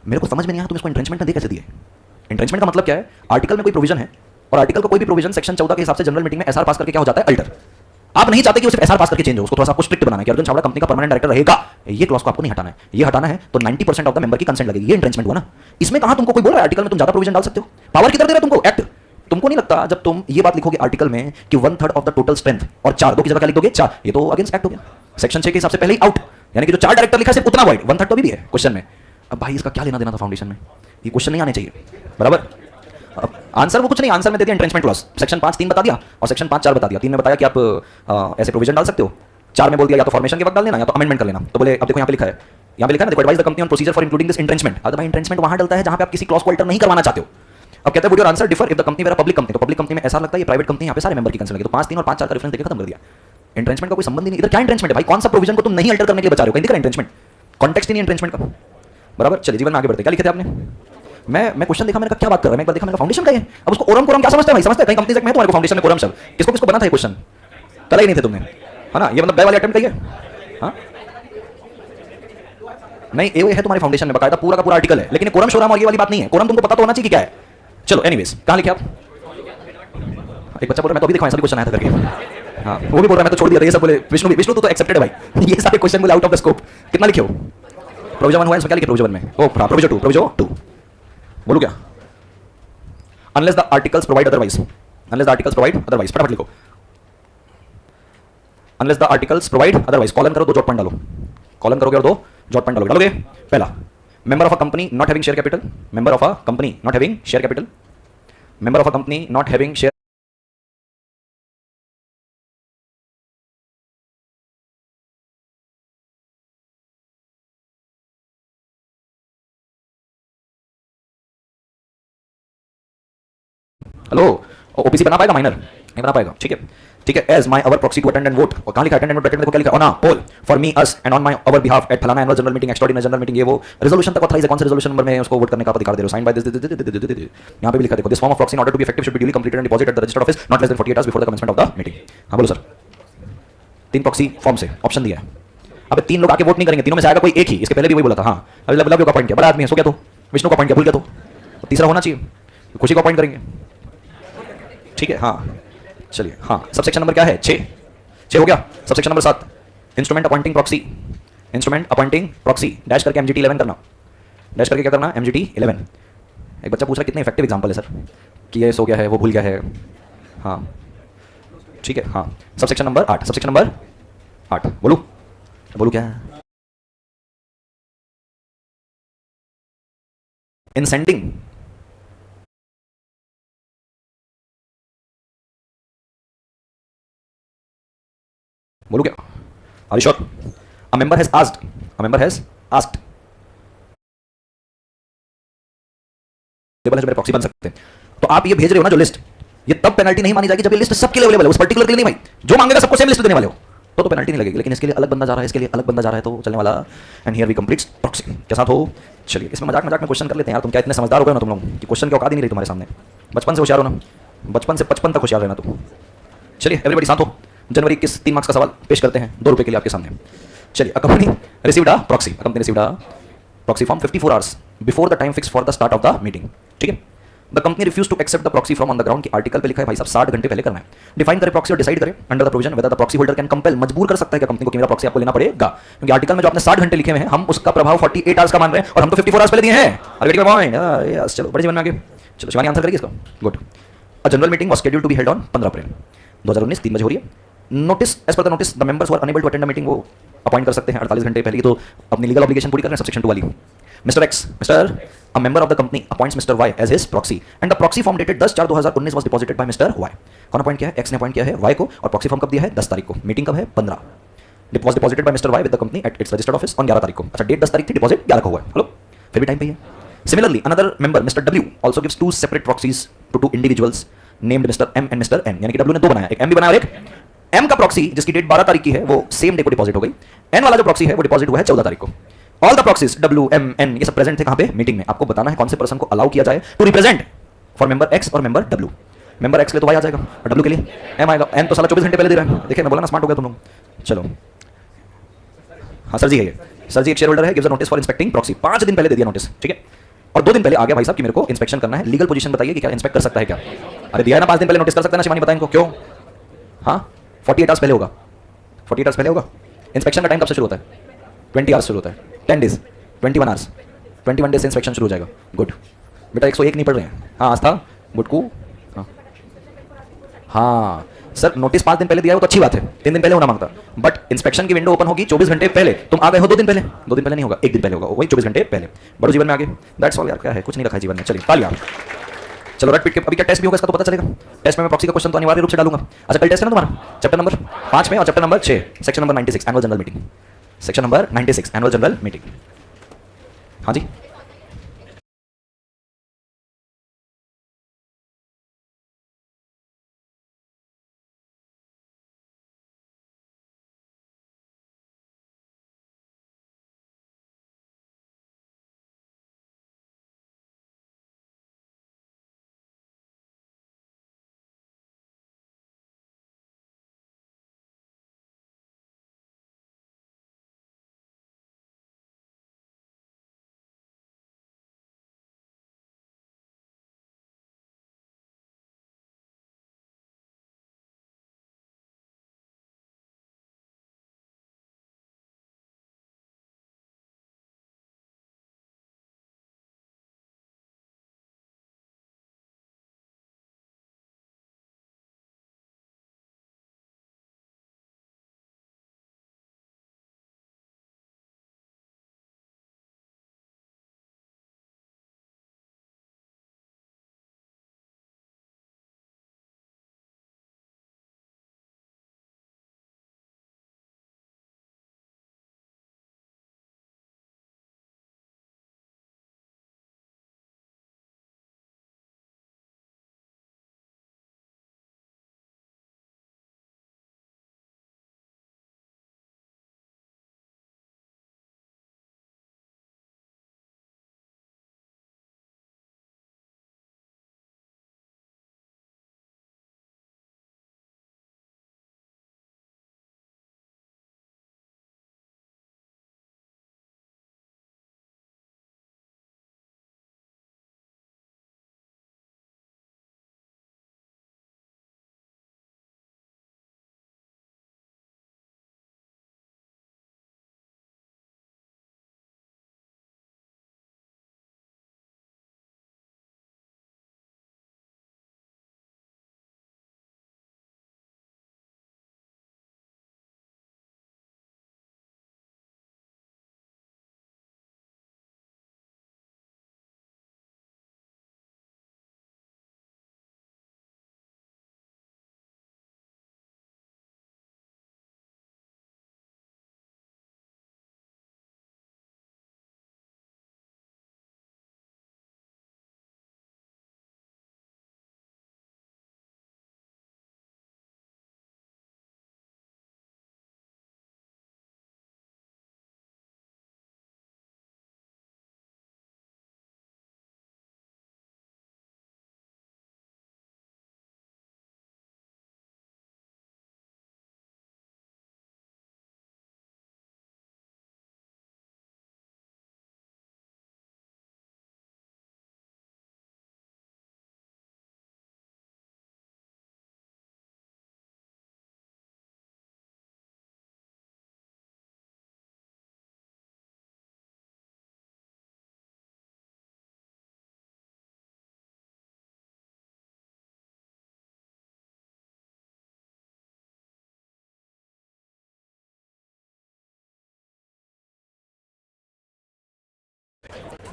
मेरे को समझ में नहीं आया तुम इसको इंट्रेंचमेंट में दे कैसे दिए? इंट्रेंचमेंट का मतलब क्या है? आर्टिकल में कोई प्रोविजन है और आर्टिकल का कोई भी प्रोविजन सेक्शन 14 के हिसाब से जनरल मीटिंग में एसआर पास करके क्या हो जाता है? अल्टर। आप नहीं चाहते कि वो सिर्फ एसआर पास करके चेंज हो, उसको थोड़ा सा आपको स्ट्रिक्ट बनाना है कि अर्जुन चावड़ा कंपनी का परमानेंट डायरेक्टर रहेगा, ये क्लॉज को आपको नहीं हटाना है। ये हटाना है तो 90% ऑफ द मेंबर की कंसेंट लगेगी, ये इंट्रेंचमेंट हुआ ना। इसमें कहां तुमको कोई बोल रहा है आर्टिकल में तुम ज्यादा प्रोविजन डाल सकते हो? पावर किधर दे रहा है तुमको? एक्ट। तुमको नहीं लगता जब तुम ये बात लिखोगे आर्टिकल में कि 1/3 ऑफ द टोटल स्ट्रेंथ और 4, 2 की जगह क्या लिख दोगे? 4, ये तो अगेंस्ट एक्ट हो गया, सेक्शन 6 के हिसाब से पहले ही आउट। यानी कि जो 4 डायरेक्टर लिखा है सिर्फ उतना वाइड, 1/3 तो भी है क्वेश्चन में। अब भाई इसका क्या लेना देना था फाउंडेशन में? ये क्वेश्चन नहीं आने चाहिए, बराबर? आंसर वो कुछ नहीं, आंसर में दे दिया इंट्रेंचमेंट क्लॉज, सेक्शन 5 3 बता दिया और सेक्शन 5 4 बता दिया। 3 में बताया कि आप ऐसे प्रोविजन डाल सकते हो, 4 में बोल दिया या तो फॉर्मेशन के वक्त डाल देना या तो अमेंडमेंट कर लेना। तो बोले अब देखो यहाँ पे लिखा है, यहाँ पे लिखा है ना, देखो advise the company on procedure for including this entrenchment. अब भाई इंट्रेंचमेंट वहां डलता है जहां पे आप किसी क्लॉज को अल्टर नहीं करवाना चाहते हो। अब कहते हैं would your answer differ if the company were a public company, तो पब्लिक कंपनी में ऐसा लगता है ये प्राइवेट कंपनी, यहाँ पे सारे मेंबर की कंसेंट लगे, तो 5 3 और 5 4 का रेफरेंस देकर खत्म कर दिया। इंट्रेंचमेंट का कोई संबंध ही नहीं। इधर क्या इंट्रेंचमेंट है भाई? कौन सा प्रोविजन को तुम नहीं अल्टर करने के लिए बचा रहे हो? कहीं दिख रहा है इंट्रेंचमेंट? कॉन्टेक्स्ट ही नहीं इंट्रेंचमेंट का, बराबर? चलिए जीवन में आगे बढ़ते, क्या लिखे थे आपने? मैं क्वेश्चन देखा, मैंने कहा क्या बात कर रहा है, मैं एक बार देखा, मैंने फाउंडेशन का है। अब उसको कोरम कोरम क्या समझते हैं भाई? समझते हैं कहीं कंपनी से मैं तुम्हारे को फाउंडेशन में कोरम शब्द किसको किसको बना था ये क्वेश्चन? करा ही नहीं थे तुमने, है ना? ये मतलब गए वाले अटेम्प्ट है ये? हाँ नहीं, ये है तुम्हारे फाउंडेशन में बकायदा पूरा का पूरा आर्टिकल है, लेकिन कोरम शोरम और ये वाली बात नहीं है। कोरम तुमको पता तो होना चाहिए कि क्या है। चलो एनीवेज, कहां लिखे आप? एक बच्चा बोल रहा है मैं तो अभी दिखाऊं सभी क्वेश्चन आया था करके। हाँ वो भी बोल रहा है मैं तो छोड़ दिया था ये सब। बोले विष्णु तो एक्सेप्टेड है भाई, ये सारे क्वेश्चन बोले आउट ऑफ द स्कोप। कितना लिखे हो? प्रोविजन 1 हुआ है, इसमें क्या लिखे प्रोविजन में? ओ हां प्रोविजन 2 बोलूं क्या? Unless the articles provide otherwise, unless the articles provide otherwise, फटाफट लिखो unless the articles provide otherwise. Colon करो, 2 डॉट पॉइंट डालो, कॉलन करोगे और 2 डॉट पॉइंट डालोगे। पहला, member of a company not having share capital, member of a company not having share capital, member of a company not having share hello, OPC बना पाएगा? माइनर नहीं बना पाएगा, ठीक है ठीक है। As my our proxy to attend and vote, और कहां लिखा अटेंड एंड वोट? देखो क्या लिखा, on a poll for me us and on my our behalf at फलाना annual general meeting, extraordinary general meeting, ये वो रेजोल्यूशन तक ऑथराइज है। कौन से रेजोल्यूशन नंबर में उसको वोट करने का आप अधिकार दे रहे हो? साइन बाय दिस, यहां पे भी लिखा देखो, this form of proxy in order to be effective should be duly completed and deposited at the registered office not less than 48 hours before the commencement of the meeting. हां बोलो सर, 3 प्रॉक्सी फॉर्म से ऑप्शन दिया है। अब 3 लोग आके वोट नहीं करेंगे, तीनों में से आएगा कोई एक ही। इसके पहले भी वही बोला था। हां अभी लव का पॉइंट किया, बड़ा आदमी है, सो क्या तो विष्णु का पॉइंट किया, भूल गया तो तीसरा होना चाहिए, खुशी का पॉइंट करेंगे, ठीक है। हाँ चलिए, हाँ सबसेक्शन नंबर क्या है? 6 हो गया। Subsection number 7, instrument appointing proxy, instrument appointing proxy dash करके एमजीटी 11 करना, डैश करके क्या करना? एमजीटी 11। एक बच्चा पूछ रहा है कितने इफेक्टिव एग्जांपल है सर कि ये सो गया है, वो भूल गया है। हाँ ठीक है। हाँ सबसेक्शन नंबर 8, सबसेक्शन नंबर 8 बोलू क्या? इन सेंडिंग बोलू क्या? Are you sure? A member has asked, a member has asked, level है जो मेरे प्रॉक्सी बन सकते हैं। तो आप ये भेज रहे हो ना जो लिस्ट, ये तब पेनल्टी नहीं मानी जाएगी जब ये लिस्ट सबके लिए अवेलेबल है, उस पर्टिकुलर के लिए नहीं भाई। जो मांगेगा सबको सेम लिस्ट देने वाले हो तो पेनल्टी नहीं लगेगी। लेकिन इसके लिए अलग बंदा जा रहा है, इसके लिए अलग बंदा जा रहा है, तो चलने वाला। And here we completes proxy के साथ हो। चलिए इसमें मजाक में क्वेश्चन कर लेते हैं यार। तुम क्या इतने समझदार हो गए ना तुम लोग कि क्वेश्चन की औकात ही नहीं रही तुम्हारे सामने। बचपन से होशियार हो ना, बचपन से 55 तक होशियार रहना तुम। चलिए एवरीबॉडी शांत हो। जनवरी 21 3 मार्क्स का सवाल पेश करते हैं 2 रुपए के लिए आपके सामने। चलिए, a company received a proxy, a company received a proxy form 54 hours before the time fix for the start of the meeting, ठीक है। The company refuse to accept the proxy from on the ground की आर्टिकल पे लिखा है भाई साहब 60 घंटे पहले करना है। डिफाइन करे प्रॉक्सी और डिसाइड करे under the provision whether the proxy holder can compel, मजबूर कर सकता है क्या कंपनी को कि मेरा प्रॉक्सी आपको लेना पड़ेगा, क्योंकि आर्टिकल में जो आपने 60 घंटे लिखे हुए हैं हम उसका प्रभाव 48 आवर्स का मान रहे हैं और हम तो 54 आवर्स पहले दिए हैं। अरे पॉइंट यस, चलो बड़े जीवन में आगे। चलो शिवानी आंसर करेगी इसका, good. A general meeting was scheduled to be held on 15 April 2019 3 बजे हो रही है। Notice as per the notice the members were unable to attend the meeting, वो अपॉइंट कर सकते हैं 48 घंटे पहले, तो अपनी लीगल ऑब्लिगेशन पूरी कर रहे हैं सबसेक्शन 2 वाली। Mister x, mister a member of the company appoints Mr. Y as his proxy and the proxy form dated 10/4/2019 was deposited by Mr. Y। कौन अपॉइंट किया है? X ने अपॉइंट किया है Y को और प्रॉक्सी फॉर्म कब दिया है? 10 तारीख को। मीटिंग कब है? 15। was deposited by Mr. Y with the company at its registered office on 11 तारीख को। अच्छा डेट 10 तारीख थी, डिपॉजिट 11 को हुआ है। हेलो, फिर भी टाइम पे ही है। Similarly, another member Mr. W also gives two separate proxies to two individuals named Mr. M and Mr. N, यानी कि W ने दो बनाया, एक M भी बनाया और एक M का प्रॉक्सी जिसकी डेट 12 तारीख की है वो सेम डे को डिपॉजिट हो गई। N वाला जो प्रॉक्सी है वो डिपॉजिट हुआ है 14 तारीख को। All the proxies W M N ये सब प्रेजेंट थे कहां पे? मीटिंग में। आपको बताना है कौन से पर्सन को अलाउ किया जाए to represent for member X और मेंबर W। मेंबर X के लिए तो Y आ जाएगा और W के लिए M आएगा। N तो साला 24 घंटे पहले दे रहा है। देखिए मैं बोला ना, स्मार्ट हो गया तुम लोग। चलो हाँ सर जी है ये। सर जी एक शेयर होल्डर है, gives a notice for inspecting proxy, 5 दिन पहले दे दिया नोटिस, ठीक है। और 2 दिन पहले आ गया भाई साहब कि मेरे को इंस्पेक्शन करना है। लीगल पोजीशन बताइए कि क्या इंस्पेक्ट कर सकता है क्या? अरे दिया है ना 5 दिन पहले नोटिस, कर सकता है ना शिवानी, बताएं इनको क्यों? हाँ 48 आवर्स पहले होगा, 48 आवर्स पहले होगा। इंस्पेक्शन का टाइम कब से शुरू होता है? 20 आवर्स शुरू होता है, 10 डेज 21 आवर्स, 21 डेज से इंस्पेक्शन शुरू हो जाएगा। गुड बेटा 101 नहीं पढ़ रहे हैं? हाँ आस्था गुडकू हाँ हाँ सर नोटिस 5 दिन पहले दिया है वो तो अच्छी बात है, 3 दिन पहले होना मांगता, बट इंस्पेक्शन की विंडो ओपन होगी 24 घंटे पहले। तुम आ गए हो 2 दिन पहले, 2 दिन पहले नहीं होगा, 1 दिन पहले होगा, वही 24 घंटे पहले। बड़ो जीवन में आगे, दैट्स ऑल यार, क्या है कुछ नहीं रखा है जीवन में। चलिए तालियां। चलो रट पीट के अभी क्या टेस्ट भी होगा इसका तो पता चलेगा। टेस्ट में मैं प्रॉक्सी का क्वेश्चन तो अनिवार्य रूप से डालूंगा। अच्छा कल टेस्ट है ना तुम्हारा चैप्टर नंबर 5 में और chapter number 6 section number 96 annual general meeting, section number 96 annual general meeting. हाँ जी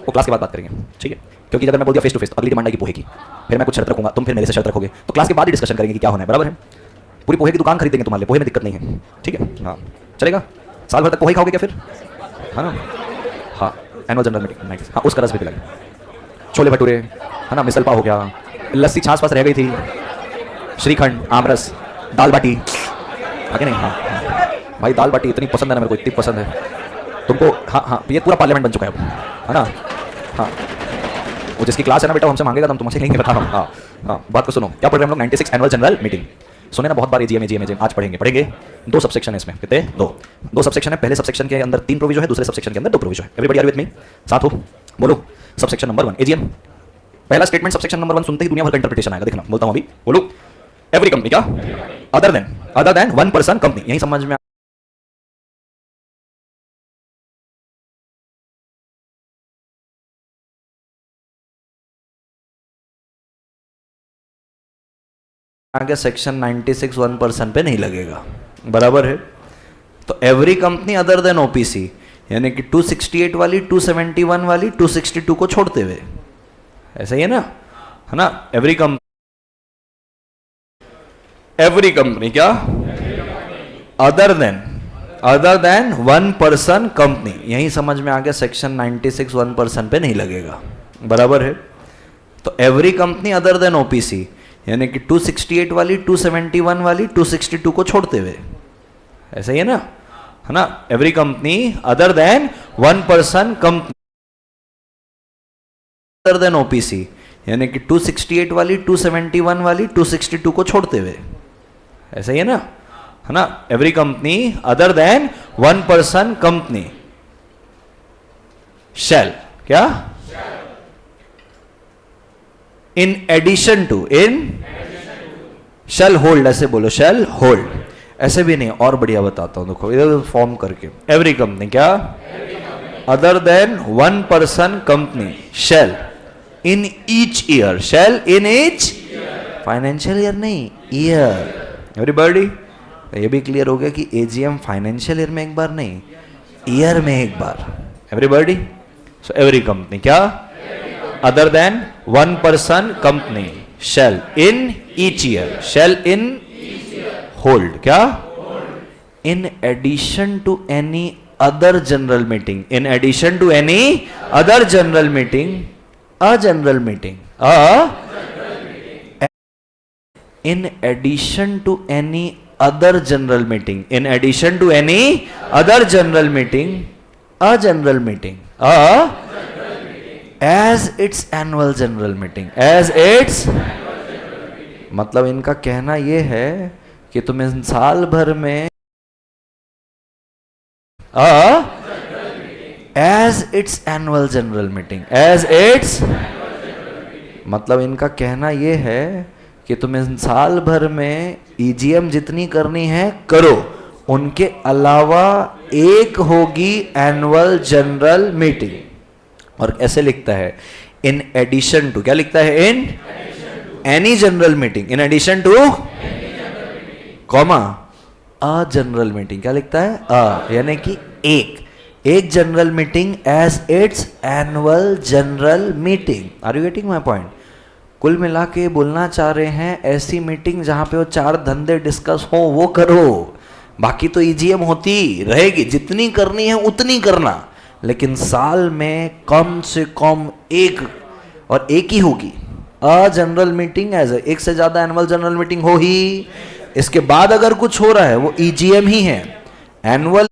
वो क्लास के बाद बात करेंगे, ठीक है? क्योंकि अगर मैं बोल दिया फेस टू फेस तो अगली डिमांड आएगी पोहे की, फिर मैं कुछ शर्त रखूंगा, तुम फिर मेरे से शर्त रखोगे, तो क्लास के बाद ही डिस्कशन करेंगे कि क्या होना है, बराबर है? पूरी पोहे की दुकान खरीद देंगे तुम्हारे लिए, पोहे में दिक्कत नहीं है, ठीक है? हाँ, चलेगा? साल भर तक पोहे खाओगे क्या फिर? है ना? हाँ, एनुअल जनरल मीटिंग नाइस। हाँ, उसका रस भी पिलाएंगे, छोले भटूरे, है ना, मिसल पाव हो गया, लस्सी छाछ पास रह गई थी, श्रीखंड, आमरस, दाल बाटी, आगे नहीं? हाँ भाई, दाल बाटी इतनी पसंद है ना मेरे को, इतनी पसंद है तुमको। हाँ हाँ, ये पूरा पार्लियामेंट बन चुका है अब, है ना? हाँ, वो जिसकी क्लास है ना बेटा, हमसे मांगेगा तो हम तुमसे नहीं बता रहा हूँ। हाँ हाँ, बात को सुनो, क्या पढ़ रहे हैं हम लोग? 96 एनुअल जनरल मीटिंग। सुने ना बहुत बार एजीएम एजीएम एजीएम, आज पढ़ेंगे। दो सबसेक्शन है इसमें, कितने? दो सबसेक्शन है। पहले सबसेक्शन के अंदर 3 प्रोविजो है, दूसरे सबसेक्शन के अंदर 2 प्रोविजो है। Everybody are with me? साथ हो, बोलो। सबसेक्शन नंबर 1 एजीएम, पहला स्टेटमेंट सबसेक्शन नंबर 1 सुनते ही दुनिया भर का इंटरप्रिटेशन आएगा, देखना बोलता हूं अभी, बोलो। एवरी कंपनी, क्या? Other than one person company, यही समझ में आगे सेक्शन 96 1% पे नहीं लगेगा, बराबर है? तो every company other then OPC, यानी कि 268 वाली, 271 वाली, 262 को छोड़ते हुए, ऐसा ही है ना? एवरी कंपनी क्या? Other than one person company, यही समझ में आ गया, सेक्शन 96 1% पे नहीं लगेगा, बराबर है? तो every company other then OPC, यानी कि 268 वाली, 271 वाली, 262 को छोड़ते हुए, ऐसा ही है ना? Every company other than one person company other then OPC, यानी कि 268 वाली, 271 वाली, 262 को छोड़ते हुए, ऐसा ही है ना? Every company other than one person company shall, क्या? In addition to, shall hold, ऐसे बोलो, शैल होल्ड, ऐसे भी नहीं, और बढ़िया बताता हूं, देखो इधर फॉर्म करके। एवरी कंपनी क्या? Other than one person company shall in each year, shall in each financial year नहीं, ईयर। एवरीबॉडी, ये भी क्लियर हो गया कि एजीएम फाइनेंशियल ईयर में एक बार नहीं, ईयर में एक बार। एवरीबॉडी, सो एवरी कंपनी क्या? Other than one person company shall in each year, shall in hold, क्या? In addition to any other general meeting, in addition to any other general meeting, a general meeting, in addition to any other general meeting, in addition to any other general meeting, a general meeting, as its annual general meeting, as its, मतलब इनका कहना यह है कि तुम इन साल भर में as its annual general meeting, as its, मतलब इनका कहना यह है कि तुम इन साल भर में ईजीएम जितनी करनी है करो, उनके अलावा एक होगी एनुअल जनरल मीटिंग। और ऐसे लिखता है, इन एडिशन टू, क्या लिखता है? In any general meeting, in addition to comma a general meeting, क्या लिखता है? यानी कि एक general meeting as its annual general meeting. Are you getting my point? कुल मिला के बोलना चाह रहे हैं, ऐसी मीटिंग जहां पे वो 4 धंधे डिस्कस हो वो करो, बाकी तो ईजीएम होती रहेगी, जितनी करनी है उतनी करना, लेकिन साल में कम से कम एक, और एक ही होगी अ जनरल मीटिंग, एज एक से ज्यादा एनुअल जनरल मीटिंग हो ही, इसके बाद अगर कुछ हो रहा है वो ईजीएम ही है, एनुअल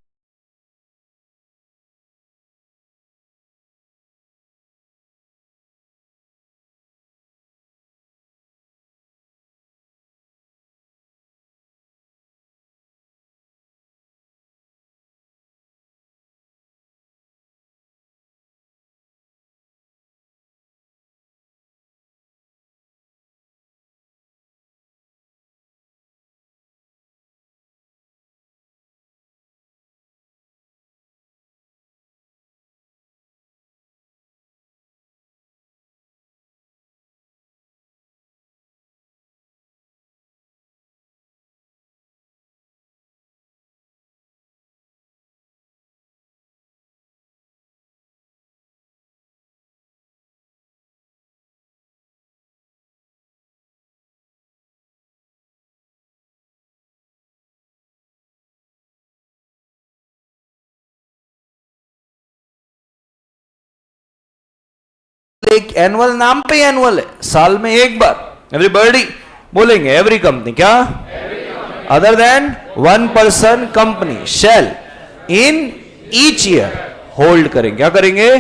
एक एनुअल नाम पे एनुअल है, साल में एक बार एवरीबॉडी बोलेंगे एवरी कंपनी क्या other than one person company shall in each year hold करेंगे, क्या करेंगे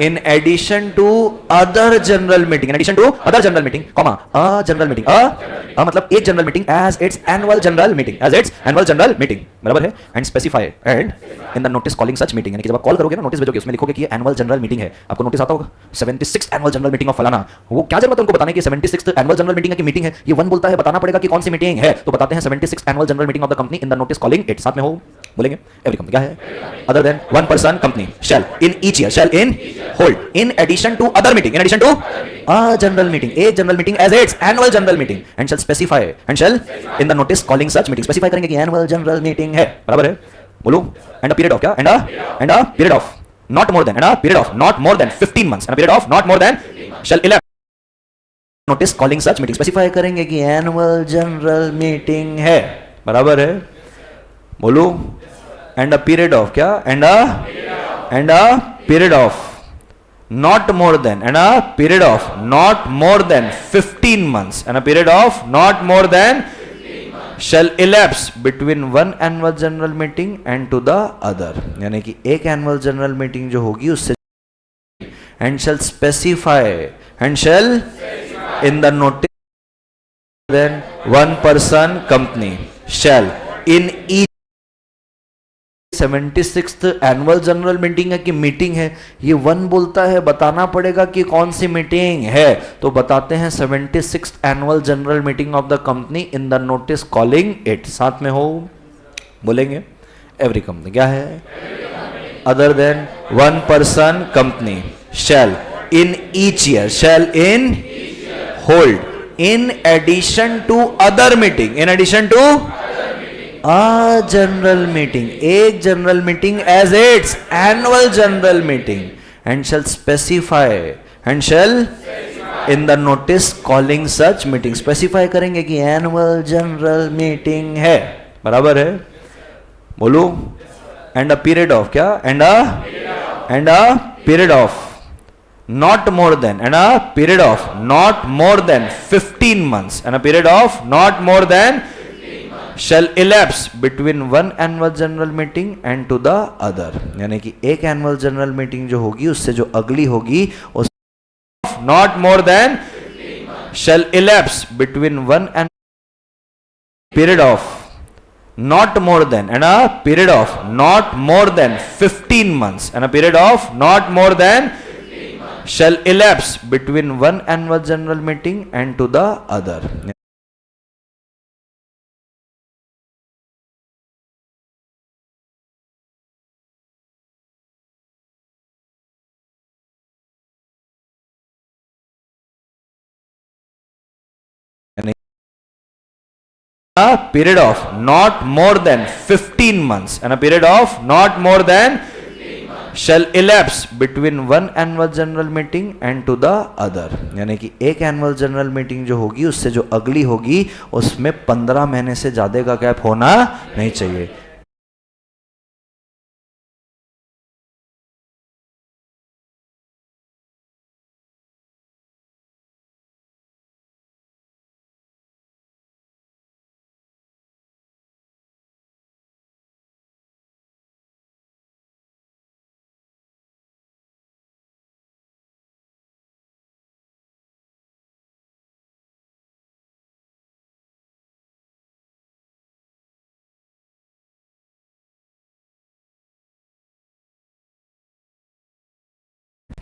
in addition to other general meeting, in addition to other general meeting comma a general meeting, a मतलब एक general meeting as its annual general meeting, as its annual general meeting बराबर है and specify and in the notice calling such meeting, यानी कि जब आप कॉल करोगे ना नोटिस भेजोगे उसमें लिखोगे कि ये एनुअल जनरल मीटिंग है, आपको नोटिस आता होगा 76th annual general meeting of फलाना, वो क्या जरूरत है उनको बताने की 76th एनुअल जनरल मीटिंग की मीटिंग है, ये वन बोलता है बताना पड़ेगा कि कौन सी मीटिंग है, तो बताते हैं 76th annual general meeting of the company in the notice calling it, साथ में हो बोलेंगे एवरी कंपनी क्या है other than one person company shall in each year shall in hold in addition to other meeting, in addition to a general meeting, एक general meeting as its annual general meeting and shall specify and shall in the notice calling such meeting, specify करेंगे कि एनुअल जनरल मीटिंग है बराबर है, बोलो एंड अ पीरियड ऑफ क्या and a period of not more than and a period of not more than 15 months and a period of not more than shall elapse notice calling such meeting, specify करेंगे कि एनुअल जनरल मीटिंग है बराबर है, बोलो एंड अ पीरियड ऑफ क्या and a period of not more than and a period of not more than 15 months and a period of not more than shall elapse between one annual general meeting and to the other, यानी कि एक एनुअल जनरल मीटिंग जो होगी उससे and shall specify and shall in the notice then one person company shall in each 76th annual general meeting है कि मीटिंग है, ये वन बोलता है बताना पड़ेगा कि कौन सी मीटिंग है, तो बताते हैं 76th annual general meeting of the company in the notice calling it, साथ में हो बोलेंगे एवरी कंपनी क्या है other than one person company shall in each year shall in hold in addition to other meeting, in addition to a general meeting, एक general meeting as its annual general meeting and shall specify and shall in the notice calling such meeting, specify करेंगे कि annual general meeting है बराबर है, बोलो and a period of क्या and a period of not more than and a period of not more than 15 months and a period of not more than shall elapse between one annual general meeting and to the other, यानी कि एक एनुअल जनरल मीटिंग जो होगी उससे जो अगली होगी उस not more than shall elapse between one and period of not more than and a period of not more than 15 months and a period of not more than shall elapse between one annual general meeting and to the other, a period of not more than 15 months and a period of not more than shall elapse between one annual general meeting and to the other, यानी कि एक एनुअल जनरल मीटिंग जो होगी उससे जो अगली होगी उसमें 15 महीने से ज्यादा का गैप होना नहीं चाहिए।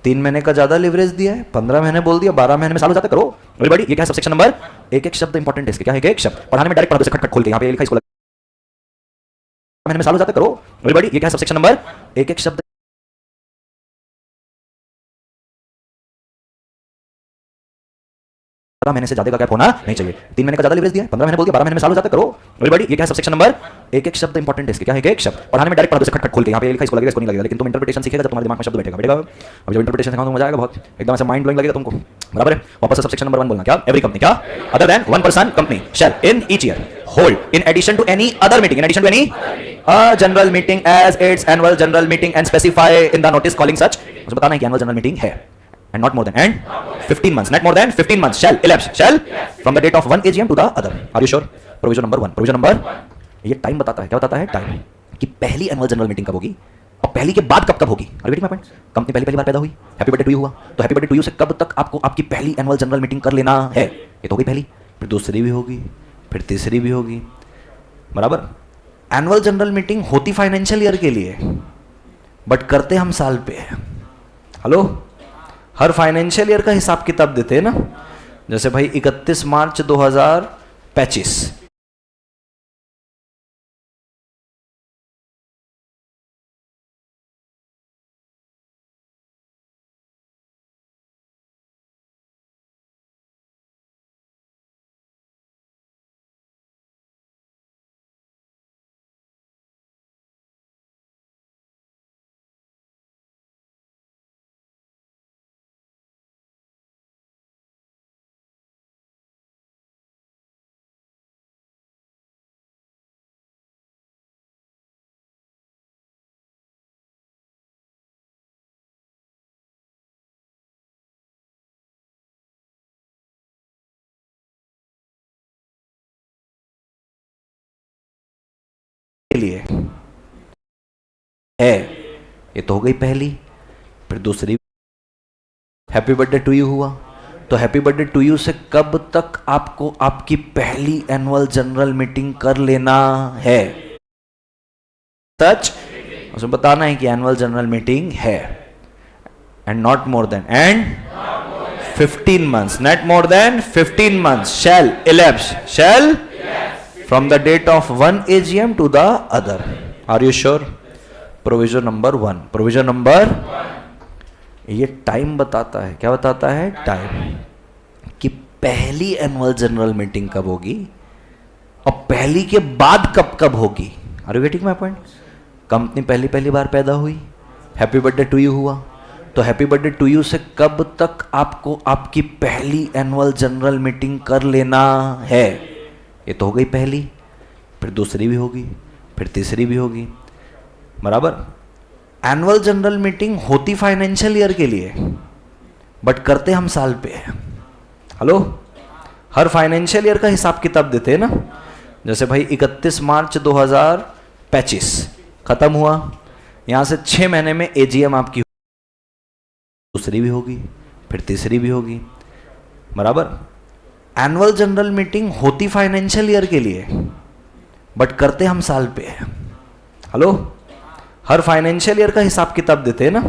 तीन महीने का ज्यादा लिवरेज दिया है, 15 महीने बोल दिया, 12 महीने में साल हो जाता, करो एवरीबॉडी। ये क्या है सबसेक्शन नंबर, एक एक शब्द इंपॉर्टेंट है इसके, क्या है एक शब्द पढ़ाने में डायरेक्ट पढ़ा दो, खटखट खोल के यहाँ पे लिखा इसको, महीने में साल हो जाता, करो एवरीबॉडी। ये क्या है सबसेक्शन नंबर, एक एक शब्द महीने से ज्यादा का गैप होना नहीं चाहिए। 3 महीने का ज्यादा लिवरेज दिया है, 15 महीने बोल दिया, 12 महीने में साल हो जाता, करो एवरीबॉडी। ये क्या है सबसेक्शन नंबर, एक एक शब्द इंपॉर्टेंट है इसके, क्या है एक शब्द पढ़ाने में डायरेक्ट पढ़ा दो, खटखट खोल के यहाँ पे लिखा इसको लगेगा, इसको नहीं लगेगा, लेकिन तुम इंटरप्रिटेशन सीखेगा जब तुम्हारे दिमाग में शब्द बैठेगा बैठेगा। अब जब इंटरप्रिटेशन सिखाऊंगा मजा आएगा बहुत, एकदम ऐसे माइंड ब्लोइंग लगेगा तुमको, बराबर है। वापस से सबसेक्शन नंबर 1 बोलना, क्या एवरी कंपनी, क्या other than one person company shall in each year hold in addition to any other meeting, in addition to any a general meeting as its annual general meeting and specify in the notice calling such, उसमें बताना है कि एनुअल जनरल मीटिंग है and not more than and 15 months, not more than 15 months shall elapse from the date of one AGM to the other. Are you sure? Provision number 1. Provision number, ये टाइम बताता है, क्या बताता है? टाइम, कि पहली एनुअल जनरल मीटिंग कब होगी और पहली के बाद कब कब होगी. Are getting my point? कंपनी पहली बार पैदा हुई, हैप्पी बर्थडे टू यू हुआ, तो हैप्पी बर्थडे टू यू से कब तक आपको आपकी पहली एनुअल जनरल मीटिंग कर लेना है. ये तो हो गई पहली, फिर दूसरी भी होगी, फिर तीसरी भी होगी, बराबर. एनुअल जनरल मीटिंग होती फाइनेंशियल ईयर के लिए, बट करते हम साल पे. हेलो, हर फाइनेंशियल ईयर का हिसाब किताब देते हैं ना. जैसे भाई 31 मार्च 2025, के लिए है. ये तो हो गई पहली, फिर दूसरी, हैप्पी बर्थडे टू यू हुआ, तो हैप्पी बर्थडे टू यू से कब तक आपको आपकी पहली एनुअल जनरल मीटिंग कर लेना है. सच उसमें बताना है कि एनुअल जनरल मीटिंग है, and not more than and 15 months, not more than 15 months shall from the date of one AGM to the other. Are you sure? Provision number 1. Provision number, ये टाइम बताता है, क्या बताता है? टाइम, कि पहली एनुअल जनरल मीटिंग कब होगी और पहली के बाद कब कब होगी. Are you getting my point? कंपनी पहली बार पैदा हुई, हैप्पी बर्थडे टू यू हुआ, तो हैप्पी बर्थडे टू यू से कब तक आपको आपकी पहली एनुअल जनरल मीटिंग कर लेना है. ये तो हो गई पहली, फिर दूसरी भी होगी, फिर तीसरी भी होगी, बराबर. एनुअल जनरल मीटिंग होती फाइनेंशियल ईयर के लिए, बट करते हम साल पे. हेलो, हर फाइनेंशियल ईयर का हिसाब किताब देते हैं ना. जैसे भाई 31 मार्च 2025 खत्म हुआ, यहां से 6 महीने में एजीएम आपकी, दूसरी भी होगी, फिर तीसरी भी होगी, बराबर. एनुअल जनरल मीटिंग होती फाइनेंशियल ईयर के लिए, बट करते हम साल पे. हेलो, हर फाइनेंशियल ईयर का हिसाब किताब देते हैं ना.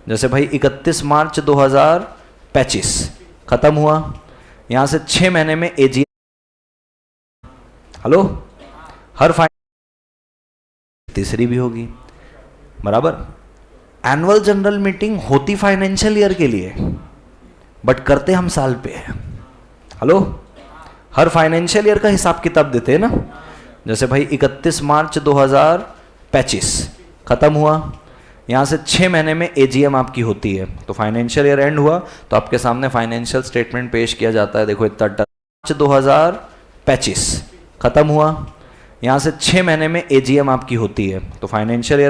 जैसे भाई 31 मार्च 2025 खत्म हुआ, यहां से 6 महीने में एजीएम. हेलो, हर तीसरी भी होगी, बराबर. एनुअल जनरल मीटिंग होती फाइनेंशियल ईयर के लिए, बट करते हम साल पे. हेलो, हर फाइनेंशियल ईयर का हिसाब किताब देते हैं ना. जैसे भाई 31 मार्च 2025 खत्म हुआ, यहां से 6 महीने में एजीएम आपकी होती है, तो फाइनेंशियल ईयर एंड हुआ, तो आपके सामने फाइनेंशियल स्टेटमेंट पेश किया जाता है. देखो इतना मार्च 2025 खत्म हुआ, यहां से 6 महीने में एजीएम आपकी होती है, तो फाइनेंशियल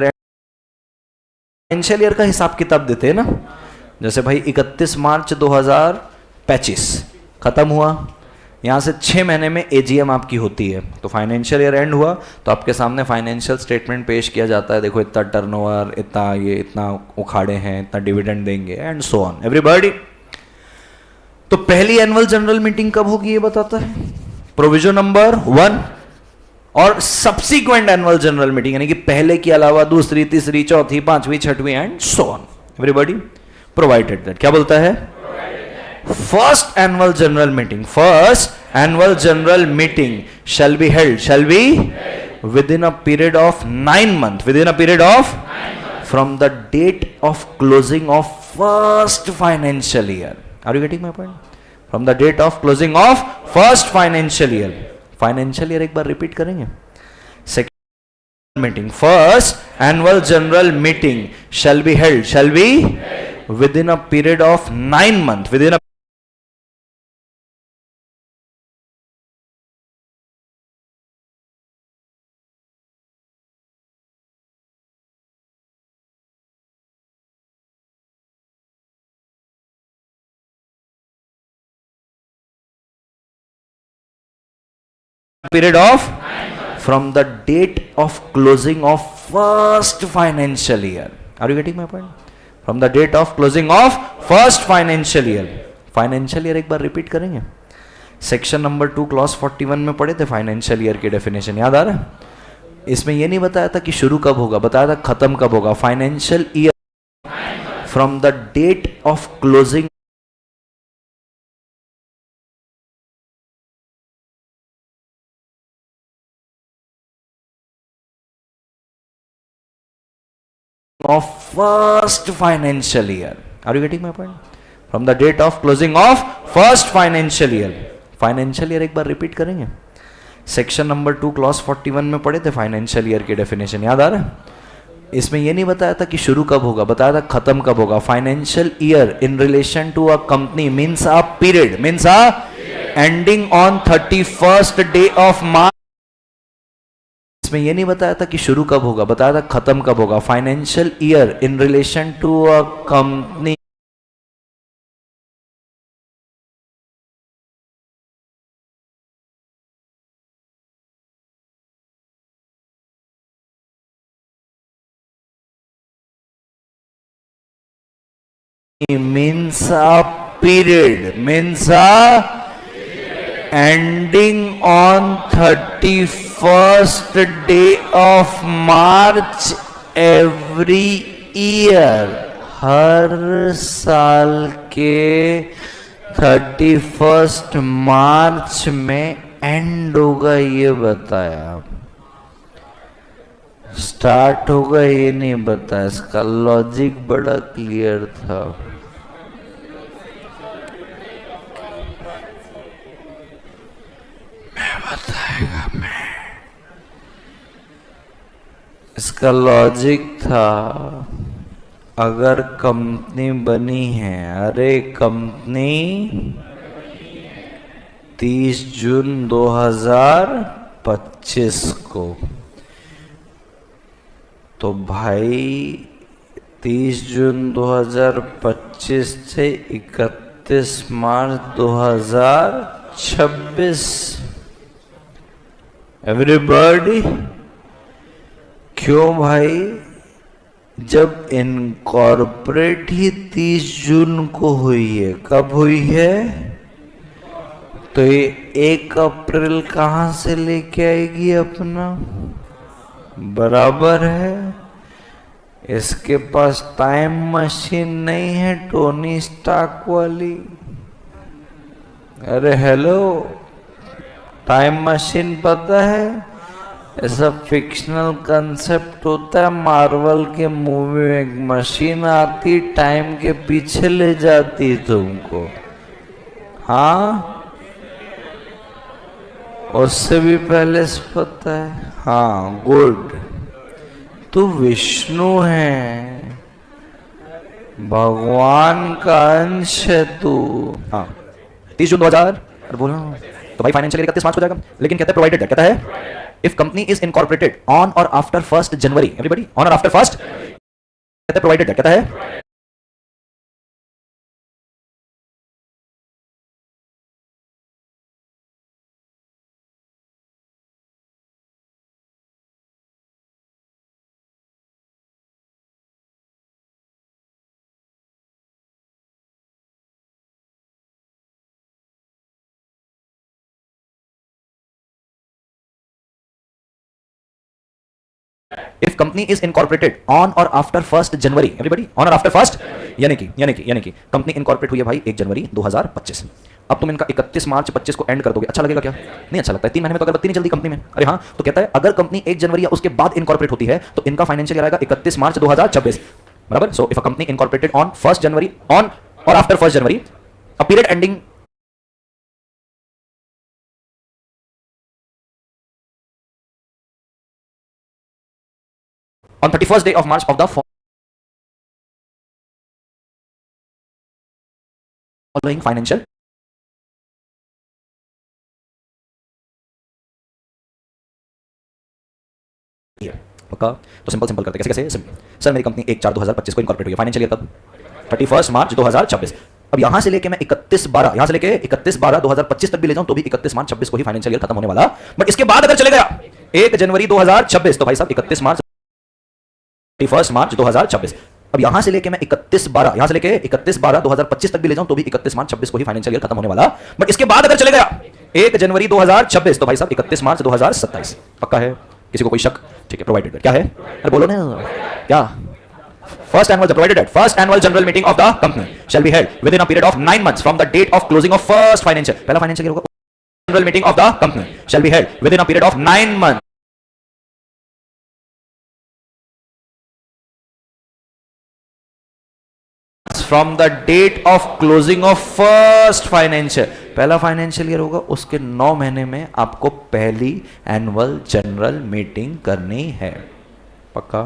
ईयर का हिसाब किताब देते हैं ना. जैसे भाई 31 मार्च 2025 खत्म हुआ, यहां से 6 महीने में एजीएम आपकी होती है, तो फाइनेंशियल ईयर एंड हुआ, तो आपके सामने फाइनेंशियल स्टेटमेंट पेश किया जाता है. देखो इतना टर्नओवर, इतना ये, इतना उखाड़े हैं, इतना डिविडेंड देंगे, एंड सो ऑन एवरीबॉडी. तो पहली एनुअल जनरल मीटिंग कब होगी ये बताता है प्रोविजन नंबर 1. और सब्सिक्वेंट एनुअल जनरल मीटिंग यानी कि पहले के अलावा दूसरी, तीसरी, चौथी, पांचवी, छठवीं, and so on everybody, provided that, क्या बोलता है? First annual general meeting shall be held within a period of 9 months, from the date of closing of first financial year. Are you getting my point? From the date of closing of first financial year. Financial year एक बार रिपीट करेंगे. Second meeting, first annual general meeting shall be within a period of 9 months, period of from the date of closing of first financial year. Are you getting my point? From the date of closing of first financial year. Financial year एक बार रिपीट करेंगे. सेक्शन नंबर 2 क्लॉज 41 में पढ़े थे फाइनेंशियल ईयर की डेफिनेशन, याद आ रहा है? इसमें ये नहीं बताया था कि शुरू कब होगा, बताया था खत्म कब होगा. Financial year from the date of closing of first financial year. Are you getting my point? From the date of closing of first financial year. Financial year एक बार रिपीट करेंगे. सेक्शन नंबर 2 क्लॉज 41 में पढ़े थे फाइनेंशियल ईयर की डेफिनेशन, याद आ रहा है? इसमें यह नहीं बताया था कि शुरू कब होगा, बताया था खत्म कब होगा. Financial year in relation to a company means a period, means a ending on 31st day of March. इसमें यह नहीं बताया था कि शुरू कब होगा, बताया था खत्म कब होगा. Financial year in relation to a company means a period, means a ending on 31st day of March every year. हर साल के 31st मार्च में एंड होगा, ये बताया. स्टार्ट होगा ये नहीं बताया. इसका लॉजिक बड़ा क्लियर था. इसका लॉजिक था, अगर कंपनी बनी है, अरे कंपनी 30 जून 2025 को, तो भाई 30 जून 2025 से 31 मार्च 2026. एवरीबॉडी, क्यों भाई? जब इनकॉर्पोरेट ही 30 जून को हुई है, कब हुई है? तो ये 1 अप्रैल कहां से लेके आएगी अपना? बराबर है. इसके पास टाइम मशीन नहीं है टोनी स्टार्क वाली. अरे हेलो, टाइम मशीन पता है? ऐसा फिक्शनल कंसेप्ट होता है. मार्वल के मूवी में एक मशीन आती, टाइम के पीछे ले जाती तुमको. हाँ, उससे भी पहले से पता है. हाँ, गुड. तू विष्णु है, भगवान का अंश है तू. हाँ, 30 जून 2000 बोला तो भाई फाइनेंशियल ईयर 31 मार्च हो जाएगा. लेकिन कहता है प्रोवाइडेड है, कहता है if company is incorporated on or after 1st January. Everybody, on or after 1st, कहता है प्रोवाइडेड है, कहता है if company is incorporated on or after 1st January. Everybody, on or after 1st, यानी कि कंपनी इनकॉर्पोरेट हुई है भाई 1 जनवरी 2025. अब तुम इनका 31 मार्च 25 को एंड कर दोगे, अच्छा लगेगा क्या? नहीं अच्छा लगता है. 3 महीने में तो अगरबत्ती नहीं जल्दी कंपनी में. अरे हाँ, तो कहता है अगर कंपनी 1 जनवरी या उसके बाद इनकॉर्पोरेट होती है तो इनका फाइनेंशियल ईयर आएगा 31 मार्च 2026. बराबर. So if a company incorporated on 1st January, on or after 1st January, a period ending on 31st day of March of the following financial year. पक्का? तो सिंपल करते कैसे कैसे? सिंपल. सर मेरी कंपनी 1/4/2025 को इनकॉर्पोरेट हुई है. फाइनेंशियल ईयर कब? 31 मार्च 2026. अब यहां से लेके मैं 31/12 यहां से लेके 31/12/2025 तक भी ले जाऊं तो भी 31 मार्च 26 को ही फाइनेंशियल ईयर खत्म होने वाला। बट इसके बाद अगर चले गया 1 जनवरी 2026 तो भाई साहब 31 मार्च 31 मार्च 2026। अब यहां से लेके मैं 31/12 यहां से लेके 31/12/2025 तक भी ले जाऊं तो भी 31 मार्च 26 को ही फाइनेंशियल ईयर खत्म होने वाला। बट इसके बाद अगर चले गया 1 जनवरी 2026 तो भाई साहब 31 मार्च 2027। पक्का है? किसी को कोई शक? ठीक है, प्रोवाइडेड। क्या है? अरे बोलो ना क्या? First annual provided at first annual general meeting of the company shall be held within a period of 9 months from the date of closing of first financial पहला financial year होगा general meeting of the company shall be held within a period of 9 months from the date of closing of first financial पहला फाइनेंशियल ईयर होगा उसके 9 महीने में आपको पहली एनुअल जनरल मीटिंग करनी है। पक्का?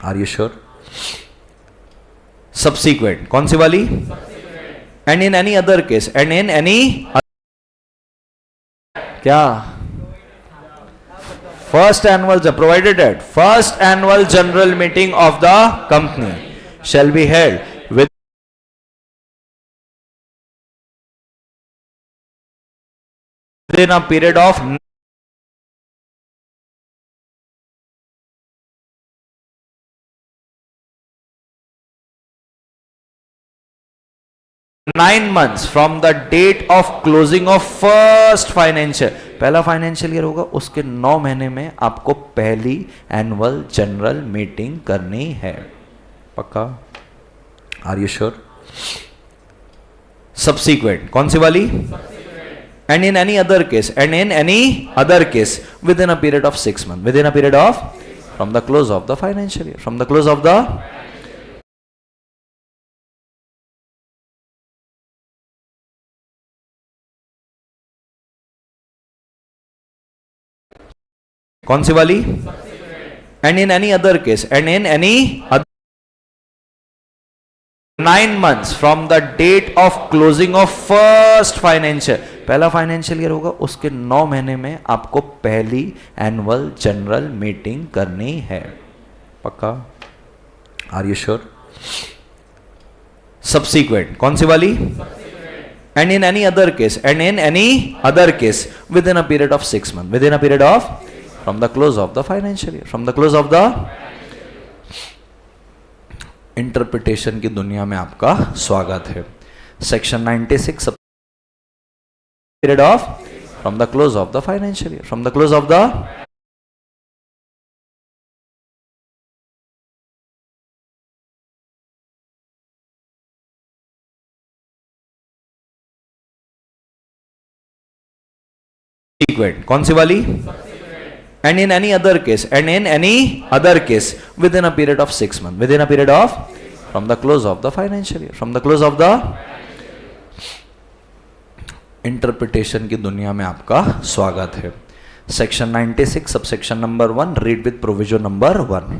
Are you sure? Subsequent कौन सी वाली? And in any other case and in any क्या? First annual provided at first annual general meeting of the company shall be held within a period of 9 months from the date of closing of first financial पहला फाइनेंशियल ईयर होगा उसके 9 महीने में आपको पहली एनुअल जनरल मीटिंग करनी है। पक्का? Are you sure? सब्सीक्वेंट कौन सी वाली? And in any other case and in any other case within a period of 6 months within a period of from the close of the financial year from the close of the कौन सी वाली? And in any other case and in any 9 months from the date of closing of first financial पहला फाइनेंशियल ईयर होगा उसके 9 महीने में आपको पहली एनुअल जनरल मीटिंग करनी है। पक्का? Are you sure? सब्सीक्वेंट कौन सी वाली? And in any other case and in any other case within a period of 6 months within a period of from the close of the financial year from the close of the interpretation की दुनिया में आपका स्वागत है। Section 96 period of from the close of the financial year from the close of the sequent कौन सी वाली? And in any other case and in any other case within a period of 6 months within a period of from the close of the financial year from the close of the interpretation की दुनिया में आपका स्वागत है। Section 96 subsection number 1 read with provision number 1।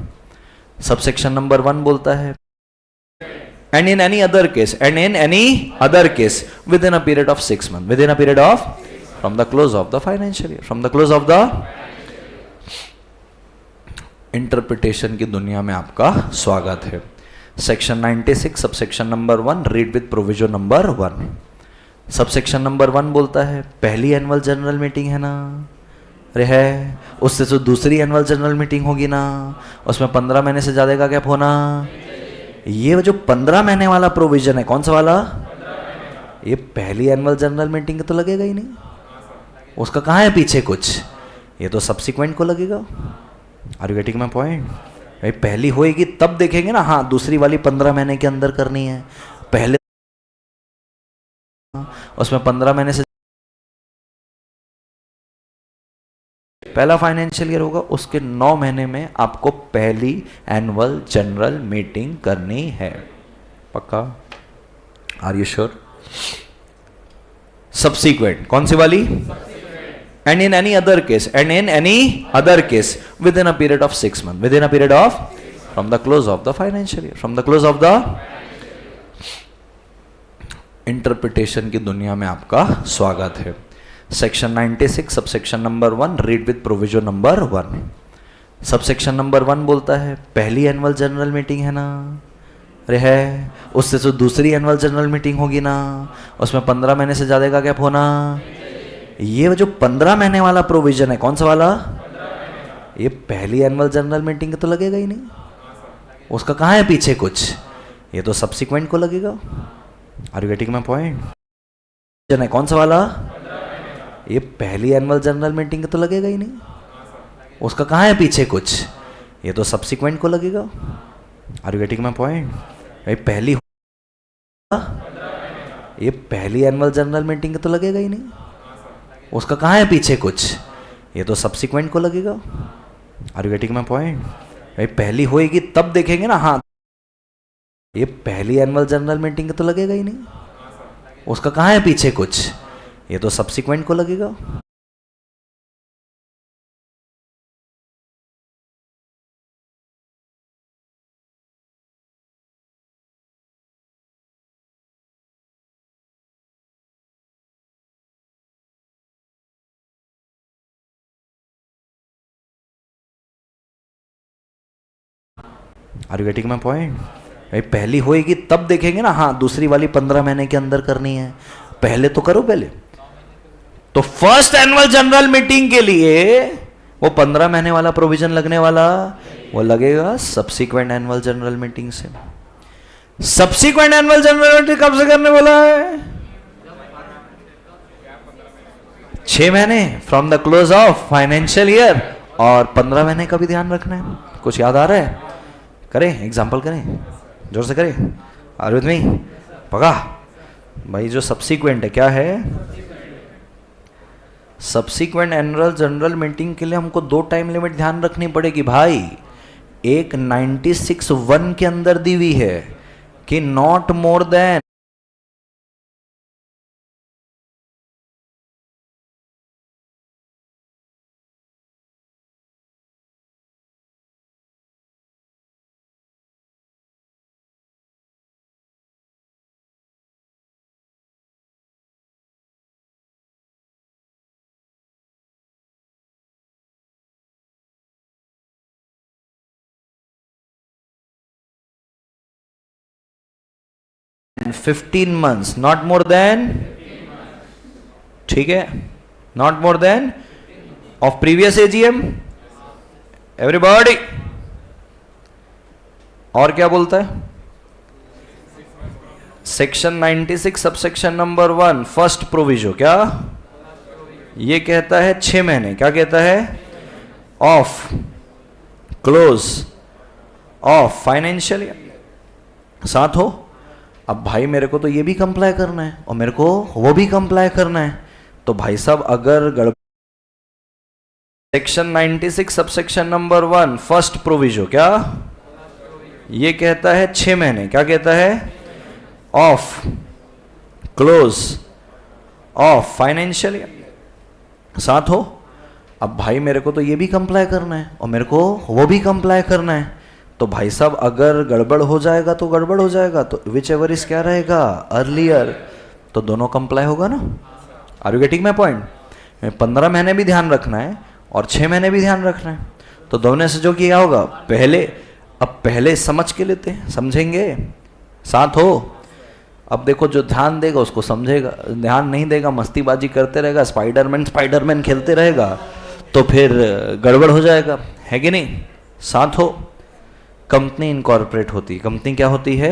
Subsection number 1 बोलता है and in any other case and in any other case within a period of 6 months within a period of from the close of the financial year from the close of the interpretation की दुनिया में आपका स्वागत है। Section 96 subsection number 1 read with provision number 1। Subsection number 1 बोलता है पहली एनुअल जनरल मीटिंग है ना, अरे है, उससे तो दूसरी एनुअल जनरल मीटिंग होगी ना, उसमें 15 महीने से ज्यादा का गैप होना। ये जो 15 महीने वाला प्रोविजन है कौन सा वाला? ये पहली एनुअल जनरल मीटिंग तो लगेगा ही नहीं, उसका कहाँ है पीछे कुछ, ये तो सब्सिक्वेंट को लगेगा। Are you getting my point? भाई पहली होएगी तब देखेंगे ना, हाँ दूसरी वाली 15 महीने के अंदर करनी है, पहले उसमें 15 महीने से पहला फाइनेंशियल ईयर होगा उसके 9 महीने में आपको पहली एनुअल जनरल मीटिंग करनी है। पक्का? Are you sure? सब्सीक्वेंट कौन सी वाली? And in any other case and in any other case within a period of 6 months within a period of from the close of the financial year from the close of the interpretation की दुनिया में आपका स्वागत है। Section 96 subsection number 1 read with provision number 1। Subsection number 1 बोलता है पहली एनुअल जनरल मीटिंग है ना, अरे है, उससे तो दूसरी एनुअल जनरल मीटिंग होगी ना, उसमें 15 महीने से ज़्यादा का गैप होना। ये जो 15 महीने वाला प्रोविजन है, कौन सा वाला, ये पहली एनुअल जनरल मीटिंग तो लगेगा ही नहीं, उसका कहाँ है पीछे कुछ, ये तो सब्सिक्वेंट को लगेगा। Are you getting my point? है कौन सा वाला, ये पहली एनुअल जनरल मीटिंग तो लगेगा ही नहीं, उसका कहाँ है पीछे कुछ, ये तो सब्सिक्वेंट को लगेगा। Are you getting my point? भाई पहली, ये पहली एनुअल जनरल मीटिंग तो लगेगा ही नहीं, उसका कहाँ है पीछे कुछ, ये तो सब्सिक्वेंट को लगेगा। Are you getting my point? भाई पहली होएगी तब देखेंगे ना, हाँ ये पहली एनुअल जनरल मीटिंग तो लगेगा ही नहीं, उसका कहाँ है पीछे कुछ, ये तो सब्सिक्वेंट को लगेगा। Are you getting my point? भाई पहली होएगी तब देखेंगे ना, हाँ दूसरी वाली 15 महीने के अंदर करनी है, पहले तो करो पहले। तो फर्स्ट एनुअल जनरल मीटिंग के लिए वो 15 महीने वाला प्रोविजन लगने वाला, वो लगेगा सब्सिक्वेंट एनुअल जनरल मीटिंग से। सब्सिक्वेंट एनुअल जनरल मीटिंग कब से करने बोला है? 6 महीने from the close of financial year, और 15 महीने का भी ध्यान रखना है। कुछ याद आ रहा है? करें एग्जाम्पल, करें जोर से करें, आर विद मी, पका भाई। जो सब्सिक्वेंट है क्या है, सब्सिक्वेंट एनुअल जनरल मीटिंग के लिए हमको 2 टाइम लिमिट ध्यान रखनी पड़ेगी भाई। एक 96(1) के अंदर दी हुई है कि not more than in 15 months, not more than, ठीक है, not more than of previous AGM, everybody। और क्या बोलता है section 96 subsection number 1 first proviso, क्या ये कहता है 6 महीने, क्या कहता है, of close of financial year. साथ हो, अब भाई मेरे को तो ये भी कंप्लाई करना है और मेरे को वो भी कंप्लाई करना है, तो भाई साहब अगर गड़बड़, section 96 subsection number 1 first proviso, क्या ये कहता है 6 महीने, क्या कहता है, of close of financial year. साथ हो, अब भाई मेरे को तो ये भी कंप्लाई करना है और मेरे को वो भी कंप्लाई करना है, तो भाई साहब अगर गड़बड़ हो जाएगा तो गड़बड़ हो जाएगा, तो विच एवर इज क्या रहेगा, अर्लियर, तो दोनों कंप्लाई होगा ना। Are you getting my point? 15 महीने भी ध्यान रखना है और 6 महीने भी ध्यान रखना है, तो दोनों से जो किया होगा पहले, अब पहले समझ के लेते हैं, समझेंगे, साथ हो। अब देखो जो ध्यान देगा उसको समझेगा, ध्यान नहीं देगा मस्तीबाजी करते रहेगा, स्पाइडरमैन खेलते रहेगा, तो फिर गड़बड़ हो जाएगा, है कि नहीं। साथ हो, कंपनी इनकॉर्पोरेट होती, कंपनी क्या होती है,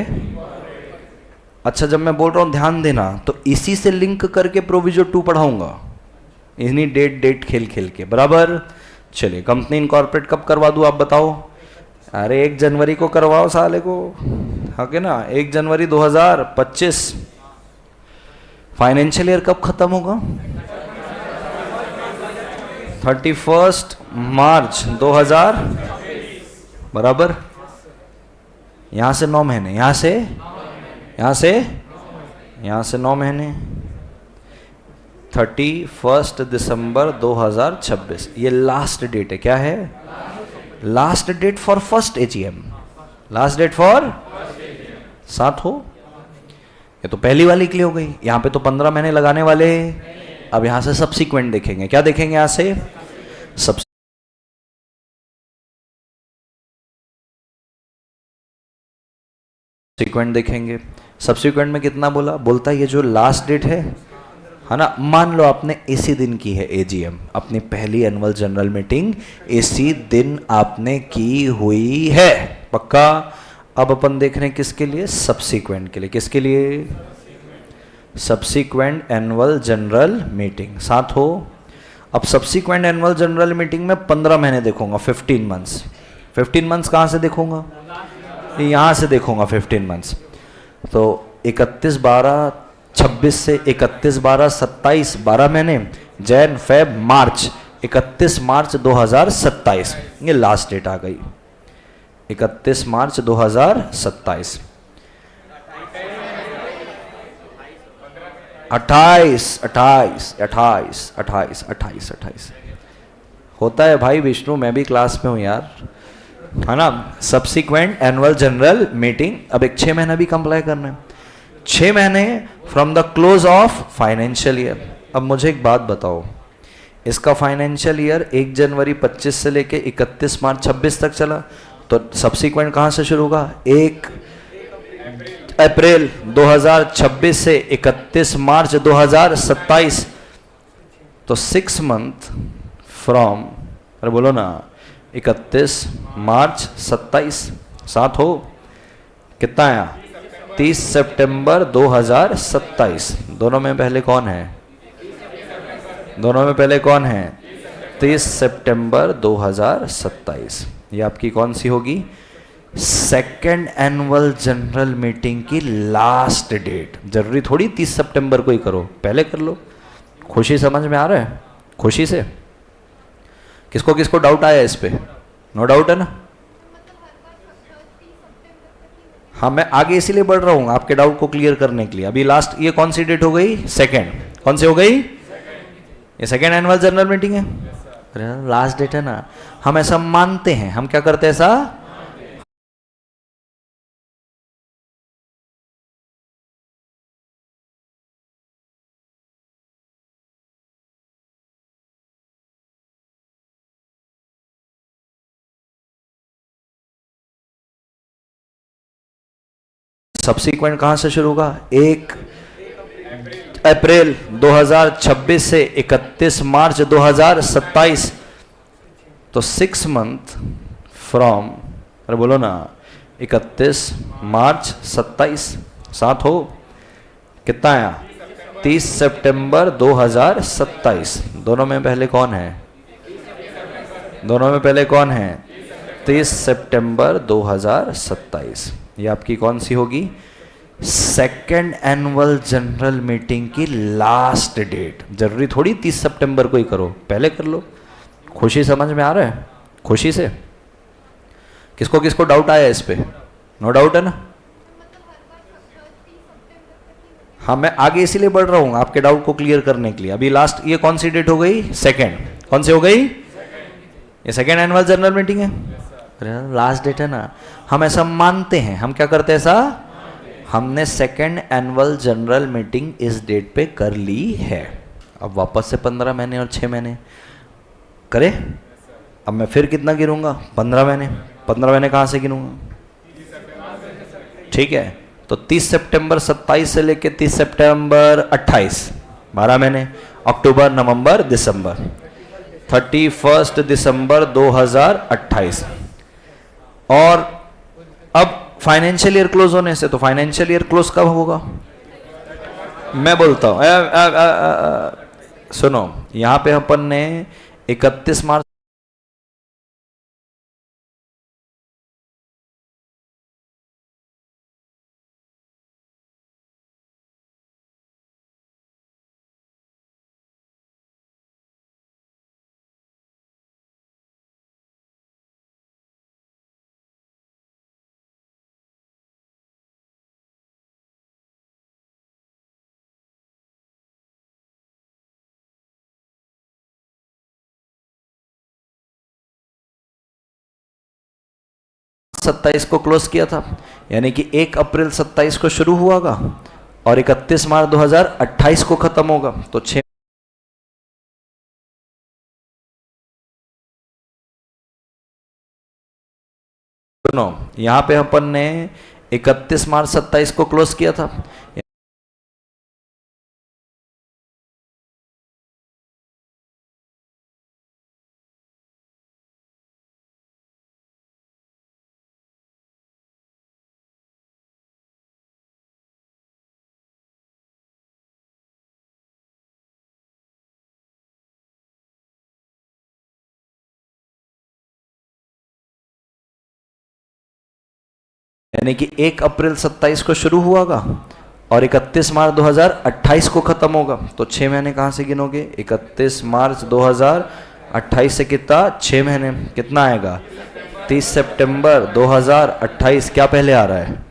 अच्छा जब मैं बोल रहा हूँ ध्यान देना, तो इसी से लिंक करके प्रोविजो 2 पढ़ाऊंगा, इन्हीं डेट खेल खेल के, बराबर। चलिए कंपनी इनकॉर्पोरेट कब करवा दूँ आप बताओ? अरे 1 जनवरी को करवाओ साले को, हाँ के ना, 1 जनवरी 2025। फाइनेंशियल ईयर कब खत्म होगा? 31 मार्च 2000, बराबर। यहां से 9 महीने, यहां से 9 महीने, 31 दिसंबर 2026 ये लास्ट डेट है, क्या है, last date for first AGM, last date for, साथ हो। ये तो पहली वाली क्लियर हो गई, यहां पे तो 15 महीने लगाने वाले। अब यहां से सब्सिक्वेंट देखेंगे, क्या देखेंगे यहां से, सब सब्सिक्वेंट देखेंगे। सब्सिक्वेंट में कितना बोला, बोलता है ये जो लास्ट डेट है ना, मान लो आपने इसी दिन की है एजीएम, अपनी पहली एनुअल जनरल मीटिंग इसी दिन आपने की हुई है, पक्का। अब अपन देख रहे हैं किसके लिए, सब्सिक्वेंट के लिए। किसके लिए, सब्सिक्वेंट एनुअल जनरल मीटिंग। साथ हो, अब सब्सिक्वेंट एनुअल जनरल मीटिंग में 15 महीने देखूंगा, 15 मंथ्स। 15 मंथ्स कहाँ से देखूंगा, यहाँ से देखूंगा 15 मंथ्स। तो 31/12/26 से 31/12/27, 12 महीने, जैन फेब मार्च, 31 मार्च 2027 ये लास्ट डेट आ गई, 31 मार्च 2027। 28 होता है भाई विष्णु, मैं भी क्लास में हूँ यार, है ना। सब्सिक्वेंट एनुअल जनरल मीटिंग, अब एक 6 महीना भी कंप्लाई करना है, 6 महीने from the close of financial year. अब मुझे एक बात बताओ, इसका फाइनेंशियल ईयर 1 जनवरी 25 से लेके 31 मार्च 26 तक चला, तो सब्सिक्वेंट कहाँ से शुरू होगा, 1 अप्रैल 2026 से 31 मार्च 2027, तो 6 मंथ फ्रॉम, अरे बोलो ना, 31 मार्च 27, साथ हो, कितना आया, 30 सितंबर 2027। दोनों में पहले कौन है, दोनों में पहले कौन है, 30 सितंबर 2027। ये आपकी कौन सी होगी, सेकेंड एनुअल जनरल मीटिंग की लास्ट डेट। जरूरी थोड़ी 30 सितंबर को ही करो, पहले कर लो। खुशी समझ में आ रहा है, खुशी से। किसको किसको डाउट आया इस पे, नो डाउट है ना। हाँ, मैं आगे इसीलिए बढ़ रहा हूँ आपके डाउट को क्लियर करने के लिए। अभी लास्ट ये कौन सी डेट हो गई, सेकेंड, कौन सी हो गई, ये सेकेंड एनुअल जनरल मीटिंग है। अरे लास्ट डेट है ना, हम ऐसा मानते हैं, हम क्या करते हैं ऐसा, सब्सिक्वेंट कहां से शुरू होगा, 1 अप्रैल 2026 से 31 मार्च 2027, तो 6 मंथ फ्रॉम, अरे बोलो ना, 31 मार्च 27, साथ हो, कितना आया, 30 सितंबर 2027। दोनों में पहले कौन है, दोनों में पहले कौन है, 30 सितंबर 2027। ये आपकी कौन सी होगी, सेकेंड एनुअल जनरल मीटिंग की लास्ट डेट। जरूरी थोड़ी 30 सितंबर को ही करो, पहले कर लो। खुशी समझ में आ रहा है, खुशी से। किसको किसको डाउट आया इस पे, नो डाउट है ना। हाँ, मैं आगे इसीलिए बढ़ रहा हूँ आपके डाउट को क्लियर करने के लिए। अभी लास्ट ये कौन सी डेट हो गई, सेकेंड, कौन सी हो गई, ये सेकेंड एनुअल जनरल मीटिंग है। अरे लास्ट डेट है ना, हम ऐसा मानते हैं, हम क्या करते हैं ऐसा, हमने सेकेंड एनुअल जनरल मीटिंग इस डेट पे कर ली है। अब वापस से 15 महीने और 6 महीने करें। अब मैं फिर कितना गिनूंगा, 15 महीने। 15 महीने कहाँ से गिनूंगा, ठीक है। तो 30 सितंबर 27 से लेके 30 सितंबर 28, 12 महीने। अक्टूबर, नवंबर, दिसंबर, 31 दिसंबर 2028। और अब फाइनेंशियल ईयर क्लोज होने से, तो फाइनेंशियल ईयर क्लोज कब होगा, मैं बोलता हूं, सुनो, यहां पे अपन ने 31 मार्च, सत्ताईस को क्लोज किया था, यानी कि 1 अप्रैल 27 को शुरू हुआगा और 31 मार्च 2028 को खत्म होगा। तो 6, सुनो, यहां पे अपन ने 31 मार्च 27 को क्लोज किया था। यानी कि 1 अप्रैल 27 को शुरू हुआगा और 31 मार्च 2028 को खत्म होगा। तो 6 महीने कहां से गिनोगे? 31 मार्च 2028 से कितना? 6 महीने। कितना आएगा? 30 सितंबर 2028। क्या पहले आ रहा है?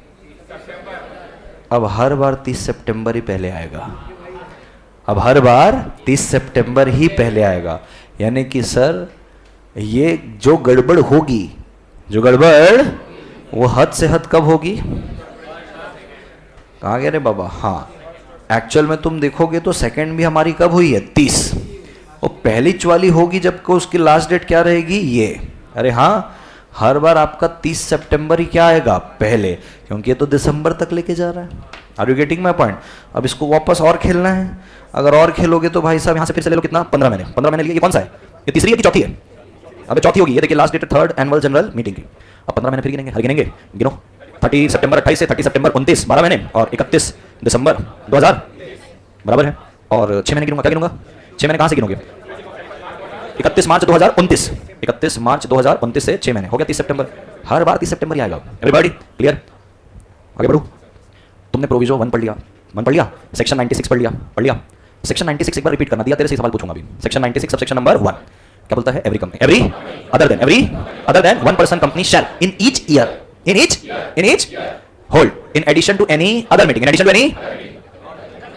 अब हर बार 30 सितंबर ही पहले आएगा। अब हर बार 30 सितंबर ही पहले आएगा। यानी कि सर ये जो गड़बड़ होगी, जो गड़बड़ वो हद से हद कब होगी? कहाँ गए रे बाबा? हाँ, एक्चुअल में तुम देखोगे तो सेकंड भी हमारी कब हुई है? 30। वो पहली वाली होगी जबकि उसकी लास्ट डेट क्या रहेगी? ये। अरे हाँ, हर बार आपका 30 सितंबर ही क्या आएगा? पहले, क्योंकि ये तो दिसंबर तक लेके जा रहा है। Are you getting my point? अब इसको वापस और खेलना है। अगर और खेलोगे तो भाई साहब यहाँ से फिर से ले लो कितना? 15 महीने। 15 महीने लिए ये कौन सा है? ये तीसरी है कि चौथी है? अब चौथी होगी। ये देखिए last date 3rd annual general meeting की। अब 15 महीने फिर गिनेंगे। हर गिनेंगे, गिनो। 30 सितंबर 28 से 30 सितंबर 29, 12 महीने, और 31 दिसंबर 2000 बराबर है। और 6 महीने गिनूंगा। क्या गिनूंगा? 6 महीने कहां से गिनोगे? 31 मार्च 2029। 31 मार्च 2029 से 6 महीने हो गया 30 सितंबर। हर बार 30 सितंबर ही आएगा। Everybody clear? आगे बढ़ो। तुमने प्रोविजो 1 पढ़ लिया, 1 पढ़ लिया। सेक्शन 96 पढ़ लिया, पढ़ लिया। सेक्शन 96 एक बार रिपीट करना दिया, तेरे से सवाल पूछूंगा अभी। सेक्शन 96 सब सेक्शन नंबर 1 क्या बोलता है? Every company, every other than 1 person company shall in each hold in addition to any other meeting, in addition to any,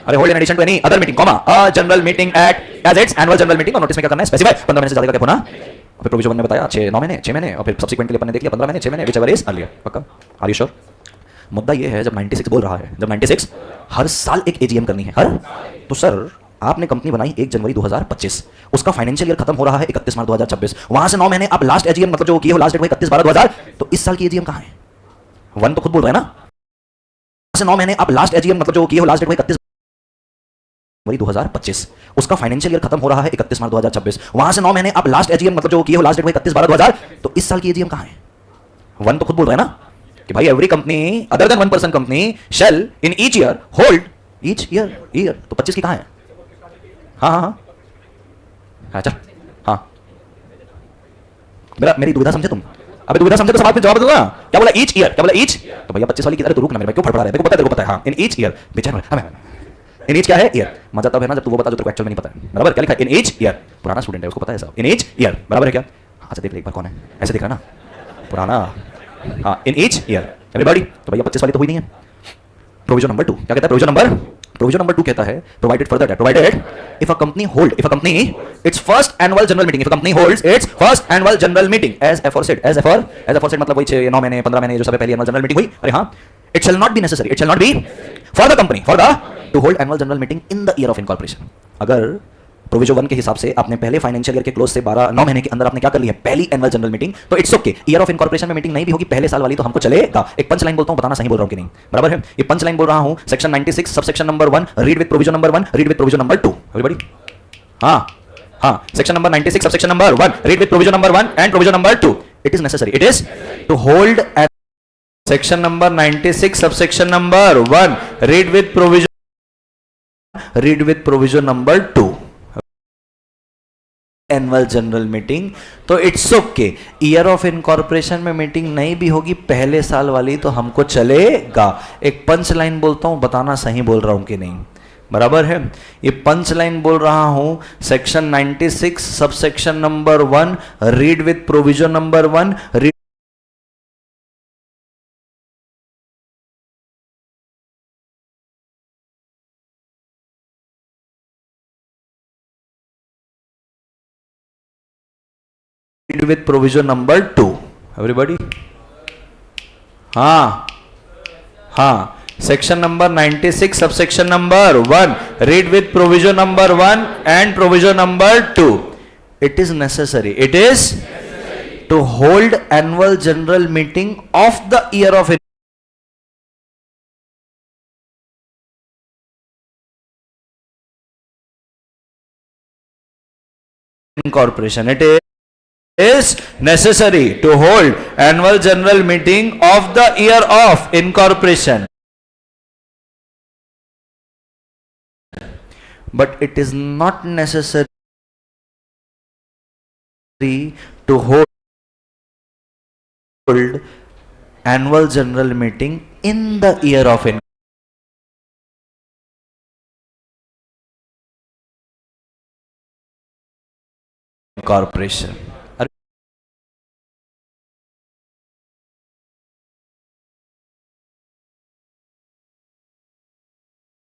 अरे hold in addition to any other meeting, comma a general meeting at as its annual general meeting. और नोटिस में क्या करना है? स्पेसिफाई 15 महीने से ज्यादा का होना। फिर प्रोविजन ने बताया 9 महीने, और फिर सब्सिक्वेंटली अपन ने देख लिया 15 महीने, 6 महीने, व्हिचएवर इज अर्लियर। पक्का? Are you sure? मुद्दा ये है, जब 96 बोल रहा है, जब 96 हर साल एक एजीएम करनी है, हर, तो सर आपने कंपनी बनाई 1 जनवरी 2025, उसका फाइनेंशियल ईयर खत्म हो रहा है 31 मार्च 2026, वहां से 9 महीने आप लास्ट एजीएम मतलब जो किए हो लास्ट डेट 31/12/2000, तो इस साल की एजीएम कहां है? 1 तो खुद बोल रहा है ना। वहां से 9 महीने आप लास्ट एजीएम मतलब जो किए हो लास्ट डेट 31 जनवरी 2025, उसका फाइनेंशियल ईयर खत्म हो रहा है 31 मार्च 2026, वहां से 9 महीने आप लास्ट एजीएम मतलब जो किए हो लास्ट डेट 31/12/2000, तो इस साल की एजीएम कहां है? 1 तो खुद बोल रहा है ना कि भाई every company other than 1 person company shall in each year hold each year, तो 25 की कहां है? हाँ, चल, हाँ, मेरी दुविधा समझे तुम? अबे दुविधा समझे तो सवाल पे जवाब दो ना। क्या बोला? Each year. क्या बोला? ईच। तो भैया 25 वाली की, अरे तो रुक ना मेरे भाई, क्यों फड़फड़ा रहा है? देखो पता है, तेरे को पता है। हाँ, इन ईच ईयर बेचारा। इन ईच क्या है? ईयर। मजा तब है ना जब तू वो बता जो तेरे को एक्चुअल में नहीं पता है। बराबर? क्या लिखा है? इन ईच ईयर। पुराना स्टूडेंट है, उसको पता है सब। इन ईच ईयर बराबर है क्या? अच्छा देख ले एक बार कौन है, ऐसे देखा ना पुराना। हाँ, इन ईच ईयर एवरीबॉडी। तो भैया 25 वाली तो हुई नहीं है। प्रोविजन नंबर 2 क्या कहता है? प्रोविजन नंबर 2 कहता है provided further that, provided if a company its first annual general meeting, if a company holds its first annual general meeting as aforesaid, as aforesaid मतलब वही 9 महीने 15 महीने जो सब पहली एनुअल जनरल मीटिंग हुई। अरे हाँ, it shall not be necessary, it shall not be for the company to hold annual general meeting in the year of incorporation. अगर प्रोविजन 1 के हिसाब से आपने पहले फाइनेंशियल ईयर के क्लोज से 9 महीने के अंदर आपने क्या कर लिया? पहली एनुअल जनरल मीटिंग, तो it's okay. Year of incorporation में मीटिंग नहीं भी होगी पहले साल वाली तो हमको चलेगा। एक पंच लाइन बोलता हूं, बताना सही बोल रहा हूं कि नहीं। बराबर है? ये पंच लाइन बोल रहा हूं। Section 96 sub section number 1 read with provision number 1, read with provision number 2। Everybody? हाँ, section number 96 sub section number 1 read with provision number 1 and provision number 2। It is necessary, it is to hold section number 96 sub section number 1 read with provision number 2 annual general meeting, तो it's okay. Year of incorporation में मीटिंग नहीं भी होगी पहले साल वाली तो हमको चलेगा। एक पंच लाइन बोलता हूं, बताना सही बोल रहा हूं कि नहीं। बराबर है? ये पंच लाइन बोल रहा हूं। Section 96 sub section number 1 read with provision number 1 read with provision number 2 everybody। हाँ, section number 96 subsection number 1 read with provision number 1 and provision number 2। it is necessary to hold annual general meeting of the year of incorporation. It is necessary to hold annual general meeting of the year of incorporation. But it is not necessary to hold annual general meeting in the year of incorporation. Are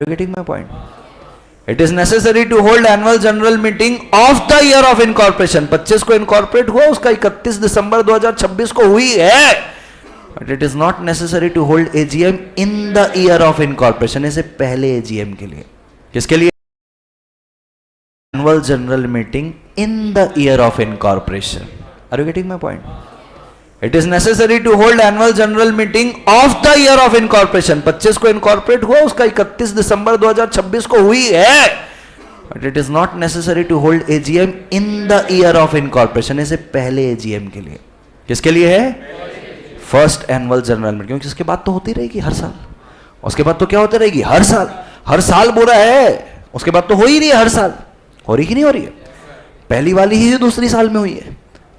you getting my point? It is necessary to hold annual general meeting of the year of incorporation. 25 को incorporate हुआ, उसका 31 दिसंबर 2026 को हुई है. But it is not necessary to hold AGM in the year of incorporation. इसे पहले AGM के लिए. किसके लिए? Annual general meeting in the year of incorporation. Are you getting my point? It is necessary to hold annual general meeting of the year of incorporation. 25 को incorporate हुआ, उसका 31 दिसंबर 2026 को हुई है. But it is not necessary to hold AGM in the year of incorporation. इसे पहले AGM के लिए. किसके लिए है? First annual general meeting. क्योंकि इसके बाद तो होती रहेगी हर साल. उसके बाद तो क्या होती रहेगी? हर साल. हर साल बुरा है. उसके बाद तो हो ही रही है हर साल. हो रही कि नहीं हो रही है? पहली वाली ही दूसरी साल में हुई है,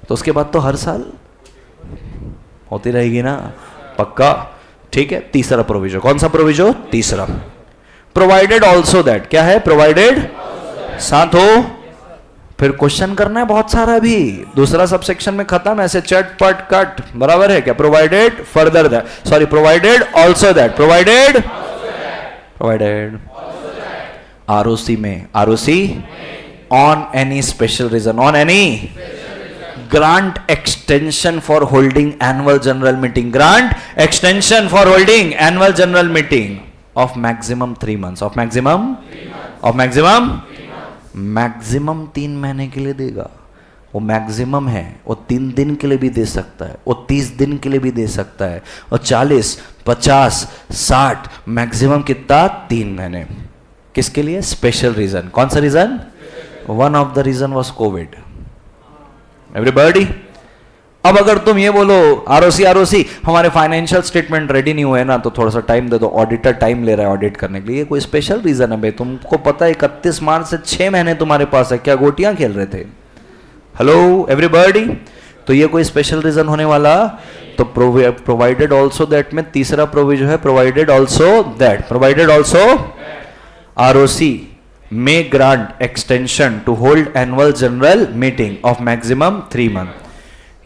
तो उसके बाद तो हर साल होती रहेगी ना. पक्का? ठीक है. तीसरा प्रोविजन. कौन सा प्रोविजन? तीसरा. Provided also that. क्या है? प्रोवाइडेड साथ हो. फिर क्वेश्चन करना है बहुत सारा भी. दूसरा सब सेक्शन में खत्म. ऐसे चट पट कट बराबर है क्या? Provided further that, sorry provided also that, provided ROC में, ROC on any special reason, on any grant extension for holding annual general meeting, grant extension for holding annual general meeting of maximum 3 months, of maximum 3 महीने के लिए देगा. वो मैक्सिमम है. वो 3 दिन के लिए भी दे सकता है, वो 30 दिन के लिए भी दे सकता है, और 40, 50, 60, मैक्सिमम कितना? 3 महीने. किसके लिए? Special reason. कौन सा reason? One of the reason was covid. Everybody. अब अगर तुम ये बोलो आरओसी हमारे फाइनेंशियल स्टेटमेंट रेडी नहीं हुए ना, तो थोड़ा सा टाइम दे दो. ऑडिटर टाइम ले रहा है ऑडिट करने के लिए. कोई स्पेशल रीजन है भाई? तुमको पता है 31 मार्च से 6 महीने तुम्हारे पास है. क्या गोटियां खेल रहे थे? Hello everybody. तो ये कोई स्पेशल रीजन होने वाला? तो प्रोवाइडेड ऑल्सो दैट में तीसरा प्रोविजन है provided also that. Provided also ROC may grant extension to hold annual general meeting of maximum 3 months.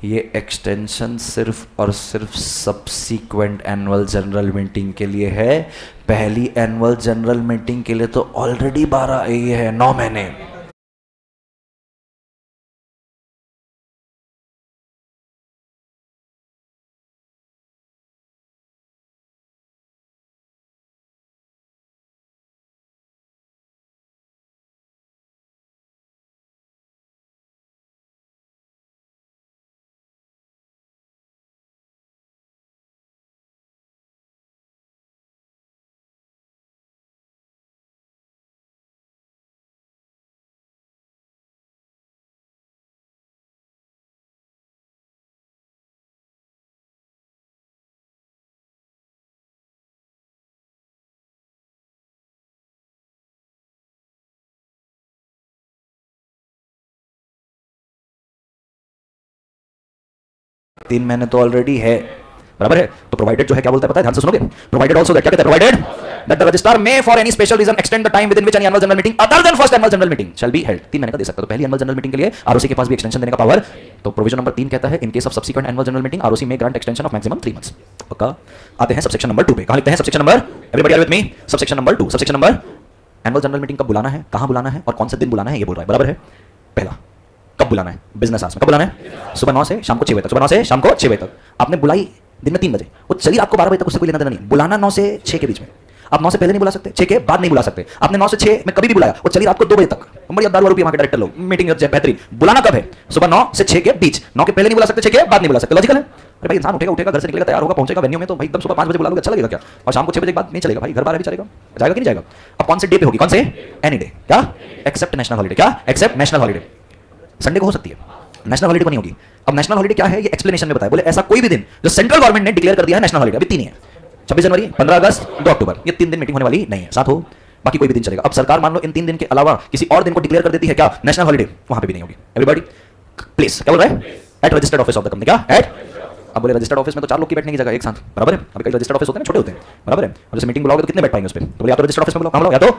ये एक्सटेंशन सिर्फ और सिर्फ सबसीक्वेंट एनुअल जनरल मीटिंग के लिए है. पहली एनुअल जनरल मीटिंग के लिए तो ऑलरेडी 12 ये है 9 महीने. तीन महीने तो ऑलरेडी है, बराबर है. तो प्रोवाइडेड जो है क्या बोलता है पता है? ध्यान से सुनोगे. प्रोवाइडेड आल्सो दैट क्या कहता है? Provided that the registrar may for any special reason extend the time within which any annual general meeting other than first annual general meeting shall be held. 3 महीने का दे सकता है. तो पहली एनुअल जनरल मीटिंग के लिए आरओसी के पास भी एक्सटेंशन देने का पावर. तो प्रोविजन नंबर 3 कहता है in case of subsequent annual general meeting ROC में grant extension of maximum 3 months. पक्का? आते हैं सबसेक्शन नंबर 2 पे. कहां लिखते हैं subsection number? Everybody are with me. Subsection number 2. Subsection number annual general meeting कब बुलाना है, कहां बुलाना है और कौन से दिन बुलाना है ये बोल रहा है. बराबर है. पहला, कब बुलाना है? बिजनेस आवर्स में. कब बुलाना है? सुबह 9 से शाम को 6 बजे तक. सुबह 9 से शाम को 6 बजे तक. आपने बुलाई दिन में 3 बजे, वो चलिए आपको 12 बजे तक उससे कोई लेना देना नहीं. बुलाना 9 से 6 के बीच में. आप 9 से पहले नहीं बुला सकते, 6 के बाद नहीं बुला सकते. आपने 9 से 6 में कभी भी बुलाया, वो चलिए आपको 2 बजे तक. बढ़िया दारू रुपये वहां के डायरेक्टर लोग मीटिंग बेहतरीन. बुलाना कब है? सुबह 9 से 6 के बीच. 9 के पहले नहीं बुला सकते, 6 के बाद नहीं बुला सकते. लॉजिकल है. अरे भाई इंसान उठेगा घर से निकलेगा, तैयार होगा, पहुंचेगा वेन्यू में, तो भाई एकदम सुबह 5 बजे बुला लोगे, अच्छा लगेगा क्या? और शाम को 6 बजे के बाद नहीं चलेगा भाई. घर बाहर भी चलेगा, जाएगा कि नहीं जाएगा? अब कौन से डे पे होगी? कौन से? Any day. क्या? Except national holiday. क्या? Except national holiday. संडे को हो सकती है, नेशनल हॉलिडे को नहीं होगी। अब नेशनल हॉलिडे क्या है ये एक्सप्लेनेशन में बताया, बोले ऐसा कोई भी दिन जो सेंट्रल गवर्नमेंट ने डिक्लेयर कर दिया है नेशनल हॉलिडे, अभी 3 ही है, 26 जनवरी, 15 अगस्त, 2 अक्टूबर, ये 3 दिन मीटिंग होने वाली नहीं है, साथ हो बाकी कोई भी दिन चलेगा। अब सरकार मान लो इन 3 दिन के अलावा किसी और दिन को डिक्लेयर कर देती है क्या नेशनल हॉलिडे, वहां पे भी नहीं होगी। एवरीबॉडी प्लीज, क्या बोल रहा है, at registered office of the company, क्या एट, अब बोले रजिस्टर्ड ऑफिस में तो 4 लोग की बैठने की जगह एक साथ, बराबर है। अभी कई रजिस्टर्ड ऑफिस होते हैं छोटे होते हैं, बराबर है, और जैसे मीटिंग बुलाओगे तो कितने बैठ पाएंगे उस पर, तो बोले या तो रजिस्टर्ड ऑफिस में बुलाओ, कहाँ बुलाओ,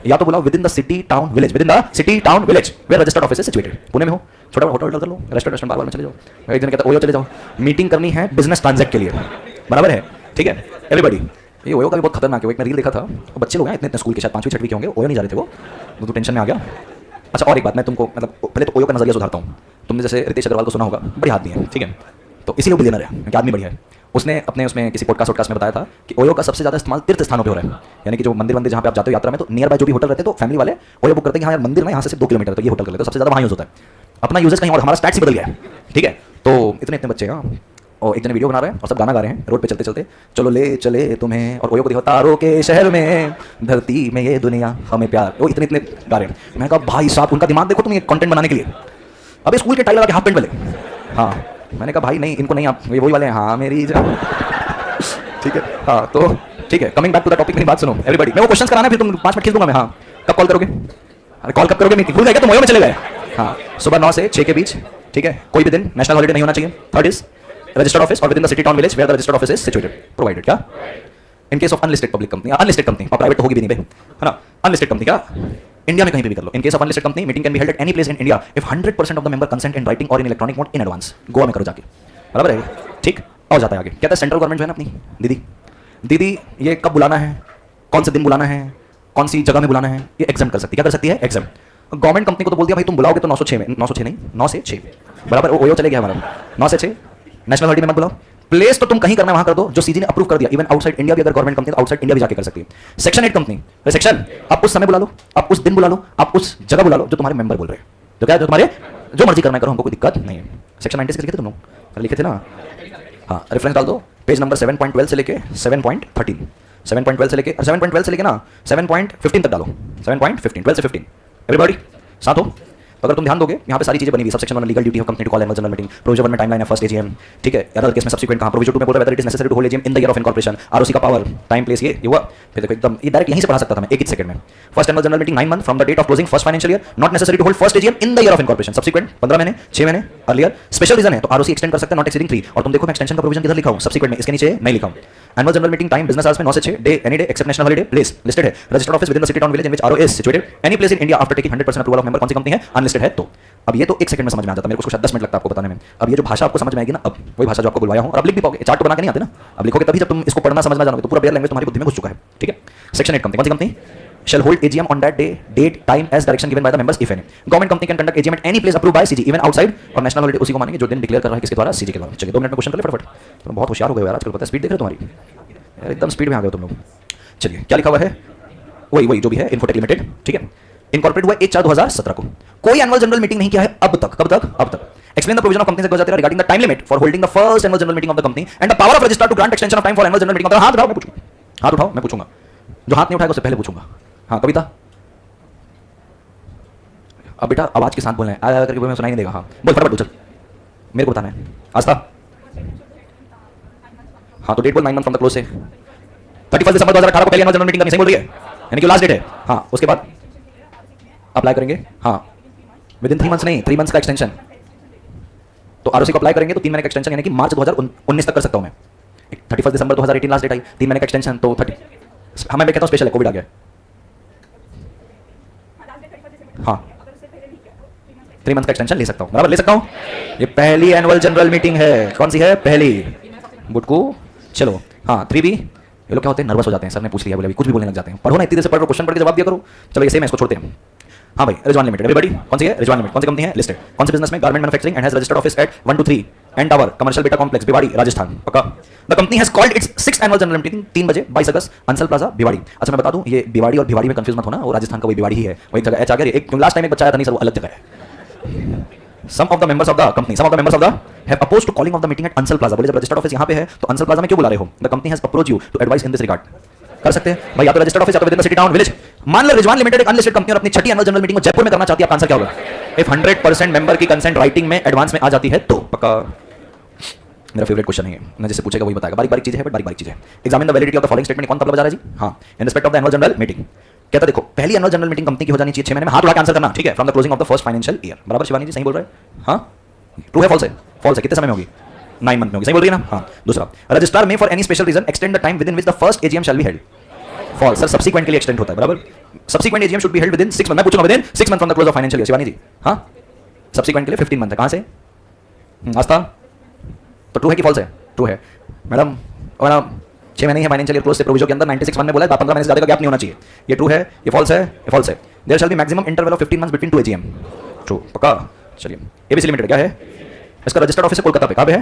या तो बुलाओ within the city town village, within the city town village where registered office is situated. Pune में हो, छोटा होटल कर लो, रेस्टोरेंट बार में चले जाओ, एक दिन कहता है ओयो चले जाओ, मीटिंग करनी है बिजनेस ट्रांजैक्ट के लिए, बराबर है, ठीक है। एवरीबॉडी, ये ओयो का भी बहुत खतरनाक है, एक मैं रील देखा था, वो बच्चे लोग हैं इतने स्कूल के, शायद 5वीं 6वीं के होंगे, ओयो नहीं जा रहे थे वो तो टेंशन में आ गया। अच्छा और एक बात मैं तुमको मतलब पहले तो ओयो का नजरिया सुधारता हूँ। तुमने जैसे रितेश अग्रवाल को सुना होगा, बड़ी आदमी है, ठीक है, तो इसीलिए वो बिलियनर है क्योंकि आदमी बढ़िया है। उसने अपने उसमें किसी पॉडकास्ट में बताया था कि ओयो का सबसे ज़्यादा इस्तेमाल तीर्थ स्थानों पे हो रहा है, यानी कि जो मंदिर जहाँ पे आप जाते हो यात्रा में, तो नियर बाय जो भी होटल रहते हैं तो फैमिली वाले ओयो बुक करते हैं कि हाँ यार मंदिर में यहाँ से सिर्फ 2 किलोमीटर तो ये होटल कर लेते, तो सबसे ज़्यादा वहाँ यूज़ होता है। अपना यूजेस कहीं और, हमारा स्टैट्स ही बदल गया है, ठीक है। तो इतने बच्चे हैं और एक जने वीडियो बना रहे हैं और सब गाना गा रहे हैं रोड पे चलते चलते, चलो ले चले तुम्हें, और ओयो को देखो तारों के शहर में, धरती में ये दुनिया हमें प्यार, वो इतने गा रहे हैं। मैं कहा भाई साहब उनका दिमाग देखो तुम ये कंटेंट बनाने के लिए, अबे स्कूल के टाई लगा के हाफ पेंट वाले, हाँ मैंने कहा भाई नहीं इनको नहीं, आप वही वाले हैं, हाँ मेरी ठीक है, हाँ तो ठीक है। Coming back to the topic, मेरी बात सुनो एवरीबॉडी, मैं वो क्वेश्चन कराना है फिर तुम 5 मिनट खींच दूंगा मैं, हाँ कब कॉल करोगे, अरे कॉल कब करोगे, मीटिंग भूल गए तुम ओयो में चले गए, हाँ सुबह 9 से 6 के बीच, ठीक है, कोई भी दिन नेशनल हॉलिडे नहीं होना चाहिए। Third is registered office or within the city town village where the registered office is situated provided, क्या in case of unlisted public company, unlisted company or private तो होगी भी नहीं भाई, है ना, अनलिस्टेड कंपनी क्या इंडिया में कहीं पे भी कर लो। In case of unlisted company meeting can be held at any place in India if 100% of the member consent in writing or in electronic mode in advance. Goa में करो जाके, बराबर है, ठीक। और जाता है आगे, कहता है सेंट्रल गवर्नमेंट जो है ना अपनी दीदी ये कब बुलाना है, कौन से दिन बुलाना है, कौन सी जगह में बुलाना है, ये एग्जाम कर सकती है, क्या कर सकती है, एग्जाम। गवर्नमेंट कंपनी को तो बोल दिया भाई तुम बुलाओगे तो 906 में, 906 नहीं 9 से 6, बराबर, ओयो चले गया हमारा 9 से 6, नेशनल हॉलिडे में मत बुलाओ। प्लेस तो तुम कहीं करना वहां कर दो जो सीजी ने अप्रूव कर दिया, इवन आउटसाइड इंडिया भी अगर गवर्नमेंट कंपनी तो आउटसाइड इंडिया भी जाके कर सकती है। सेक्शन 8 कंपनी, सेक्शन आप उस समय बुला लो, आप उस दिन बुला लो, आप उस जगह बुला लो जो तुम्हारे मेंबर बोल रहे हैं, जो क्या जो तुम्हारे जो मर्जी करना करो, हमको कोई दिक्कत नहीं है। सेक्शन 96 लिखे थे तुम लोग, लिखे थे ना, हाँ रेफरेंस डाल दो, पेज नंबर 7.12 से लेके 7.13, 7.12 से लेके 7.12 से लेके ना 7.15 तक डालो, 7.15, 12 से 15, एवरीबॉडी साथ हो। तो अगर तुम ध्यान दोगे यहाँ पे सारी चीजें बनी हुई, subsection 1 legal duty of company to call annual general meeting, provision 1 में टाइमलाइन है फर्स्ट एजीएम, ठीक है, अदर केस में सब्सिक्वेंट कहां, प्रोविजन 2 में बोल रहा है whether it is necessary to hold AGM in the year of incorporation, ROC का पावर टाइम प्लेस ये हुआ, फिर देखो एकदम ये डायरेक्ट यहीं से पढ़ा सकता था मैं एक ही सेकंड में। First annual general meeting 9 month from the date of closing first financial year, not necessary to hold first AGM in the year of incorporation, subsequent 15 महीने 6 महीने अर्लियर, स्पेशल रीजन है तो आरओसी एक्सटेंड कर सकते हैं नॉट एक्सीडिंग 3, और तुम देखो मैं एक्सटेंशन का प्रोविजन किधर लिखा हूं, सब्सिक्वेंट में, इसके नीचे नहीं लिखा हूं। Annual general meeting time business hours में 9 से 6, day any day except national holiday, place listed है registered office within the city town village in which RO is situated, any place in India after taking 100% approval of member, कौन सी कंपनी है, अनलिस्टेड है। तो अब ये तो एक सेकंड में समझ में आ जाता है, मेरे को शायद 10 मिनट लगता है आपको बताने में। अब ये जो भाषा आपको समझ में आएगी ना, अब वही भाषा जो आपको बुलवाया हूं, और अब लिख भी पाओगे, चार्ट तो बना के नहीं आते ना, अब लिखोगे तभी जब तुम इसको पढ़ना समझना जानोगे तो पूरा बेयर लैंग्वेज तुम्हारी बुद्धि में घुस चुका है, ठीक है। सेक्शन 8 कंपनी, कौन सी company, shall hold AGM on that day, date, time as direction given by the members if any. Government company can conduct AGM at any place approved by CG, even outside, और national holiday उसी को मानेंगे जो दिन डिक्लेयर कर रहा है किसके द्वारा, CG के द्वारा। चलिए 2 मिनट में क्वेश्चन कर ले फटाफट, तुम बहुत होशियार हो गए यार आजकल, पता है स्पीड देख रहे हो तुम्हारी यार, एकदम स्पीड में आ गए तुम लोग। चलिए क्या लिखा हुआ है, वही जो भी है, इन्फोटेक लिमिटेड, ठीक है, इनकॉर्पोरेट हुआ 1/4/2017 को, कोई एनुअल जनरल मीटिंग नहीं किया है अब तक, कब तक Explain the provision of Companies Act 2013 regarding the time limit for holding the first annual general meeting of the company and the power of registrar to grant extension of time for annual general meeting of the, हाथ उठाओ मैं पूछूंगा, जो हाथ नहीं उठाएगा उससे पहले पूछूंगा। हाँ कविता, अब बेटा आवाज के साथ बोलना है, आया करके मैं सुनाई नहीं देगा, हाँ बोल फटाफट चल, मेरे को बताना है। आस्था, हाँ तो डेट बोल 9 मंथ फ्रॉम द क्लोज से, 31 दिसंबर 2018 को पहली एनुअल जनरल मीटिंग करनी, सही बोल रही है, यानी कि लास्ट डेट है। हाँ उसके बाद अप्लाई करेंगे, हाँ विद इन 3 मंथ्स नहीं, 3 मंथ्स का एक्सटेंशन, तो आरओसी को अप्लाई करेंगे तो 3 महीने का एक्सटेंशन, यानी कि मार्च 2019 तक कर सकता हूं मैं। 31 दिसंबर 2018 लास्ट डेट आई, 3 महीने का एक्सटेंशन तो 30, हाँ मैं कहता हूँ स्पेशल है, कोविड आ गया, हाँ 3 मंथ का एक्सटेंशन ले सकता हूँ, बराबर ले सकता हूँ। ये पहली एनुअल जनरल मीटिंग है, कौन सी है, पहली बुटकू। चलो हाँ 3B, ये लोग क्या होते हैं, नर्वस हो जाते हैं, सर ने पूछ लिया बोले अभी कुछ भी बोलने लग जाते हैं, पढ़ो ना इतनी देर से पढ़, क्वेश्चन पढ़ के जवाब दिया करो। चलो ये सेम है, इसको छोड़ते हैं। हाँ भाई रिजवान लिमिटेड, एवरीबॉडी कौन सी है, रिजवान लिमिटेड, कौन सी कंपनी है, लिस्टेड, कौन सी बिजनेस में, garment manufacturing and has registered office at 1 to 3 and tower commercial बेटा कॉम्प्लेक्स भिवाड़ी राजस्थान, पक्का। The company has called its 6th annual general meeting 3 बजे 22 अगस्त अंसल प्लाजा भिवाड़ी। अच्छा मैं बता दूं ये भिवाड़ी और भिवाड़ी में कंफ्यूज मत होना, वो राजस्थान का वही भिवाड़ी ही है, वही जगह एच आ गया, एक लास्ट टाइम एक बच्चा आया था नहीं सर वो अलग जगह है। Some of the members of the company have opposed to calling of the meeting at Ansal Plaza, बोले जब रजिस्टर्ड ऑफिस यहाँ पे है तो अंसल प्लाजा में क्यों बुला रहे हो, the company has approached you to advise in this regard। कर सकते हैं भाई, या तो रजिस्टर्ड ऑफिस या तो with in the city town village. मान लो रिजवान लिमिटेड एक अनलिस्टेड कंपनी और अपनी छठी एनुअल जनरल मीटिंग को जयपुर में करना चाहती है, आपका आंसर क्या होगा? इफ 100% मेंबर की कंसेंट राइटिंग में एडवांस में आ जाती है तो पक्का। मेरा फेवरेट क्वेश्चन है, मैं जिससे पूछेगा वही बताएगा, बारीक बारीक चीजें है बट बारीक बारीक चीजें। Examine the validity of the following statement, कौन तबला बजा रहा है जी? हाँ, in respect of the annual general meeting. कहता देखो पहली एनुअल जनरल मीटिंग कंपनी की हो जानी चाहिए 6 महीने में, हाथ उठा के आंसर करना, ठीक है, from the closing of the first financial year. बराबर शिवानी जी, सही बोल रहे हैं? हाँ, ट्रू है फॉल्स है? फॉल्स है, कितने समय में होगी? 9 मंथ में होगी, सही बोल रही है ना? हाँ। दूसरा, रजिस्ट्रार में for any special reason extend the time within which the first AGM shall be held. False sir, subsequent के लिए एक्सटेंड होता है। बराबर, subsequent AGM should be held within 6 month. मैं पूछूंगा within 6 month from the close of financial year. Shivani ji, हाँ, सब्सिक्वेंट के लिए 15 मंथ है। कहाँ से? आस्था, तो ट्रू है कि फॉल्स है? ट्रू है मैडम। और 6 महीने है फाइनेंशियल ईयर क्लोज से प्रोविजन के अंदर 96 में बोला है 15 महीने से ज्यादा का गैप नहीं होना चाहिए। ये ट्रू है, ये फॉल्स है, ये फॉल्स है। There shall be maximum interval of 15 months between 2 AGM. True, पक्का। चलिए, एबीसी लिमिटेड क्या है? इसका रजिस्टर्ड ऑफिस है कोलकाता पे। कहाँ पे है?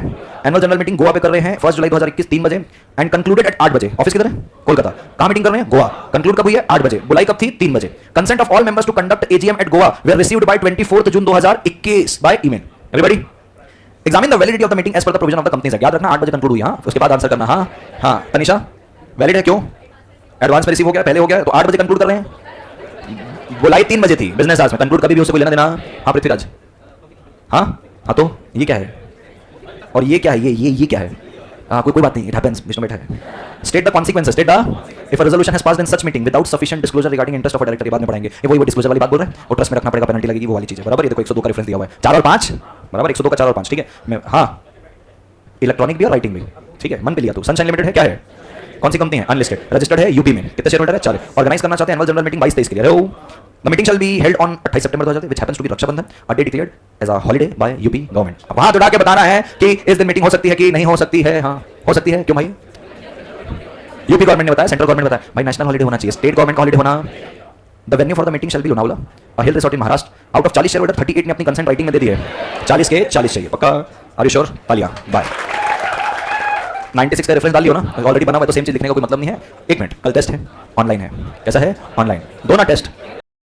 एनुअल जनरल मीटिंग गोवा पे कर रहे हैं 1 जुलाई 2021 3 बजे एंड कंक्लूडेड एट 8 बजे। ऑफिस किधर है? कोलकाता। कहाँ मीटिंग कर रहे हैं? गोवा। कंक्लूड कब हुई है? 8 बजे। बुलाई कब थी? 3 बजे। Consent of all members to conduct AGM at Goa were received by 24 June 2021 by email. Everybody examine the validity of the meeting as per the provision of the companies act. याद रखना 8 बजे कंक्लूड हुई। हाँ, उसके बाद आंसर करना। हाँ हाँ, तनिषा वैलिड है क्यों? एडवांस में रिसीव हो गया, पहले हो गया, तो 8 बजे कंक्लूड कर रहे हैं। बुलाई 3 बजे थी बिजनेस आवर्स में, कंक्लूड कभी भी उससे कोई लेना देना। हाँ पृथ्वीराज, हाँ हाँ, तो ये क्या है और ये क्या है? ये क्या है? हाँ, कोई बात नहीं, इट हैपेंस, विष्णु बैठा है। State the consequences, state the if a resolution has passed in such meeting without sufficient disclosure regarding interest of director. बाद में पढ़ेंगे, ये वही डिस्क्लोजर वाली बात बोल रहे हैं, और ट्रस्ट में रखना पड़ेगा, पेनल्टी लगेगी, वो वाली चीज है। बराबर, ये देखो 102 का रेफरेंस दिया हुआ है, 4 और 5 बराबर, 102 का 4 और 5, ठीक है। मैं हाँ, इलेक्ट्रॉनिक भी और राइटिंग भी, ठीक है, मन पे लिया। तो सनशाइन लिमिटेड है, क्या है, कौन सी कंपनी है? अनलिस्टेड, रजिस्टर्ड है यूपी में। कितने शेयर होल्डर है? 4। ऑर्गेनाइज करना चाहते हैं एनुअल जनरल मीटिंग 22-23 के लिए। Hello, the meeting shall be held on 28 September 2020 which happens to be Rakshabandhan, a day declared as a holiday by UP government. अब वहां उड़ा के बताना है कि इस दिन मीटिंग हो सकती है कि नहीं हो सकती है। हाँ, हो सकती है। क्यों भाई? यूपी गवर्नमेंट ने बताया, सेंट्रल गवर्नमेंट ने बताया। भाई नेशनल हॉलिडे होना चाहिए, स्टेट गवर्नमेंट का हॉलिडे होना। The venue for the meeting shall B Lonavala, a hill resort in Maharashtra. Out of 40 share holder 38 ने अपनी कंसेंट राइटिंग में दे दी है। 40 के 40 चाहिए, पक्का? Are you sure? तालियां, बाय। 96 का रेफरेंस डाल लियो ना, ऑलरेडी बना हुआ है तो सेम चीज लिखने का कोई मतलब नहीं है। 1 मिनट, कल टेस्ट है, ऑनलाइन है। कैसा है? ऑनलाइन। दो ना टेस्ट।